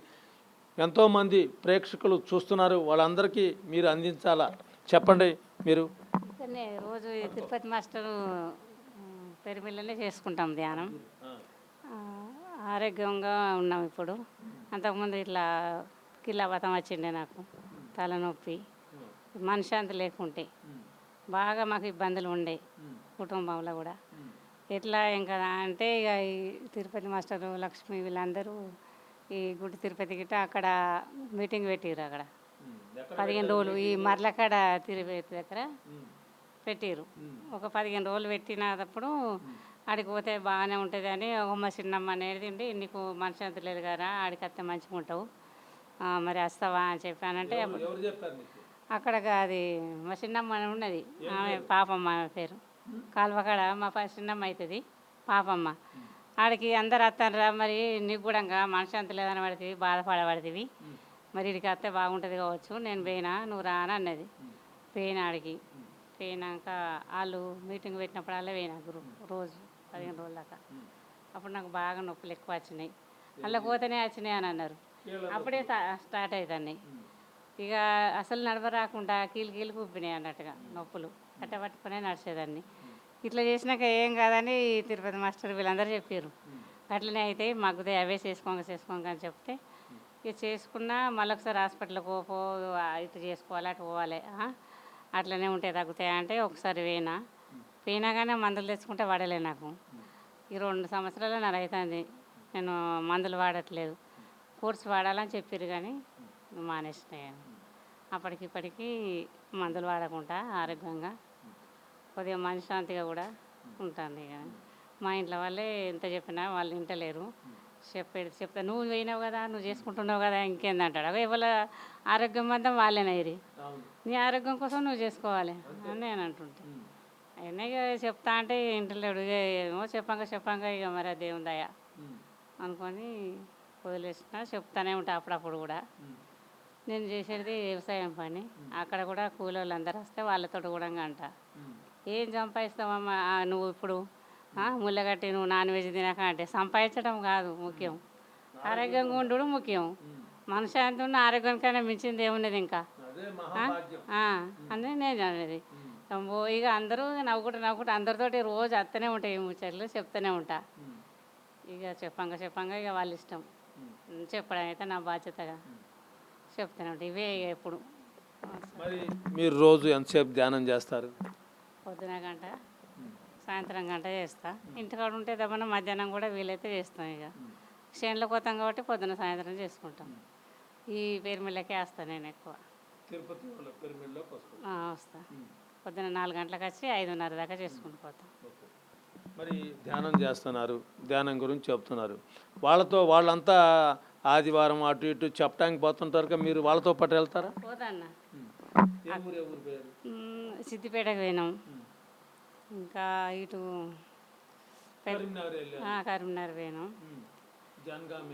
ఎంతోమంది ప్రేక్షకులు చూస్తున్నారు, వాళ్ళందరికీ మీరు అందించాలా, చెప్పండి. మీరు ఇక్కడనే రోజు ఈ తిరుపతి మాస్టరు పెరిమిళ్ళనే చేసుకుంటాం ధ్యానం. ఆరోగ్యంగా ఉన్నాం ఇప్పుడు. అంతకుముందు ఇట్లా కిల్లావతం వచ్చిండే, నాకు తలనొప్పి, మనశ్శాంతి లేకుంటే బాగా మాకు ఇబ్బందులు ఉండే కుటుంబంలో కూడా. ఎట్లా ఇంకా అంటే ఇక ఈ తిరుపతి మాస్టరు, లక్ష్మి వీళ్ళందరూ ఈ గుడి తిరుపతి గిట్ట అక్కడ మీటింగ్ పెట్టిర్రు. అక్కడ 15 రోజులు ఈ మర్లకాడ తిరుపతి దగ్గర పెట్టిర్రు. ఒక 15 రోజులు పెట్టినప్పుడు ఆడికి పోతే బాగానే ఉంటుంది అని ఒక చిన్నమ్మ అనేది ఉండి, నీకు మనశ్శాంతి లేదు కదా, ఆడికి వస్తే మంచిగా ఉంటావు, మరి వస్తావా అని చెప్పానంటే అక్కడ అది మా చిన్నమ్మ ఉన్నది, ఆమె పాపమ్మ ఆమె పేరు. కాలువకాడ మా చిన్నమ్మ అవుతుంది పాపమ్మ. ఆడికి అందరు వస్తారా, మరి నీకు కూడా మనశ్శాంతి లేదని పడుతుంది, బాధపడబడుతుంది, మరి ఇడికి వస్తే బాగుంటుంది కావచ్చు, నేను పోయినా నువ్వు రా అని అన్నది. పోయినా ఆడికి. పోయినాక వాళ్ళు మీటింగ్ పెట్టినప్పుడల్లా పోయినా రోజు 15 రోజుల దాకా. అప్పుడు నాకు బాగా నొప్పులు ఎక్కువ వచ్చినాయి. అలా పోతేనే వచ్చినాయి అని అన్నారు. అప్పుడే స్టార్ట్ అవుతాయి. ఇక అసలు నడవరాకుండా కీలు ఉబ్బినాయి అన్నట్టుగా నొప్పులు. కట్ట పట్టుకునే నడిచేదాన్ని. ఇట్లా చేసినాక ఏం కాదని తిరుపతి మాస్టర్ వీళ్ళందరూ చెప్పారు, అట్లనే అయితే మగ్గుదే అవే చేసుకోంగ అని చెప్తే ఇక చేసుకున్నా మళ్ళీ ఒకసారి హాస్పిటల్కి పో, ఇటు చేసుకోవాలి, అటు పోవాలి, అట్లనే ఉంటే తగ్గుతాయి అంటే ఒకసారి పోయినా కానీ మందులు తెచ్చుకుంటే వాడలే. నాకు ఈ 2 సంవత్సరాలు నాకు అవుతుంది, నేను మందులు వాడట్లేదు. కోర్స్ వాడాలని చెప్పారు కానీ మానేసినాయి. అప్పటికిప్పటికీ మందులు వాడకుండా ఆరోగ్యంగా కొద్దిగా మనశ్శాంతిగా కూడా ఉంటుంది. ఇక మా ఇంట్లో వాళ్ళే ఎంత చెప్పినా వాళ్ళు వింటలేరు. చెప్తా నువ్వు పోయినావు కదా, నువ్వు చేసుకుంటున్నావు కదా, ఇంకేందంటాడు. ఎవరి ఆరోగ్యం అంతా వాళ్ళేనయ్యి, నీ ఆరోగ్యం కోసం నువ్వు చేసుకోవాలి అని నేను అంటుంటాను. అయినా ఇక చెప్తా అంటే ఇంటలేడు. ఇక ఏమో చెప్పంగా ఇక మరి అదే ఉందయ్యా అనుకొని వదిలేసిన. చెప్తానే ఉంటా అప్పుడప్పుడు కూడా. నేను చేసేది వ్యవసాయం పని. అక్కడ కూడా కూలోళ్ళు అందరూ వస్తే వాళ్ళతో కూడా అంట, ఏం సంపాదిస్తావమ్మా నువ్వు ఇప్పుడు, ముళ్ళగట్టి నువ్వు నాన్ వెజ్ తినక అంటే, సంపాదించడం కాదు ముఖ్యం, ఆరోగ్యంగా ఉండడం ముఖ్యం. మనశ్శాంతి ఉన్న ఆరోగ్యానికైనా మించింది ఏమున్నది ఇంకా అని నేను అనేది. ఇక అందరూ నవ్వుకుంటూ అందరితోటి రోజు వస్తూనే ఉంటాయి ముచ్చట్లు, చెప్తూనే ఉంటా. ఇక చెప్పంగా ఇక వాళ్ళ ఇష్టం. చెప్పడం అయితే నా బాధ్యతగా చెప్తూనే ఉంటాయి. ఇవే ఎప్పుడు. మరి మీరు రోజు ఎంతసేపు ధ్యానం చేస్తారు? పొద్దున గంట, సాయంత్రం గంట చేస్తా. ఇంటికాడ ఉంటే దమ్మన మధ్యాహ్నం కూడా వీలైతే చేస్తాం. ఇక చేనులోకి పోతాం కాబట్టి పొద్దున సాయంత్రం చేసుకుంటాం. ఈ పిరమిడ్లకే వస్తాను నేను ఎక్కువ. వస్తా పొద్దున 4 గంటలకు వచ్చి 5:30 దాకా చేసుకుంటూ పోతాం. మరి ధ్యానం చేస్తున్నారు, ధ్యానం గురించి చెప్తున్నారు. వాళ్ళంతా ఆదివారం అటు ఇటు చెప్పడానికి పోతుంటారు, మీరు వాళ్ళతో పాటు వెళ్తారా? పోతాన్నా. సిద్దిపేటకు పోయినాం, ఇంకా ఇటు కరీంనగర్ పోయినాం, జనగాం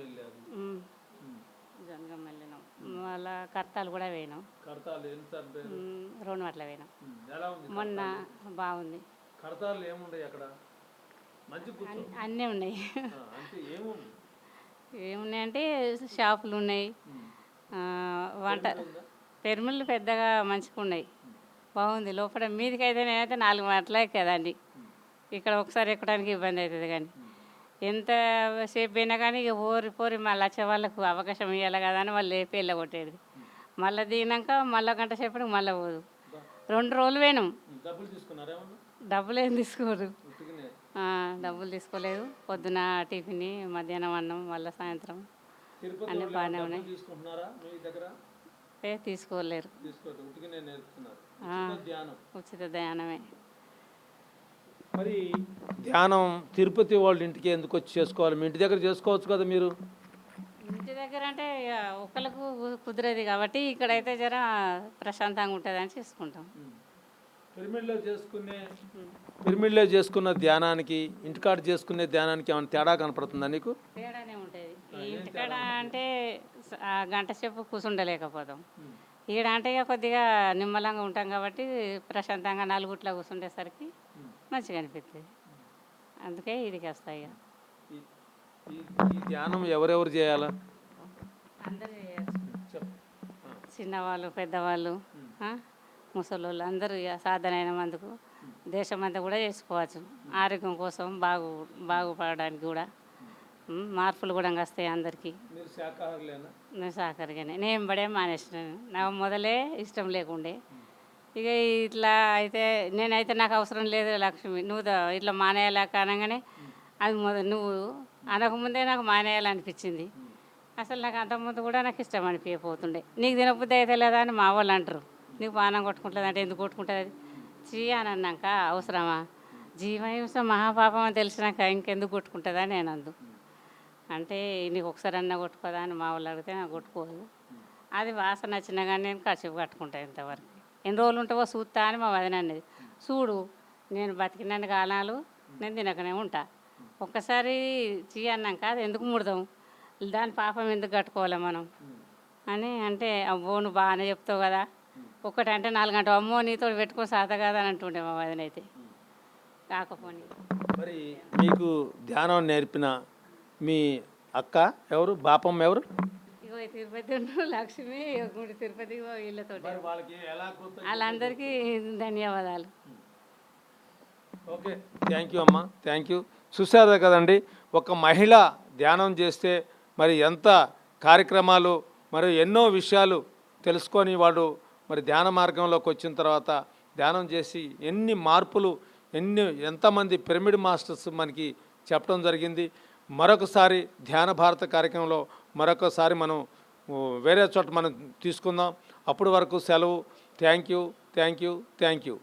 వెళ్ళినాం. మళ్ళా కర్తాలు కూడా పోయినాం. కడతాలు ఎన్నిసార్లు పోయారు? 2 అట్లా పోయినాం. ఎలా ఉంది మొన్న బాగుంది. కడతాలు ఏముండయి అక్కడ? మంచి కూర్చో. అన్నీ ఉన్నాయి. అంటే ఏముంది? ఏమున్నాయంటే షాపులు ఉన్నాయి, వంట పెరుమిళ్ళు పెద్దగా మంచిగా ఉన్నాయి, బాగుంది. లోపల మీదికైతే నేనైతే 4 మాటలే ఎక్కేదాన్ని. ఇక్కడ ఒకసారి ఎక్కడానికి ఇబ్బంది అవుతుంది, కానీ ఎంత సేపు పోయినా కానీ ఇక పోరి మళ్ళీ వచ్చే వాళ్ళకు అవకాశం ఇవ్వాలి కదా అని వాళ్ళు లేపి వెళ్ళగొట్టేది. మళ్ళీ దిగినాక మళ్ళీ గంట సేపటికి మళ్ళీ పోదు. 2 రోజులు పోయినాం. డబ్బులు తీసుకున్నారా ఏమన్నా? డబ్బులు ఏం తీసుకోరు. ఉట్టిగానే? డబ్బులు తీసుకోలేదు. పొద్దున టిఫిన్, మధ్యాహ్నం అన్నం, మళ్ళీ సాయంత్రం తిరుపతి అన్నీ వాళ్ళు బాగానే డబ్బులు ఉన్నాయి. తీసుకుంటున్నారా మీ దగ్గర? తీసుకోలేరు. తీసుకోవద్దు, ఉట్టిగానే నేర్పుతున్నారు. ఆ. ఉచిత ధ్యానం. ఉచిత ధ్యానమే. మరి ధ్యానం తిరుపతి వాళ్ళ ఇంటికి ఎందుకు వచ్చి చేసుకోవాలి? మీ ఇంటి దగ్గర చేసుకోవచ్చు కదా మీరు. ఇంటి దగ్గర అంటే ఇక ఒకళ్ళకు కుదరదు కాబట్టి ఇక్కడైతే జర ప్రశాంతంగా ఉంటుంది అని చేసుకుంటాం. పిరమిడ్లో చేసుకున్న ధ్యానానికి ఇంటికాడ చేసుకునే ధ్యానానికి ఏమైనా తేడా కనపడుతుందా నీకు? తేడానే ఉంటుంది. ఈ ఇంటికాడ అంటే గంట సేపు కూర్చుండలేకపోతాం. ఈడ అంటే ఇక కొద్దిగా నిమ్మలంగా ఉంటాం కాబట్టి ప్రశాంతంగా నలుగుట్లా కూర్చుండేసరికి మంచిగా అనిపిస్తుంది. అందుకే ఇదికి వస్తాయి. ఇక ఈ ధ్యానం ఎవరెవరు చేయాలా? అందరూ చేయొచ్చు. చిన్నవాళ్ళు, పెద్దవాళ్ళు, ముసలోళ్ళు అందరూ ఇక సాధనైన మందుకు దేశమంతా కూడా చేసుకోవచ్చు. ఆరోగ్యం కోసం బాగుపడడానికి కూడా మార్పులు కూడా వస్తాయి అందరికీ. మీరు శాకాహారులేనా? నేను సహకరిగానే నేను బడే మానేసినాను. నాకు మొదలే ఇష్టం లేకుండే. ఇక ఇట్లా అయితే నేనైతే నాకు అవసరం లేదు లక్ష్మి, నువ్వు ఇట్లా మానేయాలక అనగానే అది నువ్వు అనకముందే నాకు మానేయాలనిపించింది. అసలు నాకు అంతకుముందు కూడా నాకు ఇష్టం అనిపించపోతుండే. నీకు తినబుద్ధి అయితే లేదా అని మా వాళ్ళు అంటారు. నీకు పానం కొట్టుకుంటుంది అంటే ఎందుకు కొట్టుకుంటుంది అది చీ అని అన్నాక అవసరమా? జీవహింస మహాపాపం అని తెలిసినాక ఇంకెందుకు కొట్టుకుంటుందా నేను అందు. అంటే నీకు ఒకసారి అన్నా కొట్టుకోదా అని మా వాళ్ళు అడిగితే నాకు కొట్టుకోదు. అది వాసన వచ్చినా కానీ నేను కసిపు కట్టుకుంటాను. ఇంతవరకు ఎన్ని రోజులు ఉంటావో చూస్తా అని మా వదిన అనేది. చూడు నేను బతికినన్ని కాలాలు నేను తినకనే ఉంటా. ఒక్కసారి చీ అన్నాక అది ఎందుకు ముడదాం, దాని పాపం ఎందుకు కట్టుకోవాలి మనం అని అంటే అబ్బో నువ్వు బాగానే చెప్తావు కదా, ఒక్కటంటే 4 గంటలు అమ్మో నీతో పెట్టుకో సాత కదా అని అంటుండే మా వదిన అయితే. కాకపోని మరి మీకు ధ్యానం నేర్పిన మీ అక్క ఎవరు? బాపమ్మ ఎవరు? ఇగో తిరుపతి లక్ష్మి గుడి తిరుపతి వీళ్ళతో వాళ్ళకి ఎలా? వాళ్ళందరికీ ధన్యవాదాలు. ఓకే, థ్యాంక్ యూ అమ్మా, థ్యాంక్ యూ. చూసారు కదండి, ఒక మహిళ ధ్యానం చేస్తే మరి ఎంత కార్యక్రమాలు మరి ఎన్నో విషయాలు తెలుసుకొని వాడు మరి ధ్యాన మార్గంలోకి వచ్చిన తర్వాత ధ్యానం చేసి ఎన్ని మార్పులు ఎంతమంది పిరమిడ్ మాస్టర్స్ మనకి చెప్పడం జరిగింది. మరొకసారి ధ్యాన భారత కార్యక్రమంలో మరొకసారి మనం వేరే చోట మనం తీసుకుందాం. అప్పటి వరకు సెలవు. Thank you, thank you, thank you.